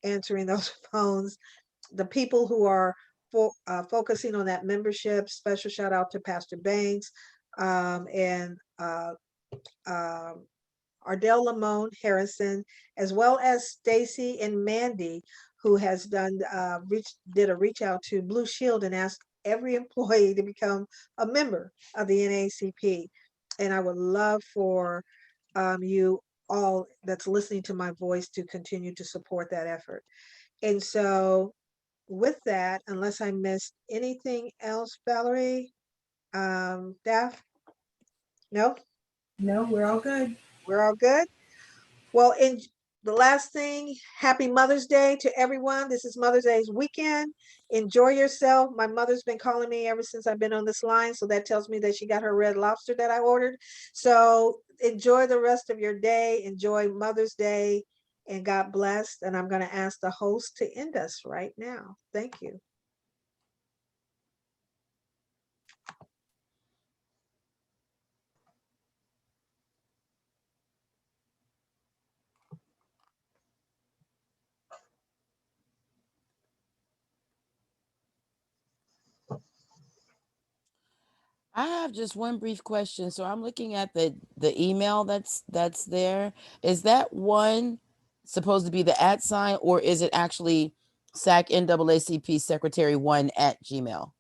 answering those phones, the people who are focusing on that membership. Special shout out to Pastor Banks and Ardell Lamone Harrison, as well as Stacy and Mandy, who has did a reach out to Blue Shield and asked every employee to become a member of the NAACP. And I would love for you all that's listening to my voice to continue to support that effort. And so with that, unless I missed anything else, Valerie, Daph? No, No, we're all good. we're all good. Well, in the last thing, happy Mother's Day to everyone. This is Mother's Day's weekend. Enjoy yourself. My mother's been calling me ever since I've been on this line, so that tells me that she got her red lobster that I ordered. So enjoy the rest of your day. Enjoy Mother's Day, and God bless. And I'm going to ask the host to end us right now. Thank you. I have just one brief question. So I'm looking at the email that's there. Is that one supposed to be the @ or is it actually SAC NAACP Secretary 1 @ Gmail?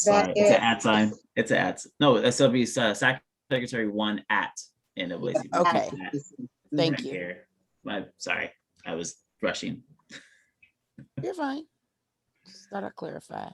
That Sorry, it's an @ sign. It's an @ no, that's gonna be Secretary 1 @ NAACP. Okay. Thank Right you. here. Sorry, I was rushing. You're fine. Just thought I'd clarify.